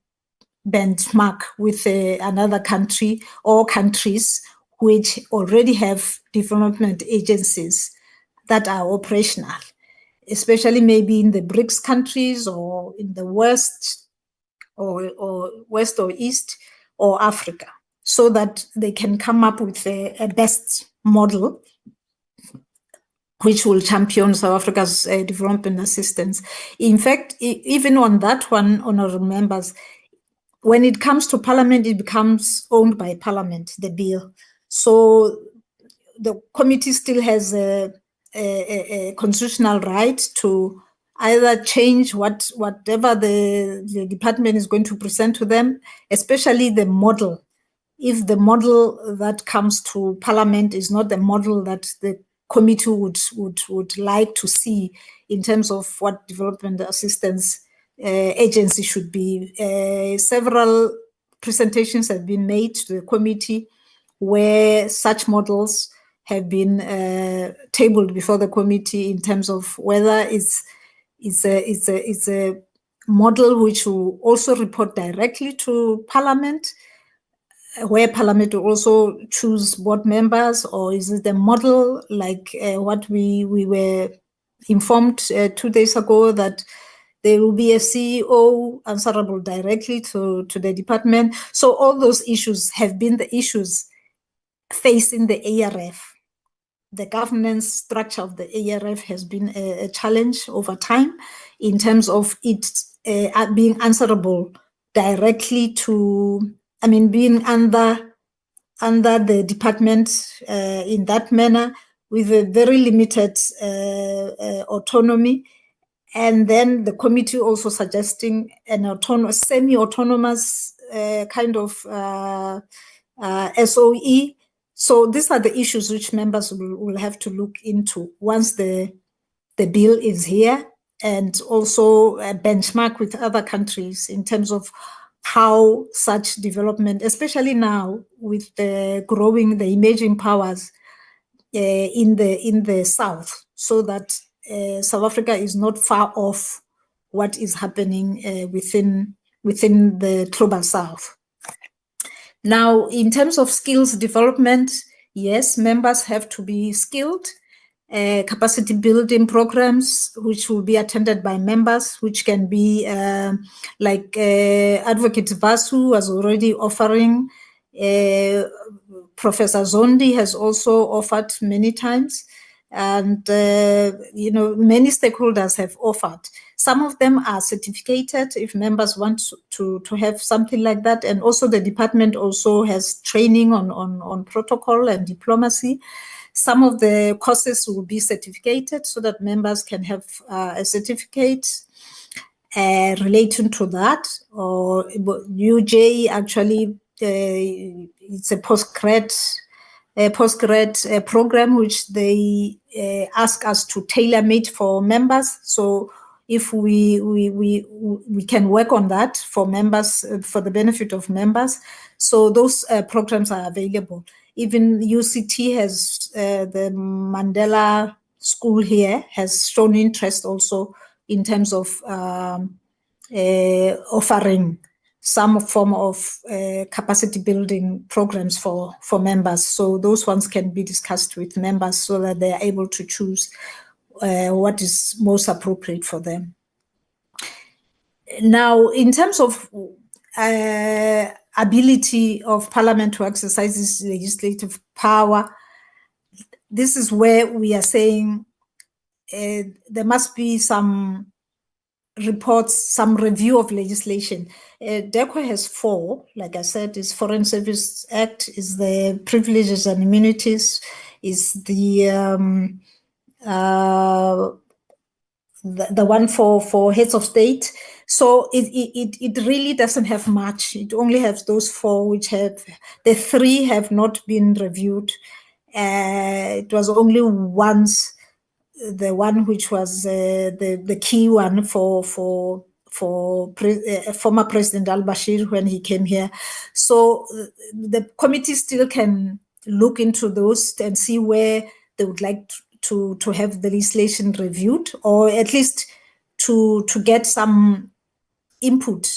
benchmark with another country or countries which already have development agencies that are operational, especially maybe in the BRICS countries or in the West or West or East or Africa, so that they can come up with a best model which will champion South Africa's development assistance. In fact, even on that one, honorable members, when it comes to Parliament, it becomes owned by Parliament, the bill. So the committee still has a constitutional right to either change whatever the department is going to present to them, especially the model. If the model that comes to Parliament is not the model that the committee would like to see in terms of what development assistance agency should be. Several presentations have been made to the committee where such models have been tabled before the committee in terms of whether it's a model which will also report directly to Parliament, where Parliament will also choose board members, or is it a model like what we were informed 2 days ago, that there will be a CEO answerable directly to the department? So all those issues have been the issues facing the ARF. The governance structure of the ARF has been a challenge over time in terms of it being answerable directly to, being under the department in that manner, with a very limited autonomy. And then the committee also suggesting an semi-autonomous kind of SOE. So these are the issues which members will have to look into once the bill is here, and also benchmark with other countries in terms of how such development, especially now with the emerging powers in the South, so that South Africa is not far off what is happening within the global South. Now, in terms of skills development, yes, members have to be skilled. Capacity building programs, which will be attended by members, which can be like Advocate Vasu was already offering. Professor Zondi has also offered many times, and many stakeholders have offered. Some of them are certificated if members want to have something like that, and also the department also has training on protocol and diplomacy. Some of the courses will be certificated so that members can have a certificate relating to that. Or UJ actually, it's a postgrad program which they ask us to tailor-make for members. So if we can work on that for members, for the benefit of members. So those programs are available. Even UCT has, the Mandela School here has shown interest also in terms of offering some form of capacity building programs for members. So those ones can be discussed with members so that they are able to choose what is most appropriate for them. Now, in terms of ability of Parliament to exercise its legislative power, this is where we are saying there must be some reports, some review of legislation. DECO has 4, like I said, is Foreign Service Act, is the Privileges and Immunities, is the one for heads of state. So it really doesn't have much. It only has those 4, which have, the 3 have not been reviewed. It was only once, the one which was the key one for former President al-Bashir when he came here. So the committee still can look into those and see where they would like to have the legislation reviewed, or at least to get some input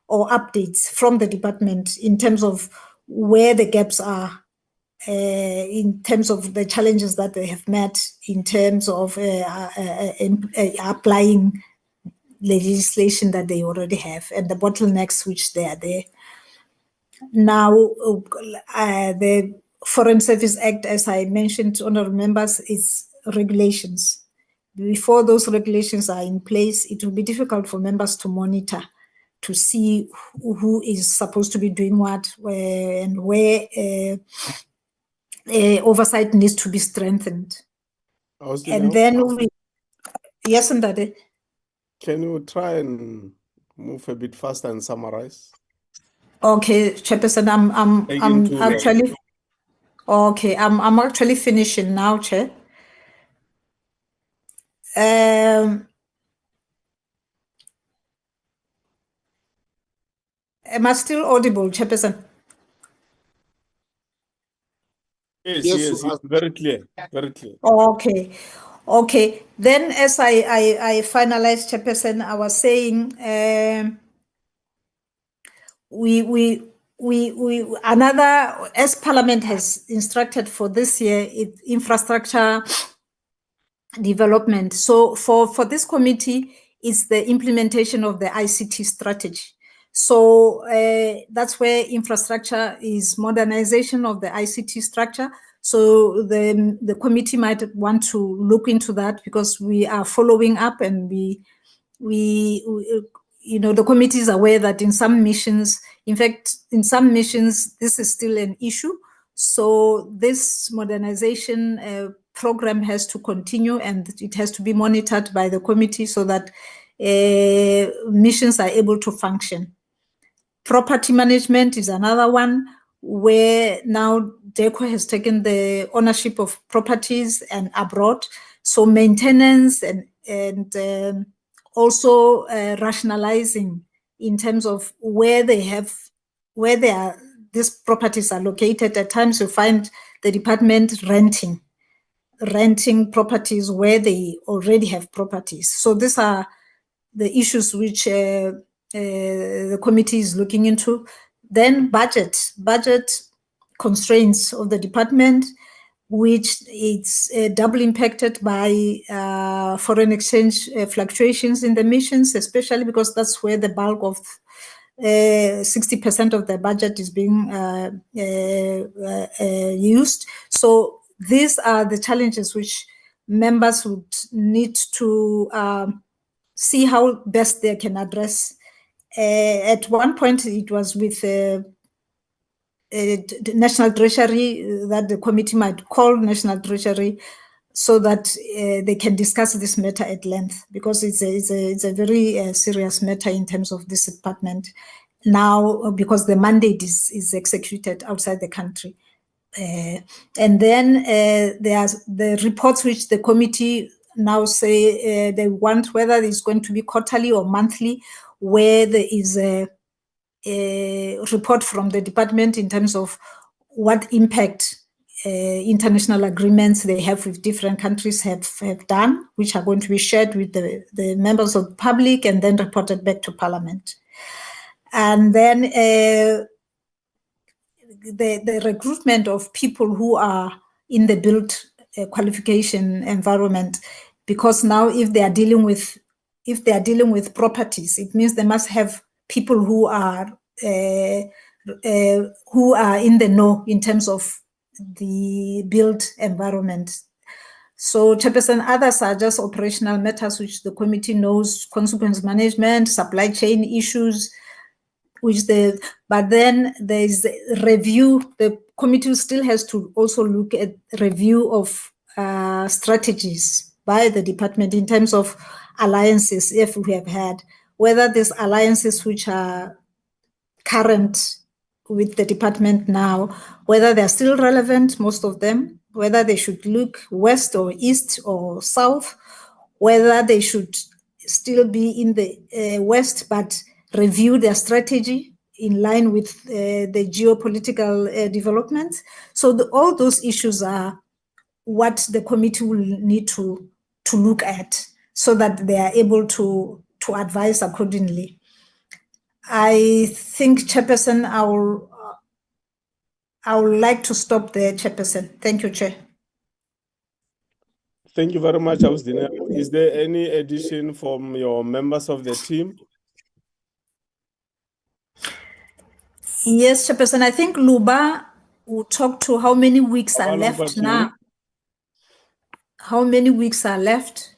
or updates from the department in terms of where the gaps are, in terms of the challenges that they have met, in terms of applying legislation that they already have, and the bottlenecks which they are there. Now, the Foreign Service Act, as I mentioned, honorable members, is regulations. Before those regulations are in place, it will be difficult for members to monitor, to see who is supposed to be doing what, and where oversight needs to be strengthened. And then yes, Ndade. Can you try and move a bit faster and summarize? Okay, Chairperson, I'm actually okay. I'm actually finishing now, Chair. Am I still audible, Chairperson? Yes, very clear, very clear. Okay. Then, as I finalized, Chairperson, I was saying another, as Parliament has instructed for this year, infrastructure development. So for this committee, it's the implementation of the ICT strategy. So that's where infrastructure is modernization of the ICT structure. So the committee might want to look into that, because we are following up, and we the committee is aware that in some missions, in fact, in some missions, this is still an issue. So this modernization program has to continue and it has to be monitored by the committee so that missions are able to function. Property management is another one where now DECO has taken the ownership of properties and abroad. So maintenance and also rationalizing in terms of where these properties are located. At times you find the department renting properties where they already have properties. So these are the issues which the committee is looking into. Then budget constraints of the department, which is doubly impacted by foreign exchange fluctuations in the missions, especially because that's where the bulk of 60% of the budget is being used. So these are the challenges which members would need to see how best they can address. At one point, it was with the National Treasury that the committee might call National Treasury so that they can discuss this matter at length, because it's a very serious matter in terms of this department now, because the mandate is executed outside the country. And then there's the reports which the committee now say they want, whether it's going to be quarterly or monthly, where there is a report from the department in terms of what impact international agreements they have with different countries have done, which are going to be shared with the members of the public and then reported back to Parliament. And then the recruitment of people who are in the built qualification environment, because now if they are dealing with properties, it means they must have people who are in the know in terms of the built environment. So, Chairperson, others are just operational matters which the committee knows: consequence management, supply chain issues, but then there is review. The committee still has to also look at review of strategies by the department in terms of alliances, if we have had, whether these alliances which are current with the department now, whether they're still relevant, most of them, whether they should look west or east or south, whether they should still be in the west but review their strategy in line with the geopolitical developments. So all those issues are what the committee will need to look at so that they are able to advise accordingly. I think, Chairperson, I would like to stop there, Chairperson. Thank you, Chair. Thank you very much, Ausdina. Is there any addition from your members of the team? Yes, Chairperson. I think Luba will talk to how many weeks are left now. How many weeks are left?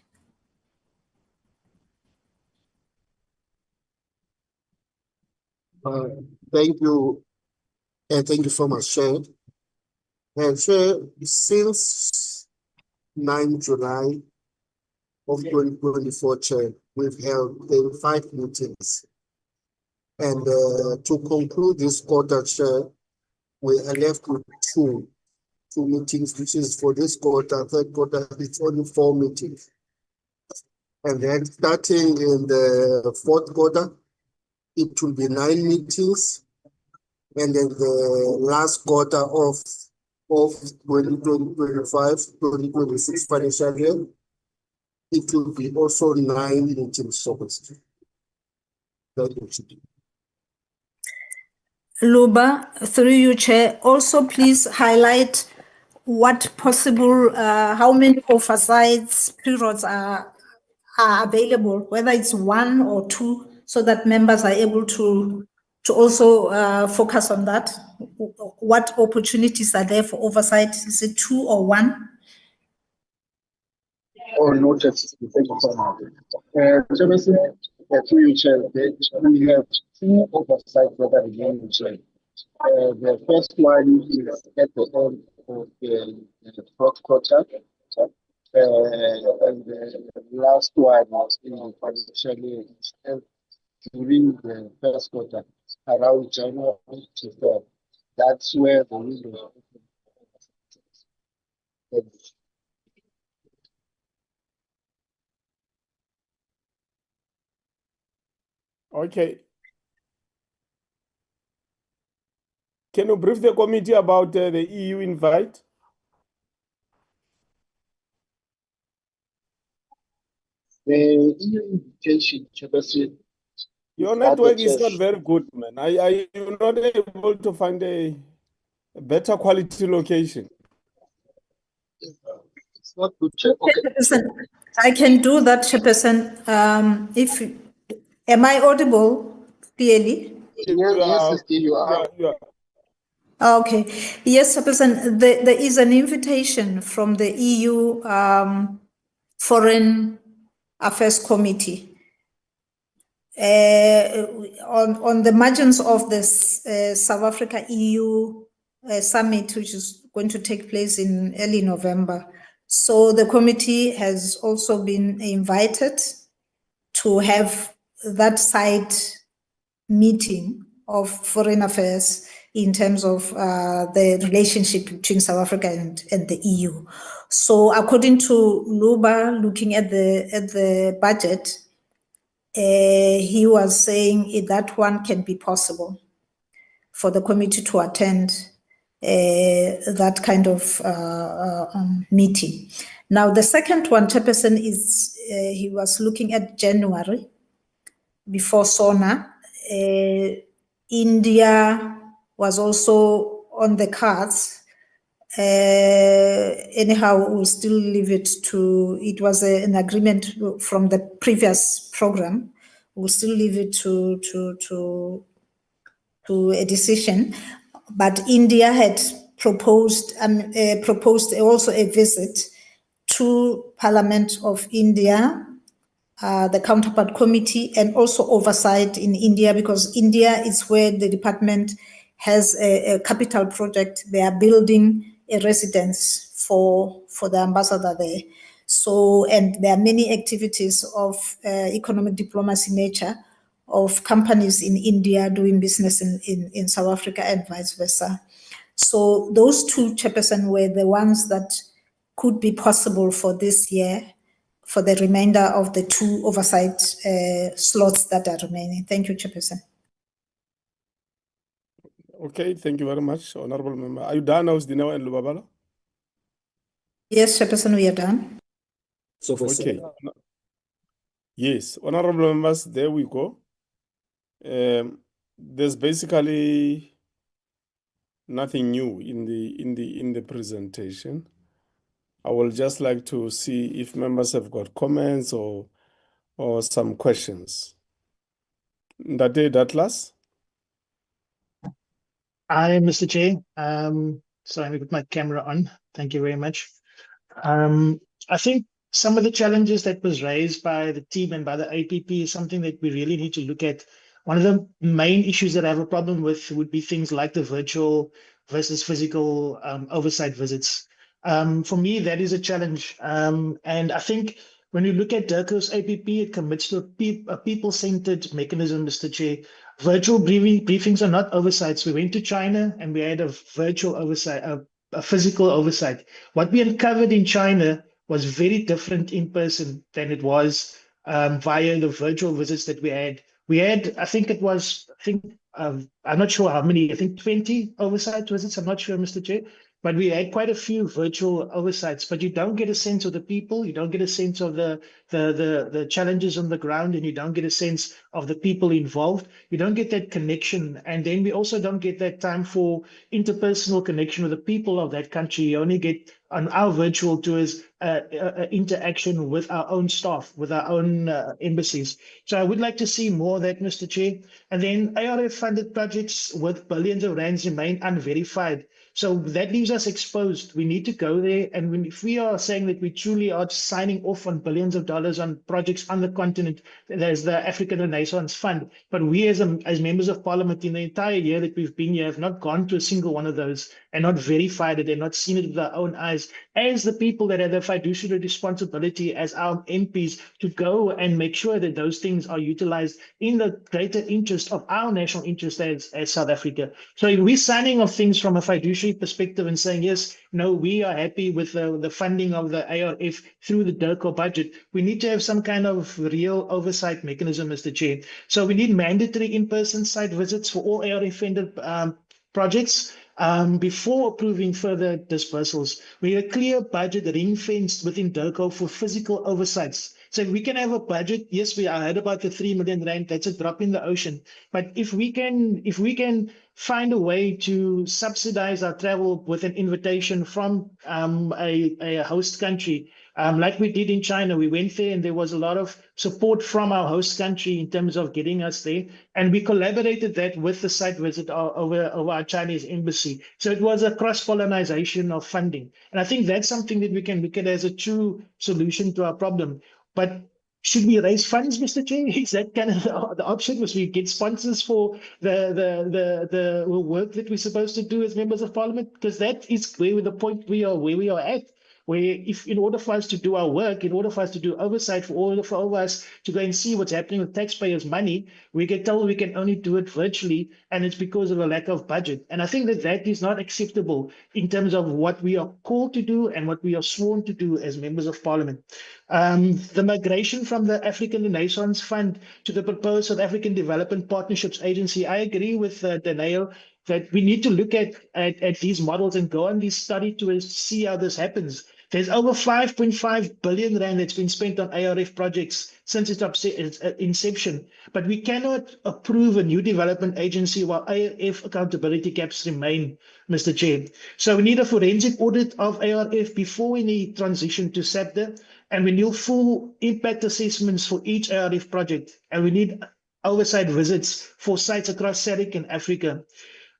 Thank you. And thank you so much, Chair. And Chair, since 9 July of 2024, Chair, we've held 35 meetings. And to conclude this quarter, Chair, we are left with two meetings, which is for this quarter, third quarter, it's only 4 meetings. And then starting in the fourth quarter, it will be 9 meetings. And then the last quarter of 2025-2026 financial year, it will be also 9 meetings. That will be. Luba, through you, Chair, also please highlight what possible, how many oversights periods are available, whether it's 1 or 2, so that members are able to also focus on that. What opportunities are there for oversight? Is it 2 or 1? Oh, noted. Thank you so much. Chairperson, through you, Chair, we have 2 oversights that are being shared. The first one is at the end of the fourth quarter, And the last one was in the financial year during the first quarter, around January to Feb. That's where the window. Okay. Can you brief the committee about the EU invite? The EU invitation, Chairperson, Your is that the network is not church. very good, man. Are you not able to find a better quality location? It's not good, Chair. Okay. Chairperson, I can do that, Chairperson. Am I audible clearly? Yes, sister, you are. Okay. Yes, Chairperson, there is an invitation from the EU Foreign Affairs Committee. On the margins of this South Africa EU summit, which is going to take place in early November. So the committee has also been invited to have that side meeting of foreign affairs in terms of the relationship between South Africa and the EU. So according to Luba, looking at the budget, he was saying that one can be possible for the committee to attend that kind of meeting. Now, the second one, Chairperson, is he was looking at January before SONA. India was also on the cards. Anyhow, we'll still leave it to, it was an agreement from the previous program. We'll still leave it to a decision. But India had proposed also a visit to Parliament of India, the counterpart committee, and also oversight in India, because India is where the department has a capital project. They are building a residence for the ambassador there. So, and there are many activities of economic diplomacy nature of companies in India doing business in South Africa and vice versa. So those two, Chairperson, were the ones that could be possible for this year, for the remainder of the two oversight slots that are remaining. Thank you, Chairperson. Okay, thank you very much, Honorable Member. Are you done, Ausdinawa and Lubabalo? Yes, Chairperson, we are done. Okay. Yes, honorable members, there we go. There's basically nothing new in the presentation. I will just like to see if members have got comments or some questions. Ndate Datlas? Hi, Mr. Chair. Sorry, let me put my camera on. Thank you very much. I think some of the challenges that was raised by the team and by the APP is something that we really need to look at. One of the main issues that I have a problem with would be things like the virtual versus physical oversight visits. For me, that is a challenge. And I think when you look at DIRCO's APP, it commits to a people-centered mechanism, Mr. Chair. Virtual briefings are not oversights. We went to China and we had a virtual oversight, a physical oversight. What we uncovered in China was very different in person than it was via the virtual visits that we had. We had, I'm not sure how many, I think 20 oversight visits. I'm not sure, Mr. Chair, but we had quite a few virtual oversights, but you don't get a sense of the people. You don't get a sense of the challenges on the ground, and you don't get a sense of the people involved. You don't get that connection. And then we also don't get that time for interpersonal connection with the people of that country. You only get on our virtual tours interaction with our own staff, with our own embassies. So I would like to see more of that, Mr. Chair. And then ARF funded projects with billions of rands remain unverified. So that leaves us exposed. We need to go there. And if we are saying that we truly are signing off on billions of dollars on projects on the continent, there's the African Renaissance Fund. But we as members of parliament in the entire year that we've been here have not gone to a single one of those and not verified it and not seen it with our own eyes. as the people that have the fiduciary responsibility as our MPs to go and make sure that those things are utilized in the greater interest of our national interest as South Africa. So if we're signing off things from a fiduciary perspective and saying, yes, no, we are happy with the funding of the ARF through the DIRCO budget, we need to have some kind of real oversight mechanism, Mr. Chair. So we need mandatory in-person site visits for all ARF-funded projects before approving further dispersals. We need a clear budget ring-fenced within DIRCO for physical oversights. So if we can have a budget, yes, I heard about the 3 million rand, that's a drop in the ocean. But if we can find a way to subsidize our travel with an invitation from a host country, like we did in China, we went there and there was a lot of support from our host country in terms of getting us there. And we collaborated that with the site visit over our Chinese embassy. So it was a cross-pollination of funding. And I think that's something that we can look at as a true solution to our problem. But should we raise funds, Mr. Chair? Is that kind of the option? Must we get sponsors for the work that we're supposed to do as members of parliament? Because that is where we are at. Where if in order for us to do our work, in order for us to do oversight for all of us to go and see what's happening with taxpayers' money, we get told we can only do it virtually, and it's because of a lack of budget. And I think that is not acceptable in terms of what we are called to do and what we are sworn to do as members of parliament. The migration from the African Renaissance Fund to the proposed South African Development Partnerships Agency, I agree with Danail that we need to look at these models and go on this study to see how this happens. There's over 5.5 billion rand that's been spent on ARF projects since its inception, but we cannot approve a new development agency while ARF accountability gaps remain, Mr. Chair. So we need a forensic audit of ARF before we need transition to SAPDA, and we need full impact assessments for each ARF project, and we need oversight visits for sites across SADC and Africa.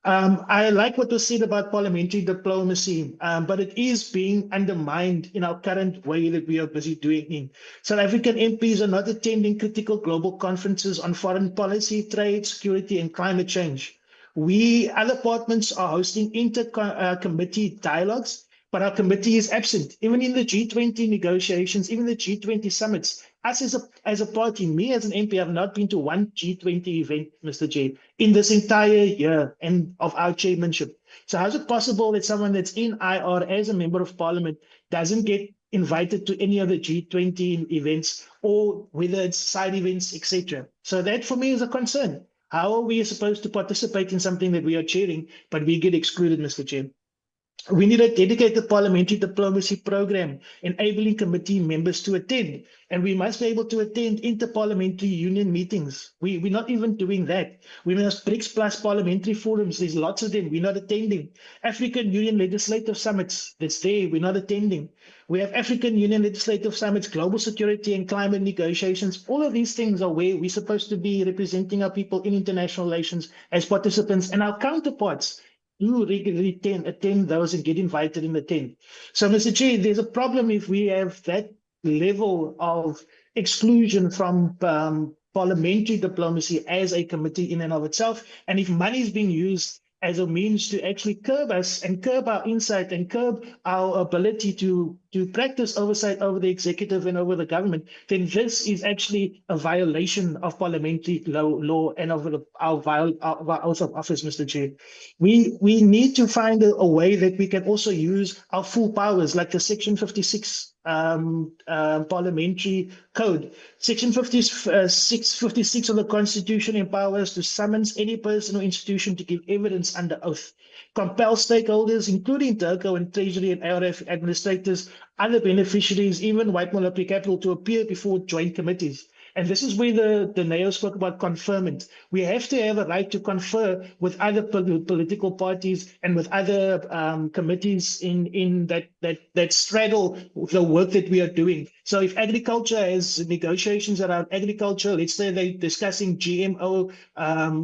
I like what was said about parliamentary diplomacy, but it is being undermined in our current way that we are busy doing it. South African MPs are not attending critical global conferences on foreign policy, trade, security, and climate change. Other departments are hosting inter-committee dialogues, but our committee is absent. Even in the G20 negotiations, even the G20 summits, us as a party, me as an MP, have not been to one G20 event, Mr. J, in this entire year and of our chairmanship. So how is it possible that someone that's in IR as a member of parliament doesn't get invited to any of the G20 events, or whether it's side events, etc.? So that for me is a concern. How are we supposed to participate in something that we are chairing, but we get excluded, Mr. Chair? We need a dedicated parliamentary diplomacy program enabling committee members to attend, and we must be able to attend inter-parliamentary union meetings. We're not even doing that. We must BRICS plus parliamentary forums. There's lots of them. We're not attending. African Union legislative summits, that's there. We're not attending. We have African Union legislative summits, global security and climate negotiations. All of these things are where we're supposed to be representing our people in international relations as participants, and our counterparts do regularly attend those and get invited and attend. So, Mr. Chair, there's a problem if we have that level of exclusion from parliamentary diplomacy as a committee in and of itself, and if money is being used as a means to actually curb us and curb our insight and curb our ability to practice oversight over the executive and over the government, then this is actually a violation of parliamentary law and of our oath of office, Mr. Chair. We need to find a way that we can also use our full powers, like the Section 56 parliamentary code. Section 56 of the Constitution empowers to summons any person or institution to give evidence under oath, compel stakeholders, including DIRCO and Treasury and ARF administrators, other beneficiaries, even White Monopoly Capital, to appear before joint committees. And this is where the NAO spoke about conferment. We have to have a right to confer with other political parties and with other committees in that straddle the work that we are doing. So if agriculture has negotiations around agriculture, let's say they're discussing GMO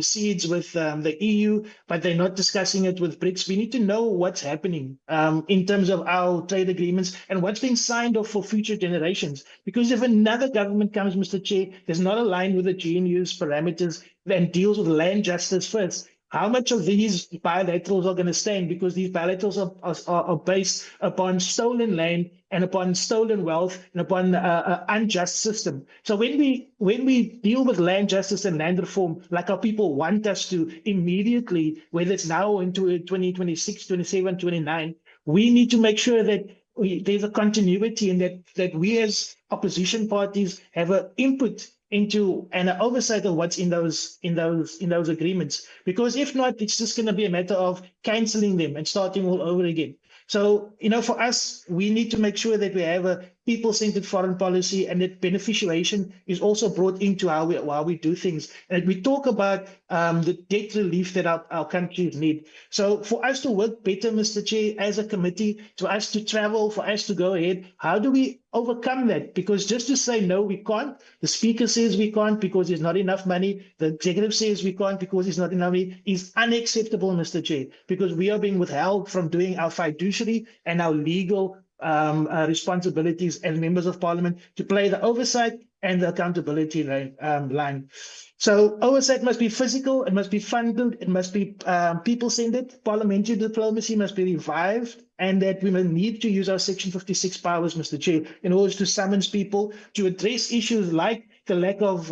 seeds with the EU, but they're not discussing it with BRICS, we need to know what's happening in terms of our trade agreements and what's being signed off for future generations. Because if another government comes, Mr. Chair, that's not aligned with the GNU's parameters and deals with land justice first, how much of these bilaterals are going to stand, because these bilaterals are based upon stolen land and upon stolen wealth and upon unjust system. So when we deal with land justice and land reform, like our people want us to immediately, whether it's now into 2026, 27, 29, we need to make sure that there's a continuity, and that we as opposition parties have an input into and an oversight of what's in those agreements. Because if not, it's just going to be a matter of canceling them and starting all over again. So, for us, we need to make sure that we have a people-centered foreign policy, and that beneficiation is also brought into how we do things. And we talk about the debt relief that our countries need. So for us to work better, Mr. Chair, as a committee, for us to travel, for us to go ahead, how do we overcome that? Because just to say, no, we can't. The speaker says we can't because there's not enough money. The executive says we can't because there's not enough money, is unacceptable, Mr. Chair, because we are being withheld from doing our fiduciary and our legal responsibilities as members of parliament to play the oversight and the accountability line. So oversight must be physical, it must be funded, it must be people-centered. Parliamentary diplomacy must be revived, and that we may need to use our Section 56 powers, Mr. Chair, in order to summons people to address issues like the lack of,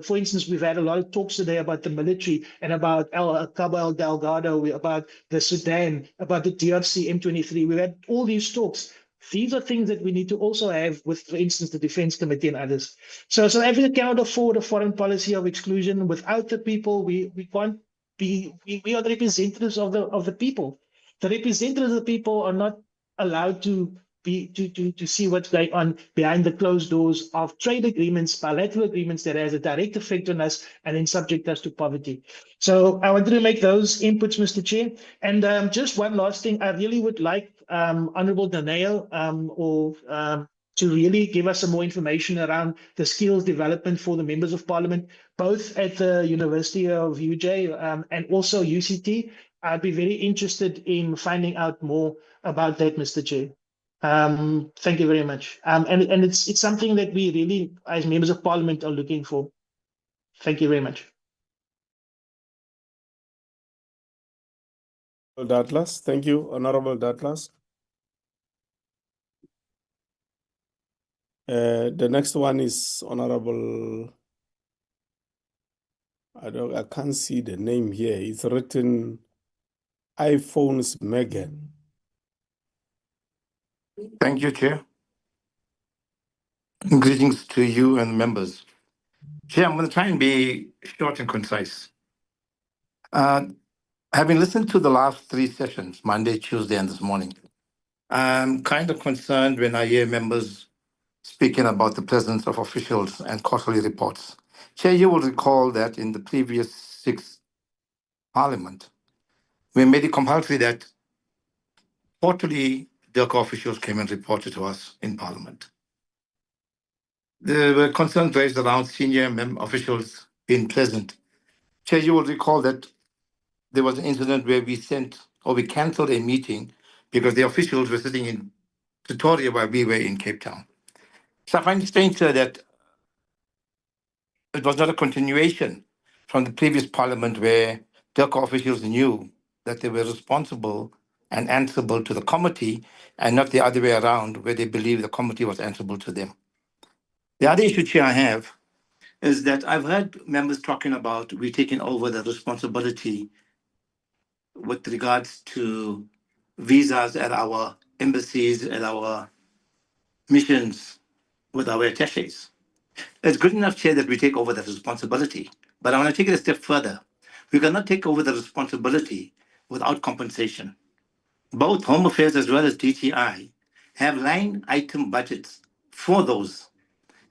for instance, we've had a lot of talks today about the military and about Cabo Delgado, about the Sudan, about the DRC M23. We've had all these talks. These are things that we need to also have with, for instance, the Defense Committee and others. So South Africa cannot afford a foreign policy of exclusion. Without the people, we can't be. We are the representatives of the people. The representatives of the people are not allowed to see what's going on behind the closed doors of trade agreements, bilateral agreements that has a direct effect on us and then subject us to poverty. So I wanted to make those inputs, Mr. Chair. And just one last thing, I really would like Honorable Daneo to really give us some more information around the skills development for the members of parliament, both at the University of UJ and also UCT. I'd be very interested in finding out more about that, Mr. Chair. Thank you very much. And it's something that we really, as members of parliament, are looking for. Thank you very much. Douglas, thank you, Honorable Douglas. The next one is Honorable. I can't see the name here. It's written iPhones Megan. Thank you, Chair. Greetings to you and members. Chair, I'm going to try and be short and concise. Having listened to the last three sessions, Monday, Tuesday, and this morning, I'm kind of concerned when I hear members speaking about the presence of officials and quarterly reports. Chair, you will recall that in the previous 6th Parliament, we made it compulsory that quarterly DIRCO officials came and reported to us in Parliament. There were concerns raised around senior officials being present. Chair, you will recall that there was an incident where we cancelled a meeting because the officials were sitting in Pretoria while we were in Cape Town. So I find it strange, sir, that it was not a continuation from the previous Parliament where DIRCO officials knew that they were responsible and answerable to the committee, and not the other way around where they believed the committee was answerable to them. The other issue, Chair, I have is that I've heard members talking about we taking over the responsibility with regards to visas at our embassies, at our missions, with our attaches. It's good enough, Chair, that we take over that responsibility, but I want to take it a step further. We cannot take over the responsibility without compensation. Both Home Affairs as well as DTI have line item budgets for those.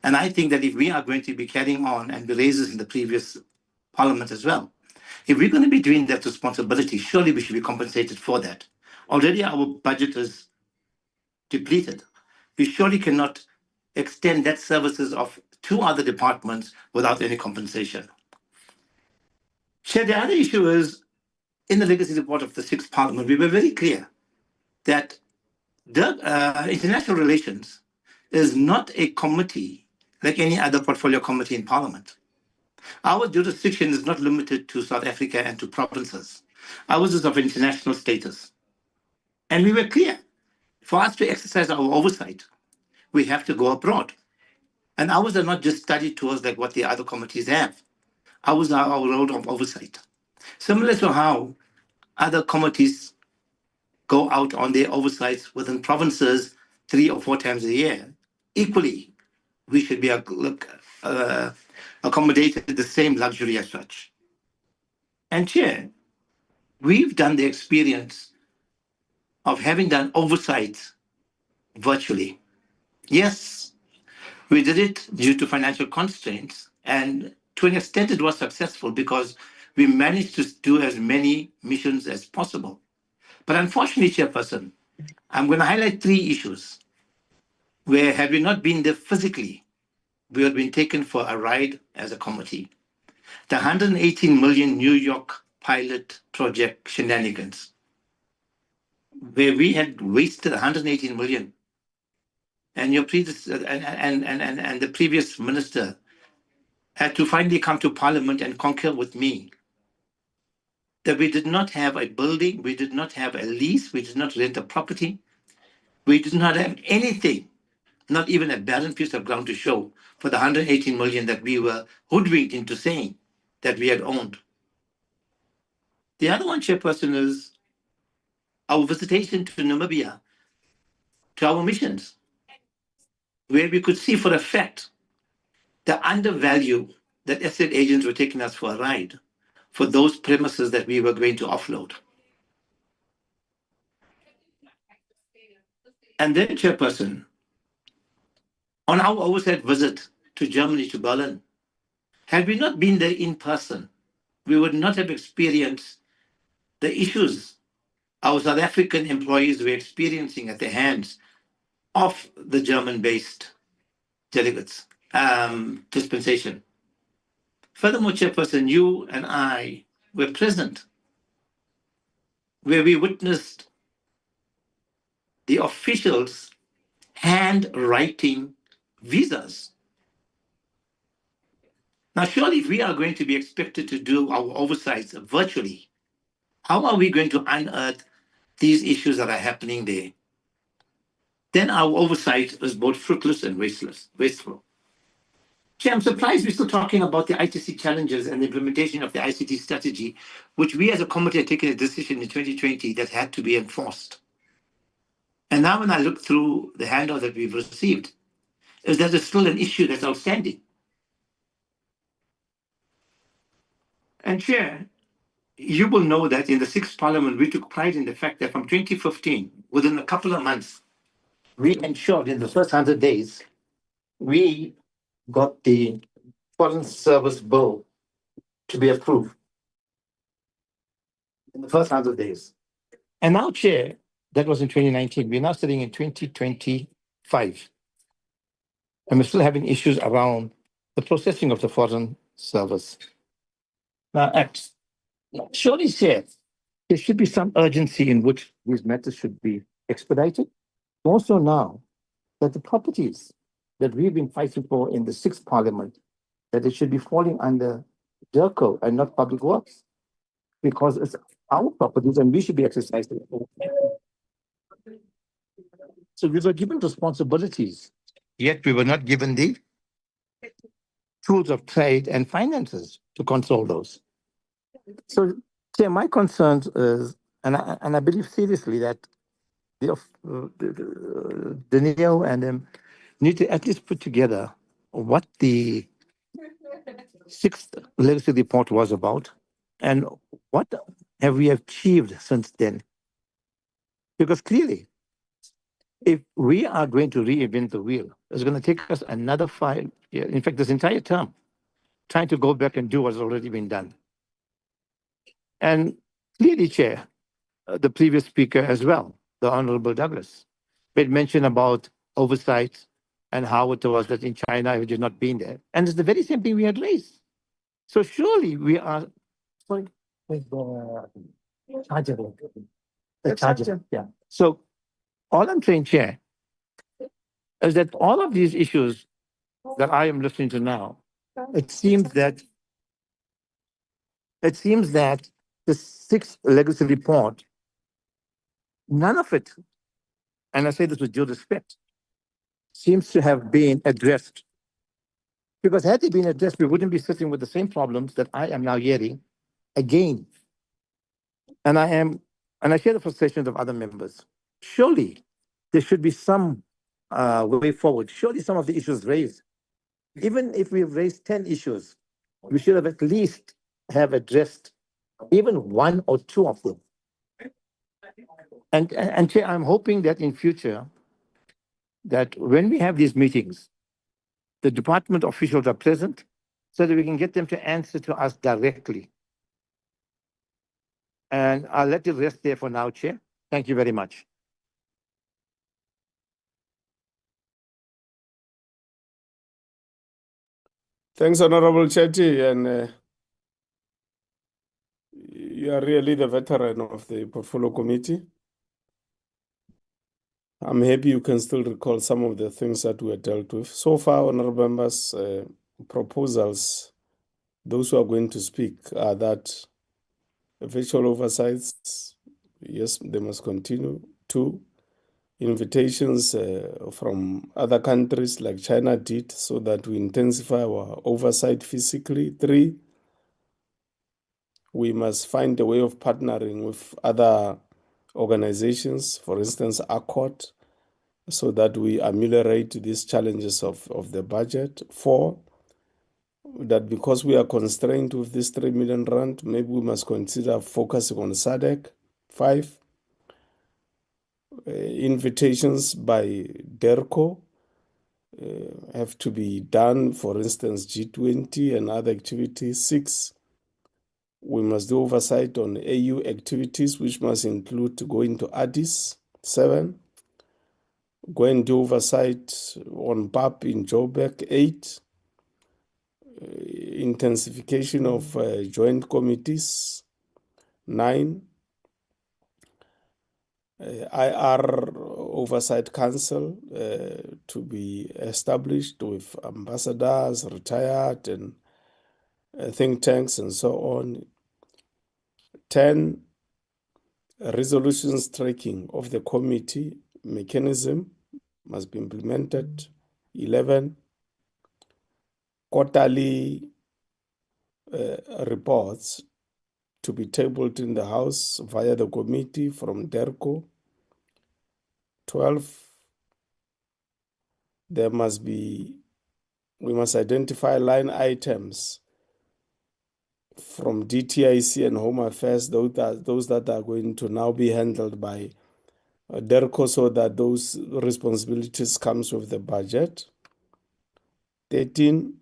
And I think that if we are going to be carrying on, and we raised this in the previous Parliament as well, if we're going to be doing that responsibility, surely we should be compensated for that. Already our budget is depleted. We surely cannot extend that services of two other departments without any compensation. Chair, the other issue is, in the legacy report of the 6th Parliament, we were very clear that international relations is not a committee like any other portfolio committee in Parliament. Our jurisdiction is not limited to South Africa and to provinces. Ours is of international status. And we were clear, for us to exercise our oversight, we have to go abroad. And ours are not just study tours like what the other committees have. Ours are our role of oversight. Similar to how other committees go out on their oversights within provinces 3 or 4 times a year, equally, we should be accommodated the same luxury as such. And Chair, we've done the experience of having done oversight virtually. Yes, we did it due to financial constraints, and to an extent it was successful because we managed to do as many missions as possible. But unfortunately, Chairperson, I'm going to highlight 3 issues where had we not been there physically, we would have been taken for a ride as a committee. The 118 million New York pilot project shenanigans, where we had wasted 118 million. And your and the previous minister had to finally come to Parliament and concur with me that we did not have a building, we did not have a lease, we did not rent a property, we did not have anything, not even a barren piece of ground to show for the 118 million that we were hoodwinked into saying that we had owned. The other one, Chairperson, is our visitation to Namibia, to our missions, where we could see for a fact the undervalue that estate agents were taking us for a ride for those premises that we were going to offload. And then, Chairperson, on our oversight visit to Germany, to Berlin, had we not been there in person, we would not have experienced the issues our South African employees were experiencing at the hands of the German-based delegates dispensation. Furthermore, Chairperson, you and I were present where we witnessed the officials handwriting visas. Now, surely if we are going to be expected to do our oversights virtually, how are we going to unearth these issues that are happening there? Then our oversight is both fruitless and wasteful. Chair, I'm surprised we're still talking about the ITC challenges and the implementation of the ICT strategy, which we as a committee had taken a decision in 2020 that had to be enforced. And now when I look through the handout that we've received, is that there's still an issue that's outstanding. And Chair, you will know that in the 6th Parliament, we took pride in the fact that from 2015, within a couple of months, we ensured in the first 100 days, we got the Foreign Service Bill to be approved in the first 100 days. And now, Chair, that was in 2019. We're now sitting in 2025. And we're still having issues around the processing of the Foreign Service Act. Surely, Chair, there should be some urgency in which these matters should be expedited. Also now that the properties that we've been fighting for in the 6th Parliament, that it should be falling under DIRCO and not Public Works, because it's our properties and we should be exercising it. So we were given responsibilities, yet we were not given the tools of trade and finances to control those. So, Chair, my concern is, and I believe seriously that the NEO and them need to at least put together what the 6th legislative report was about and what have we achieved since then. Because clearly, if we are going to reinvent the wheel, it's going to take us another 5 years, in fact, this entire term, trying to go back and do what's already been done. And clearly, Chair, the previous speaker as well, the Honorable Douglas, made mention about oversight and how it was that in China, it had not been there. And it's the very same thing we had raised. So surely we are, sorry, with the charger. The charger, yeah. So all I'm saying, Chair, is that all of these issues that I am listening to now, it seems that it seems that the sixth legacy report, none of it, and I say this with due respect, seems to have been addressed. Because had they been addressed, we wouldn't be sitting with the same problems that I am now hearing again. And I share the frustrations of other members. Surely there should be some way forward. Surely some of the issues raised, even if we've raised 10 issues, we should have at least have addressed even one or two of them. And Chair, I'm hoping that in future, that when we have these meetings, the department officials are present so that we can get them to answer to us directly. And I'll let it rest there for now, Chair. Thank you very much. Thanks, Honorable Chetty, and you are really the veteran of the Portfolio Committee. I'm happy you can still recall some of the things that were dealt with. So far, honorable members, proposals, those who are going to speak, are that virtual oversights, yes, they must continue. 2, invitations from other countries like China did, so that we intensify our oversight physically. 3, we must find a way of partnering with other organizations, for instance, ACOT, so that we ameliorate these challenges of the budget. 4, that because we are constrained with this 3 million rand, maybe we must consider focusing on SADC. 5, invitations by DERCO have to be done, for instance, G20 and other activities. 6, we must do oversight on AU activities, which must include going to Addis. 7, go and do oversight on PAP in Joburg. 8, intensification of joint committees. 9, IR Oversight Council to be established with ambassadors, retired, and think tanks, and so on. 10, resolutions tracking of the committee mechanism must be implemented. 11, quarterly reports to be tabled in the House via the committee from DERCO. 12, we must identify line items from DTIC and Home Affairs, those that are going to now be handled by DERCO, so that those responsibilities comes with the budget. 13,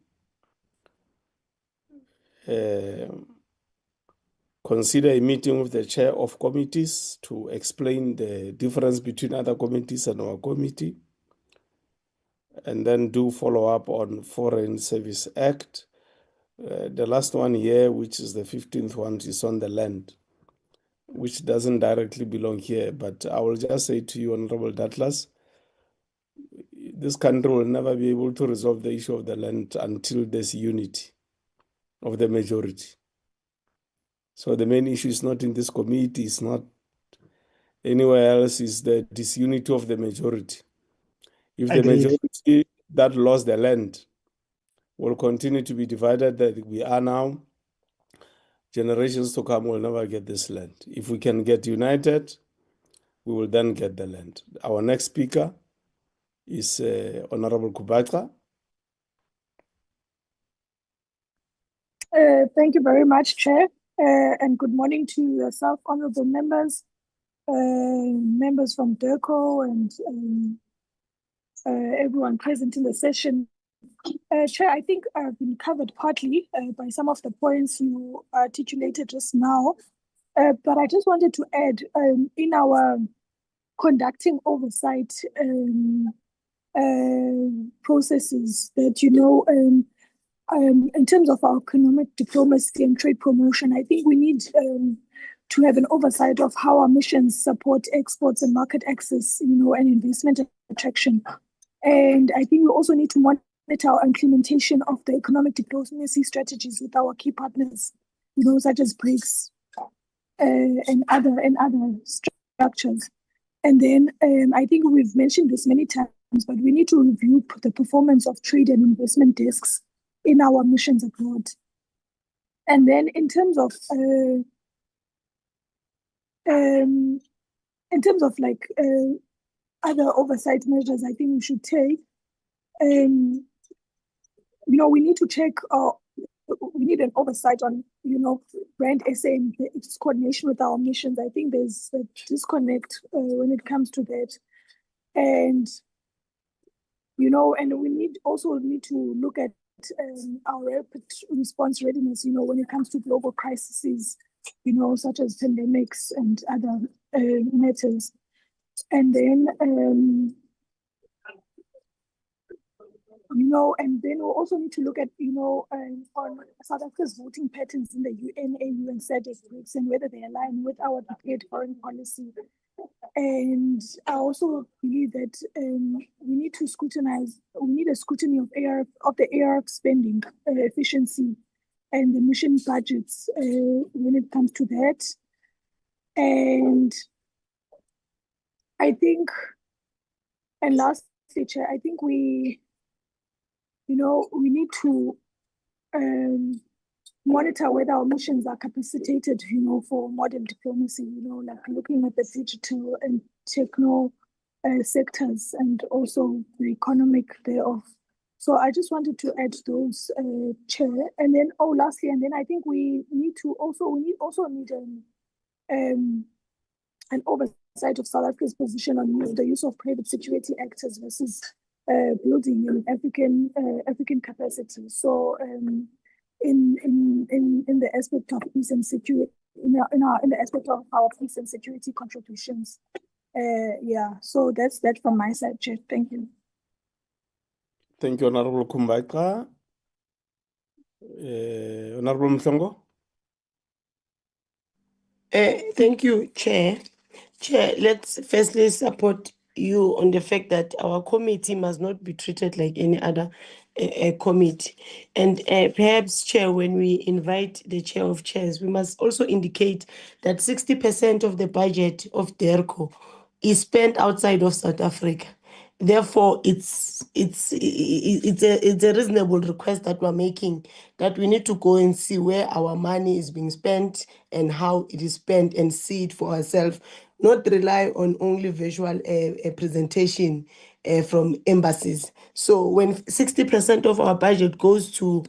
consider a meeting with the chair of committees to explain the difference between other committees and our committee, and then do follow up on Foreign Service Act. The last one here, which is the 15th one, is on the land, which doesn't directly belong here. But I will just say to you, Honorable Douglas, this country will never be able to resolve the issue of the land until there's unity of the majority. So the main issue is not in this committee, it's not anywhere else, is the disunity of the majority. If the majority that lost the land will continue to be divided that we are now, generations to come will never get this land. If we can get united, we will then get the land. Our next speaker is Honorable Kubacha. Thank you very much, Chair, and good morning to yourself, honorable members, members from DERCO, and everyone present in the session. Chair, I think I've been covered partly by some of the points you articulated just now, but I just wanted to add in our conducting oversight processes that, in terms of our economic diplomacy and trade promotion, I think we need to have an oversight of how our missions support exports and market access, and investment attraction. And I think we also need to monitor our implementation of the economic diplomacy strategies with our key partners. such as BRICS and other structures. And then I think we've mentioned this many times, but we need to review the performance of trade and investment desks in our missions abroad. And then in terms of like other oversight measures, I think we should take. We need to check. We need an oversight on Brand SA and its coordination with our missions. I think there's a disconnect when it comes to that, and and we need to look at our rapid response readiness. When it comes to global crises, such as pandemics and other matters, and then. And then we'll also need to look at, on South Africa's voting patterns in the UN, AU, and SADC groups, and whether they align with our declared foreign policy. And I also believe that we need a scrutiny of the ARF spending efficiency and the mission budgets when it comes to that. And I think, and lastly, Chair, I think we need to monitor whether our missions are capacitated, for modern diplomacy, like looking at the digital and techno sectors and also the economic thereof. So I just wanted to add those, Chair. And then, lastly, and then I think we also need an oversight of South Africa's position on the use of private security actors versus building an African capacity. So in the aspect of peace and security, in the aspect of our peace and security contributions. So that's that from my side, Chair. Thank you. Thank you, Honorable Kumbaika. Honorable Mhlongo. Thank you, Chair. Chair, let's firstly support you on the fact that our committee must not be treated like any other committee. And perhaps, Chair, when we invite the Chair of Chairs, we must also indicate that 60% of the budget of DERCO is spent outside of South Africa. Therefore, it's a reasonable request that we're making, that we need to go and see where our money is being spent and how it is spent and see it for ourselves, not rely on only visual presentation from embassies. So when 60% of our budget goes to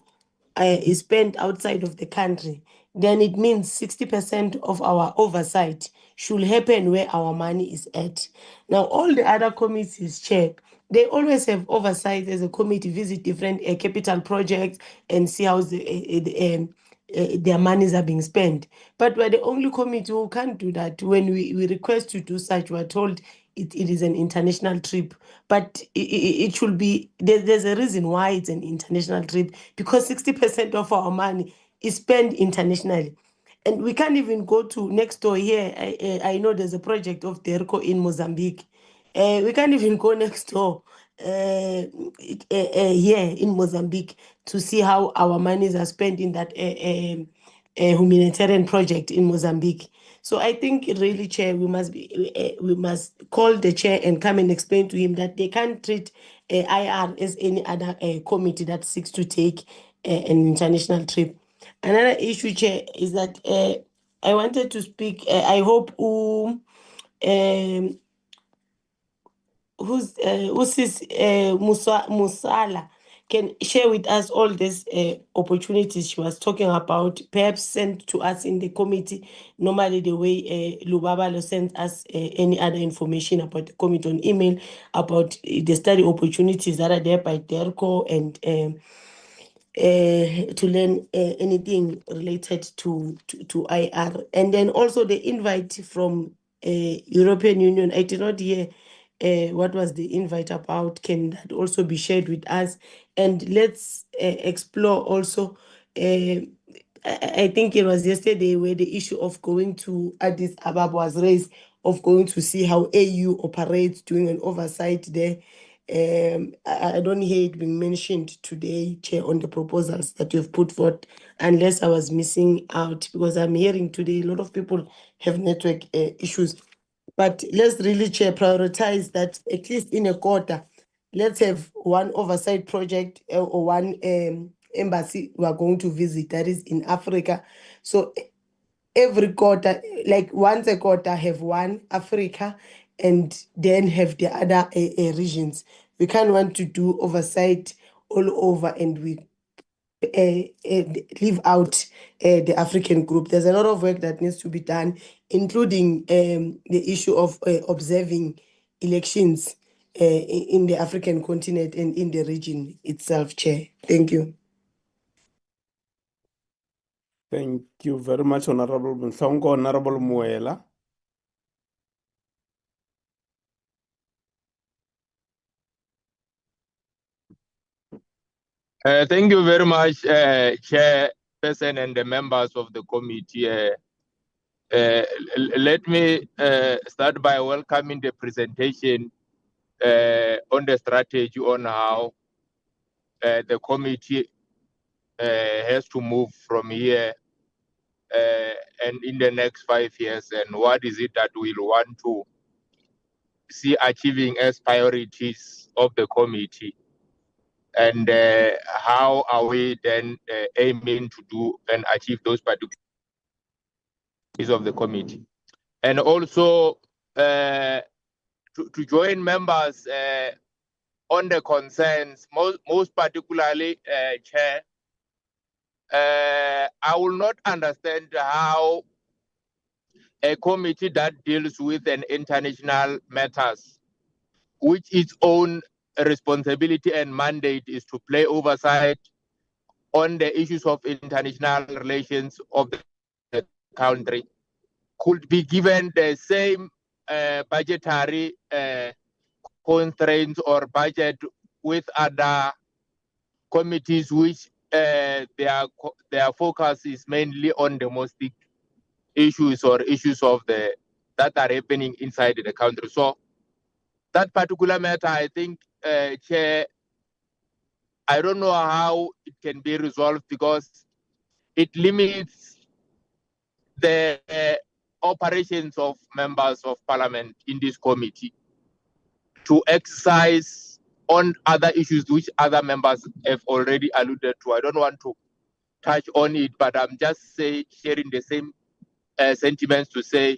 is spent outside of the country, then it means 60% of our oversight should happen where our money is at. Now, all the other committees, Chair, they always have oversight as a committee, visit different capital projects and see how their monies are being spent. But we're the only committee who can't do that. When we request to do such, we're told it is an international trip. But it should be, there's a reason why it's an international trip, because 60% of our money is spent internationally. And we can't even go to next door here. I know there's a project of DERCO in Mozambique. We can't even go next door here in Mozambique to see how our monies are spent in that humanitarian project in Mozambique. So I think really, Chair, we must call the Chair and come and explain to him that they can't treat IR as any other committee that seeks to take an international trip. Another issue, Chair, is that I wanted to speak. I hope Musala can share with us all these opportunities she was talking about, perhaps send to us in the committee, normally the way Lubabalo sends us any other information about the committee on email, about the study opportunities that are there by DERCO, and to learn anything related to IR. And then also the invite from European Union. I did not hear what was the invite about. Can that also be shared with us? And let's explore also, I think it was yesterday where the issue of going to Addis Ababa was raised, of going to see how AU operates, doing an oversight there. I don't hear it being mentioned today, Chair, on the proposals that you've put forth, unless I was missing out, because I'm hearing today a lot of people have network issues. But let's really, Chair, prioritize that at least in a quarter. Let's have one oversight project or one embassy we are going to visit that is in Africa. So every quarter, like once a quarter, have one Africa and then have the other regions. We can't want to do oversight all over and we leave out the African group. There's a lot of work that needs to be done, including the issue of observing elections in the African continent and in the region itself, Chair. Thank you. Thank you very much, Honorable Mhlongo. Honorable Muela. Thank you very much, Chairperson and the members of the committee. Let me start by welcoming the presentation on the strategy on how the committee has to move from here and in the next 5 years, and what is it that we'll want to see achieving as priorities of the committee. And how are we then aiming to do and achieve those particular of the committee? And also to join members on the concerns, most particularly, Chair, I will not understand how a committee that deals with an international matters, which its own responsibility and mandate is to play oversight on the issues of international relations of the country, could be given the same budgetary constraints or budget with other committees which their focus is mainly on domestic issues or issues of that are happening inside the country. So that particular matter, I think, Chair, I don't know how it can be resolved because it limits the operations of members of parliament in this committee to exercise on other issues which other members have already alluded to. I don't want to touch on it, but I'm just sharing the same sentiments to say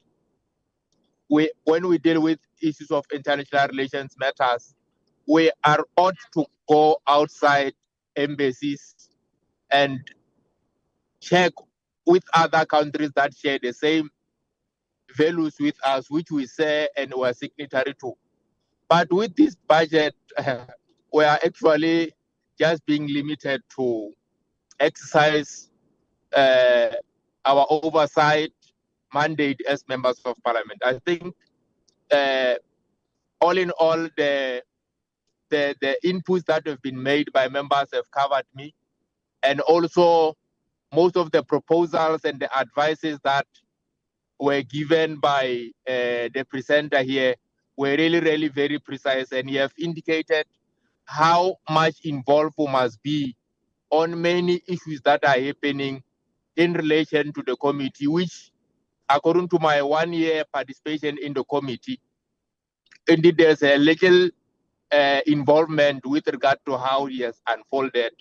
when we deal with issues of international relations matters, we are ought to go outside embassies and check with other countries that share the same values with us, which we say and we're signatory to. But with this budget, we are actually just being limited to exercise our oversight mandate as members of parliament. I think all in all, the inputs that have been made by members have covered me, and also most of the proposals and the advices that were given by the presenter here were really, really very precise, and you have indicated how much involved we must be on many issues that are happening in relation to the committee, which, according to my 1 year participation in the committee, indeed there's a little involvement with regard to how he has unfolded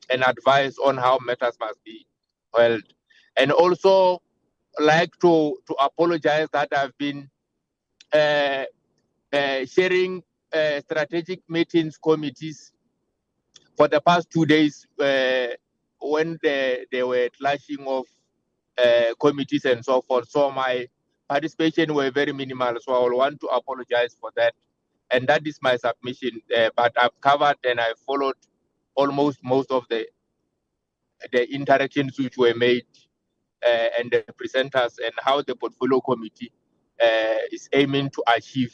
and advice on how matters must be held. And also like to apologize that I've been sharing strategic meetings committees for the past 2 days when they were clashing of committees and so forth. So my participation were very minimal. So I will want to apologize for that. And that is my submission. But I've covered and I followed almost most of the interactions which were made and the presenters and how the portfolio committee is aiming to achieve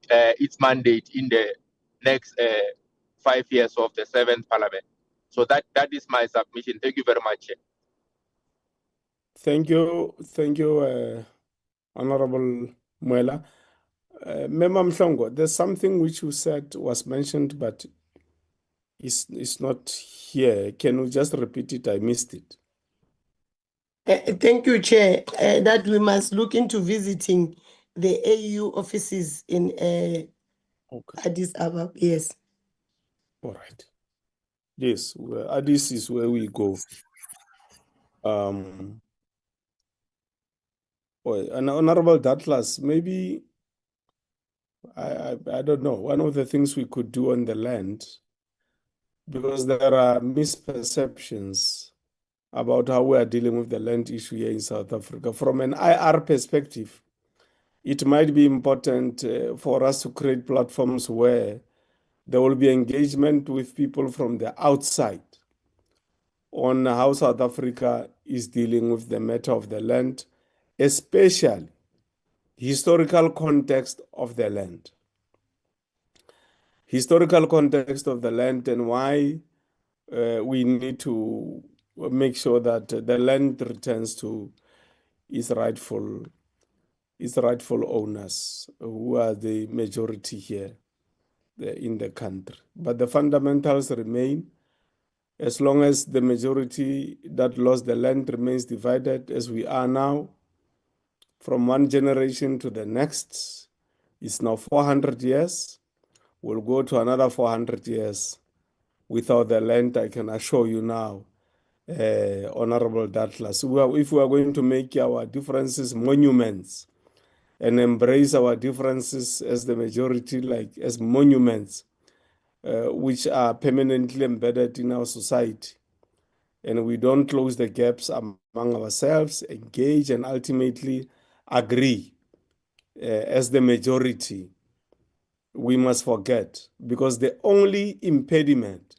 its mandate in the next 5 years of the 7th parliament. So that is my submission. Thank you very much. Thank you, Honorable Muela. Member Mhlongo, there's something which you said was mentioned, but it's not here. Can you just repeat it? I missed it. Thank you, Chair. That we must look into visiting the AU offices in Addis Ababa. Yes. All right. Yes, Addis is where we go. And Honorable Datlas, maybe, I don't know, one of the things we could do on the land, because there are misperceptions about how we are dealing with the land issue here in South Africa. From an IR perspective, it might be important for us to create platforms where there will be engagement with people from the outside on how South Africa is dealing with the matter of the land, especially historical context of the land. Historical context of the land and why we need to make sure that the land returns to its rightful owners, who are the majority here in the country. But the fundamentals remain. As long as the majority that lost the land remains divided as we are now, from one generation to the next, it's now 400 years. We'll go to another 400 years without the land, I can assure you now, Honorable Datlas. If we are going to make our differences monuments and embrace our differences as the majority, like as monuments, which are permanently embedded in our society, and we don't close the gaps among ourselves, engage, and ultimately agree as the majority, we must forget, because the only impediment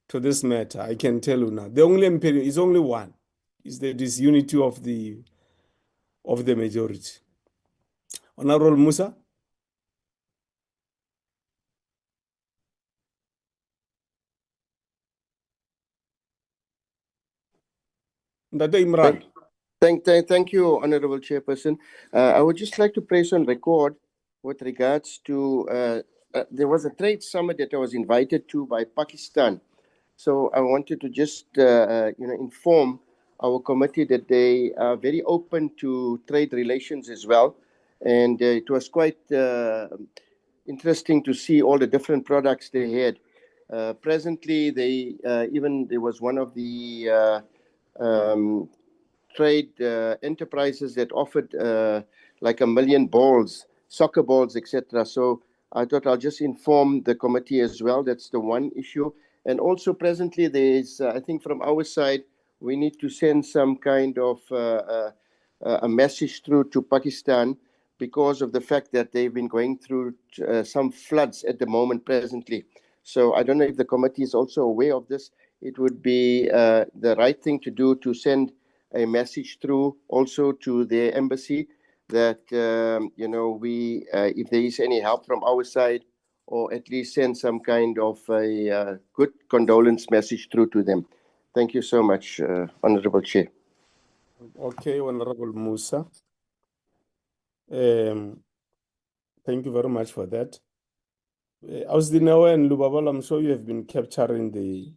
to this matter, I can tell you now, the only impediment is only one, is the disunity of the majority. Honorable Musa? Ndade Imran. Thank you, Honorable Chairperson. I would just like to place on record with regards to there was a trade summit that I was invited to by Pakistan. So I wanted to just inform our committee that they are very open to trade relations as well, and it was quite interesting to see all the different products they had. Presently, there was one of the trade enterprises that offered like 1 million balls, soccer balls, etc. So I thought I'll just inform the committee as well. That's the one issue. And also presently there's, I think from our side, we need to send some kind of a message through to Pakistan because of the fact that they've been going through some floods at the moment presently. So I don't know if the committee is also aware of this. It would be the right thing to do to send a message through also to the embassy that, we, if there is any help from our side, or at least send some kind of a good condolence message through to them. Thank you so much, Honorable Chair. Okay, Honorable Musa. Thank you very much for that. Ausdinawa and Lubabal, I'm sure you have been capturing the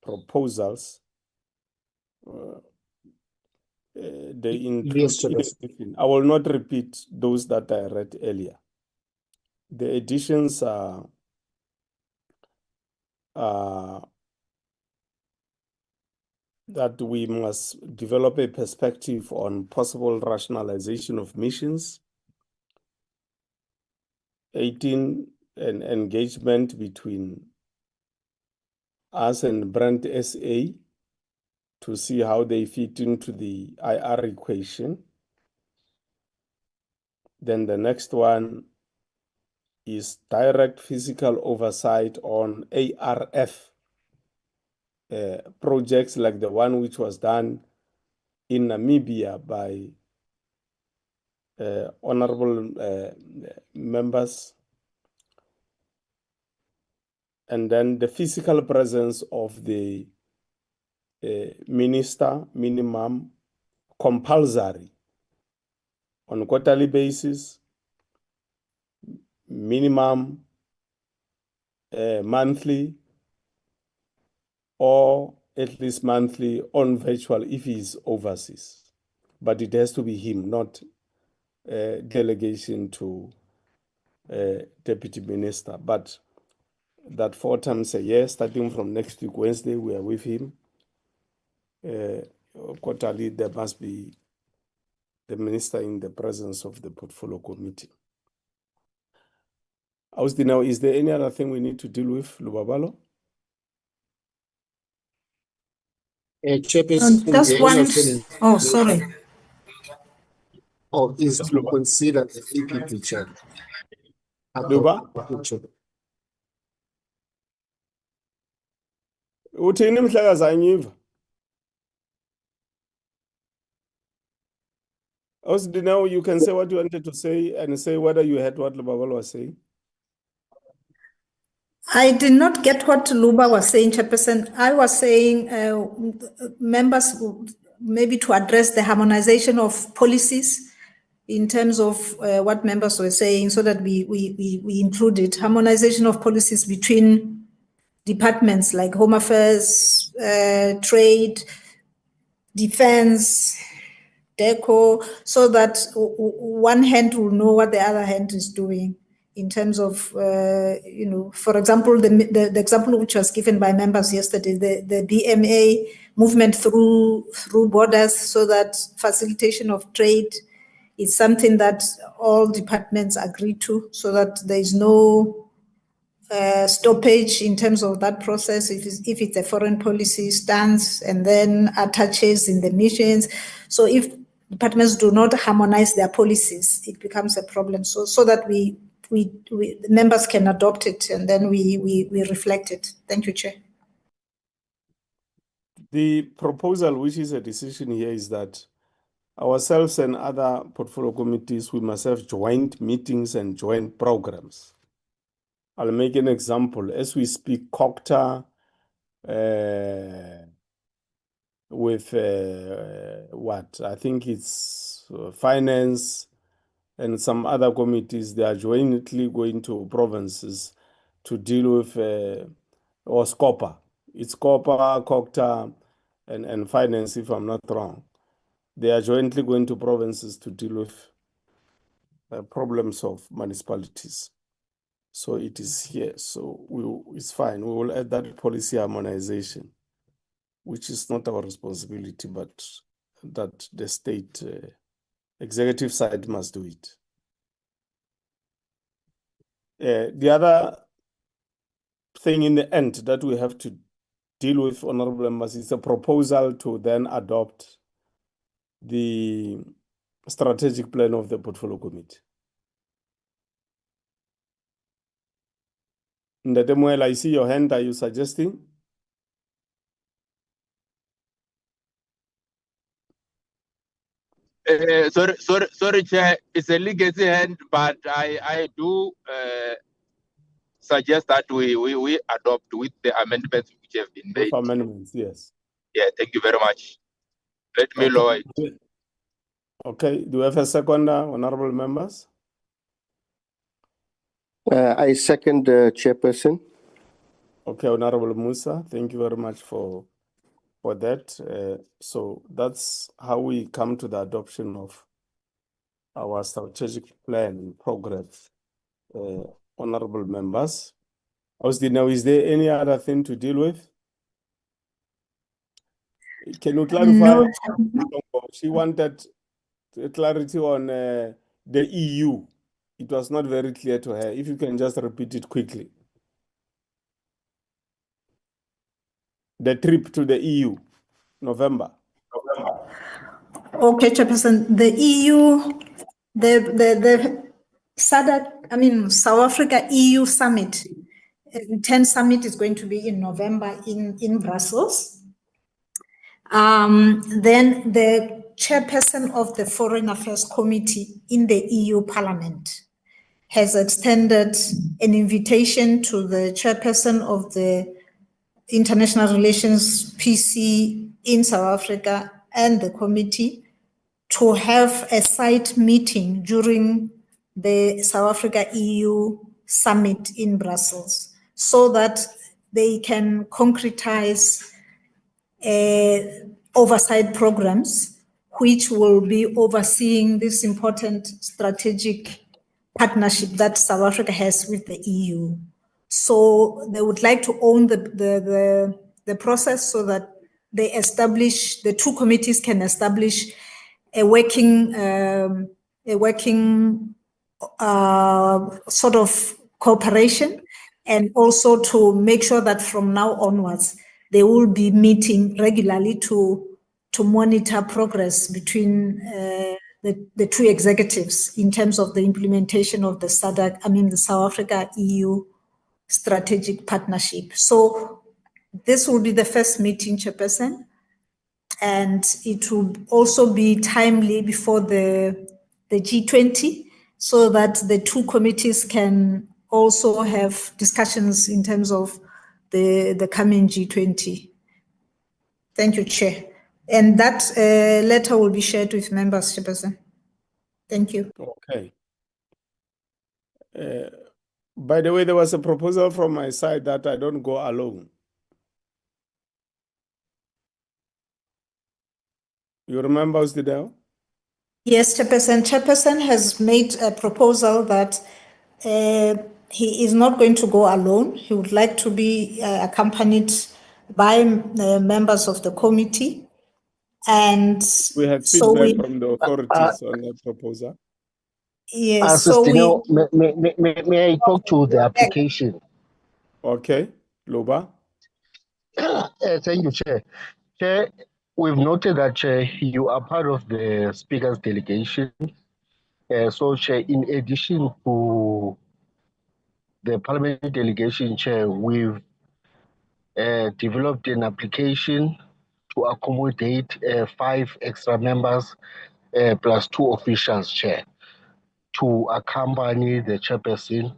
proposals. They include, I will not repeat those that I read earlier. The additions are that we must develop a perspective on possible rationalization of missions. 18, an engagement between us and Brand SA to see how they fit into the IR equation. Then the next one is direct physical oversight on ARF projects like the one which was done in Namibia by honorable members. And then the physical presence of the minister, minimum, compulsory on a quarterly basis, minimum monthly or at least monthly on virtual if he's overseas. But it has to be him, not delegation to Deputy Minister. But that 4 times a year, starting from next week, Wednesday, we are with him. Quarterly, there must be the minister in the presence of the portfolio committee. Austin, is there any other thing we need to deal with, Lubabalo? Chairperson, Just the one. only Oh, sorry. is to consider the EPP chair. Luba? Uthini mhlekazi anyiva? Austin, now you can say what you wanted to say and say whether you heard what Lubabalo was saying. I did not get what Luba was saying, Chairperson. I was saying members maybe to address the harmonization of policies in terms of what members were saying, so that we included harmonization of policies between departments like Home Affairs, Trade, Defense, DECO, so that one hand will know what the other hand is doing in terms of, for example, the example which was given by members yesterday, the BMA movement through borders, so that facilitation of trade is something that all departments agree to, so that there is no stoppage in terms of that process if it's a foreign policy stance and then attaches in the missions. So if departments do not harmonize their policies, it becomes a problem. So that we the members can adopt it and then we reflect it. Thank you, Chair. The proposal, which is a decision here, is that ourselves and other portfolio committees, we must have joint meetings and joint programs. I'll make an example. As we speak, COCTA with what? I think it's finance and some other committees, they are jointly going to provinces to deal with, or SCOPA. It's SCOPA, COCTA, and finance, if I'm not wrong. They are jointly going to provinces to deal with problems of municipalities. So it is here. So it's fine. We will add that policy harmonization, which is not our responsibility, but that the state executive side must do it. The other thing in the end that we have to deal with, honorable members, is a proposal to then adopt the strategic plan of the portfolio committee. Ndatemuela, I see your hand. Are you suggesting? Sorry, Chair. It's a legacy hand, but I do suggest that we adopt with the amendments which have been made. With amendments, yes. Yeah, thank you very much. Let me lower it. Okay, do we have a second, honorable members? I second the chairperson. Okay, Honorable Musa, thank you very much for that. So that's how we come to the adoption of our strategic plan progress. Honorable members, now, is there any other thing to deal with? Can you clarify? No. She wanted clarity on the EU. It was not very clear to her. If you can just repeat it quickly. The trip to the EU, November. Okay, Chairperson. The EU, the SADC, South Africa EU summit, 10th summit is going to be in November in Brussels. Then the chairperson of the Foreign Affairs Committee in the EU Parliament has extended an invitation to the chairperson of the International Relations PC in South Africa and the committee to have a site meeting during the South Africa EU summit in Brussels, so that they can concretize oversight programs which will be overseeing this important strategic partnership that South Africa has with the EU. So they would like to own the process so that they establish, the two committees can establish a working sort of cooperation, and also to make sure that from now onwards they will be meeting regularly to monitor progress between the two executives in terms of the implementation of the the South Africa EU strategic partnership. So this will be the first meeting, Chairperson, and it will also be timely before the G20, so that the two committees can also have discussions in terms of the coming G20. Thank you, Chair. And that letter will be shared with members, Chairperson. Thank you. Okay. By the way, there was a proposal from my side that I don't go alone. You remember, Usdidel? Yes, Chairperson. Chairperson has made a proposal that he is not going to go alone. He would like to be accompanied by members of the committee. And We had so feedback from the authorities on that proposal. yes, so we may I talk to the application? Okay, Luba. Thank you, Chair. Chair, we've noted that, Chair, you are part of the Speaker's delegation. So, Chair, in addition to the Parliamentary delegation, Chair, we've developed an application to accommodate 5 extra members plus 2 officials, Chair, to accompany the chairperson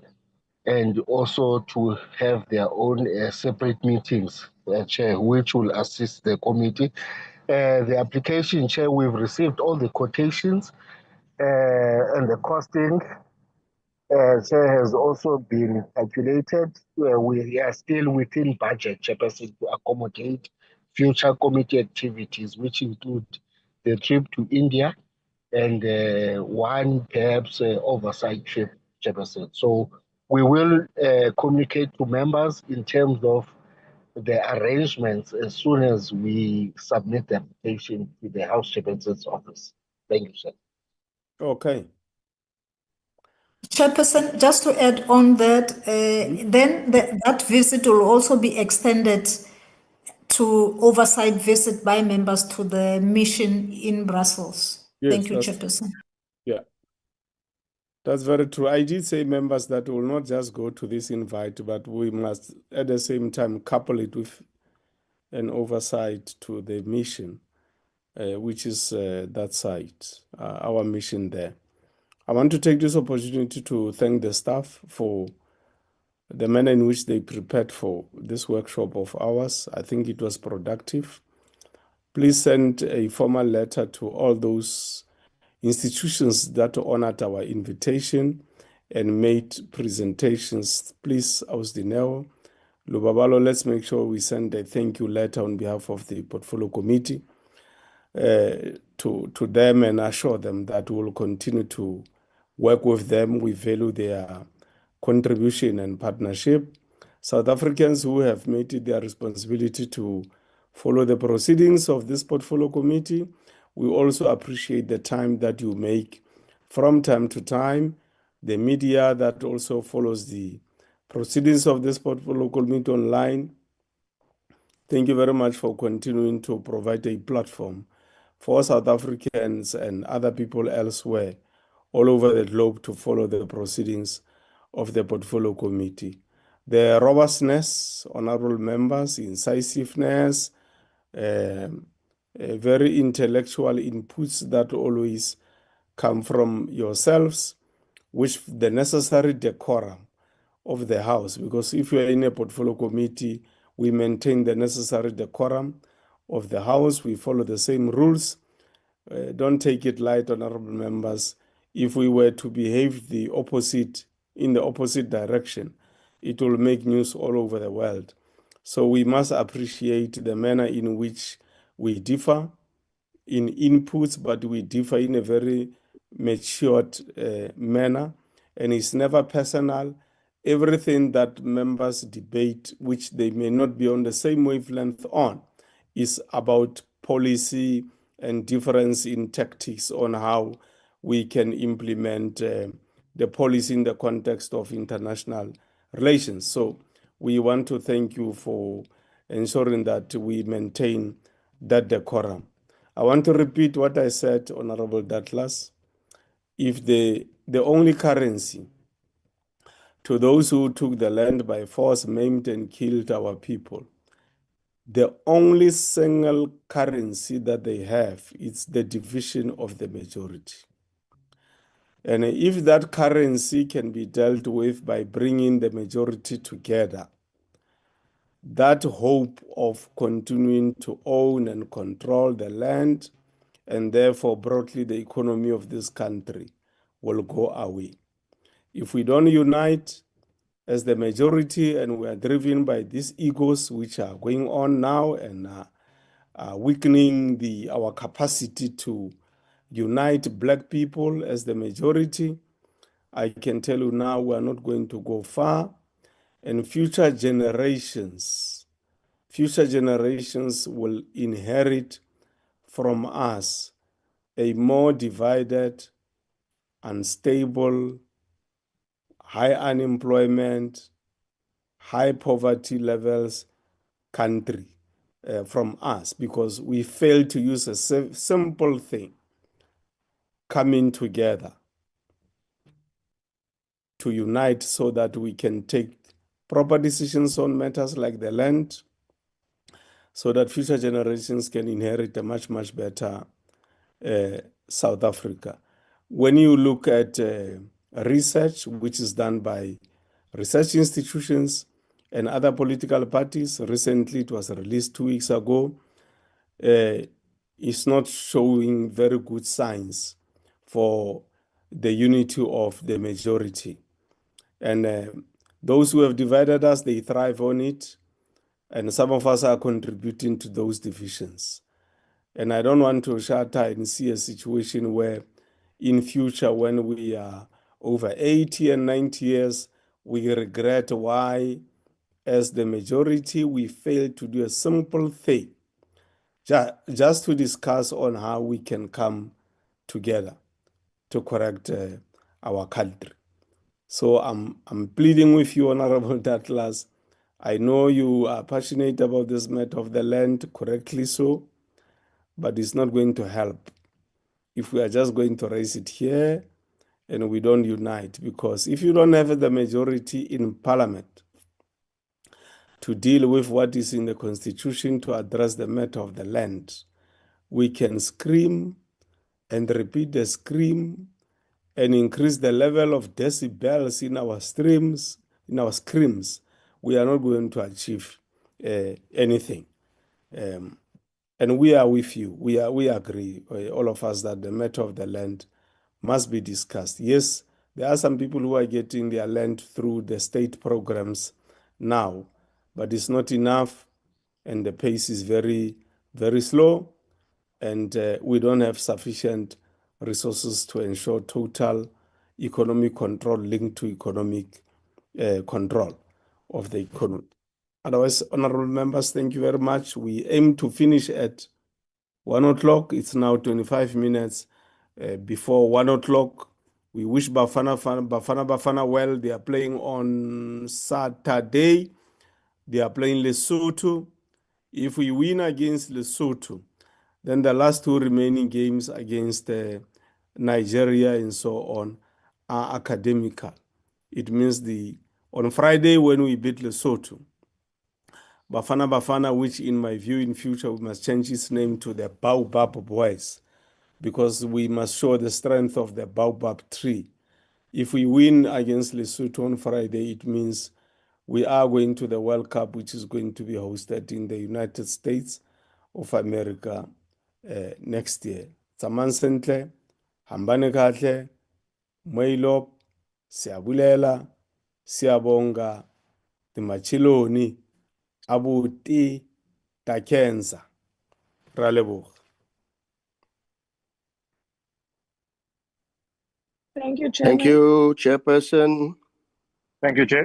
and also to have their own separate meetings, Chair, which will assist the committee. The application, Chair, we've received all the quotations and the costing. Chair, has also been calculated. We are still within budget, Chairperson, to accommodate future committee activities, which include the trip to India and one perhaps oversight trip, Chairperson. So we will communicate to members in terms of the arrangements as soon as we submit the application to the House Chairperson's office. Thank you, sir. Okay. Chairperson, just to add on that, then that visit will also be extended to oversight visit by members to the mission in Brussels. Yes, Thank you, Chairperson. Yeah, that's very true. I did say members that will not just go to this invite, but we must at the same time couple it with an oversight to the mission, which is that site, our mission there. I want to take this opportunity to thank the staff for the manner in which they prepared for this workshop of ours. I think it was productive. Please send a formal letter to all those institutions that honored our invitation and made presentations. Please, Ausdineo, Lubabalo, let's make sure we send a thank you letter on behalf of the Portfolio Committee to them and assure them that we will continue to work with them. We value their contribution and partnership. South Africans who have made it their responsibility to follow the proceedings of this Portfolio Committee, we also appreciate the time that you make from time to time, the media that also follows the proceedings of this Portfolio Committee online. Thank you very much for continuing to provide a platform for South Africans and other people elsewhere all over the globe to follow the proceedings of the Portfolio Committee. The robustness, honorable members, incisiveness, very intellectual inputs that always come from yourselves, which the necessary decorum of the House, because if you are in a Portfolio Committee, we maintain the necessary decorum of the House. We follow the same rules. Don't take it light, honorable members. If we were to behave in the opposite direction, it will make news all over the world. So we must appreciate the manner in which we differ in inputs, but we differ in a very matured manner, and it's never personal. Everything that members debate, which they may not be on the same wavelength on, is about policy and difference in tactics on how we can implement the policy in the context of international relations. So we want to thank you for ensuring that we maintain that decorum. I want to repeat what I said, Honorable Douglas. If the only currency to those who took the land by force, maimed and killed our people, the only single currency that they have is the division of the majority. And if that currency can be dealt with by bringing the majority together, that hope of continuing to own and control the land and therefore broadly the economy of this country will go away. If we don't unite as the majority and we are driven by these egos which are going on now and are weakening our capacity to unite Black people as the majority, I can tell you now we are not going to go far, and future generations will inherit from us a more divided, unstable, high unemployment, high poverty levels country from us, because we failed to use a simple thing, coming together to unite so that we can take proper decisions on matters like the land, so that future generations can inherit a much, much better South Africa. When you look at research, which is done by research institutions and other political parties, recently it was released 2 weeks ago, it's not showing very good signs for the unity of the majority. And those who have divided us, they thrive on it. And some of us are contributing to those divisions. And I don't want to shatter and see a situation where in future, when we are over 80 and 90 years, we regret why, as the majority, we failed to do a simple thing, just to discuss on how we can come together to correct our country. So I'm pleading with you, Honorable Douglas. I know you are passionate about this matter of the land, correctly so, but it's not going to help if we are just going to raise it here and we don't unite. Because if you don't have the majority in Parliament to deal with what is in the Constitution to address the matter of the land, we can scream and repeat the scream and increase the level of decibels in our streams, in our screams. We are not going to achieve anything. And we are with you. We agree, all of us, that the matter of the land must be discussed. Yes, there are some people who are getting their land through the state programs now, but it's not enough, and the pace is very, very slow, and we don't have sufficient resources to ensure total economic control linked to economic control of the economy. Otherwise, honorable members, thank you very much. We aim to finish at 1 o'clock. It's now 25 minutes before 1 o'clock. We wish Bafana well. They are playing on Saturday. They are playing Lesotho. If we win against Lesotho, then the last 2 remaining games against Nigeria and so on are academical. It means on Friday when we beat Lesotho, Bafana, which in my view in future we must change its name to the Baobab Boys, because we must show the strength of the Baobab tree. If we win against Lesotho on Friday, it means we are going to the World Cup, which is going to be hosted in the United States of America next year. Tsamayani sentle, hambane kahle, Moilop, siyabulela, siyabonga, timachiloni, abuti, takenza. Ra leboga. Thank you, Chairman. Thank you, Chairperson. Thank you, Chair.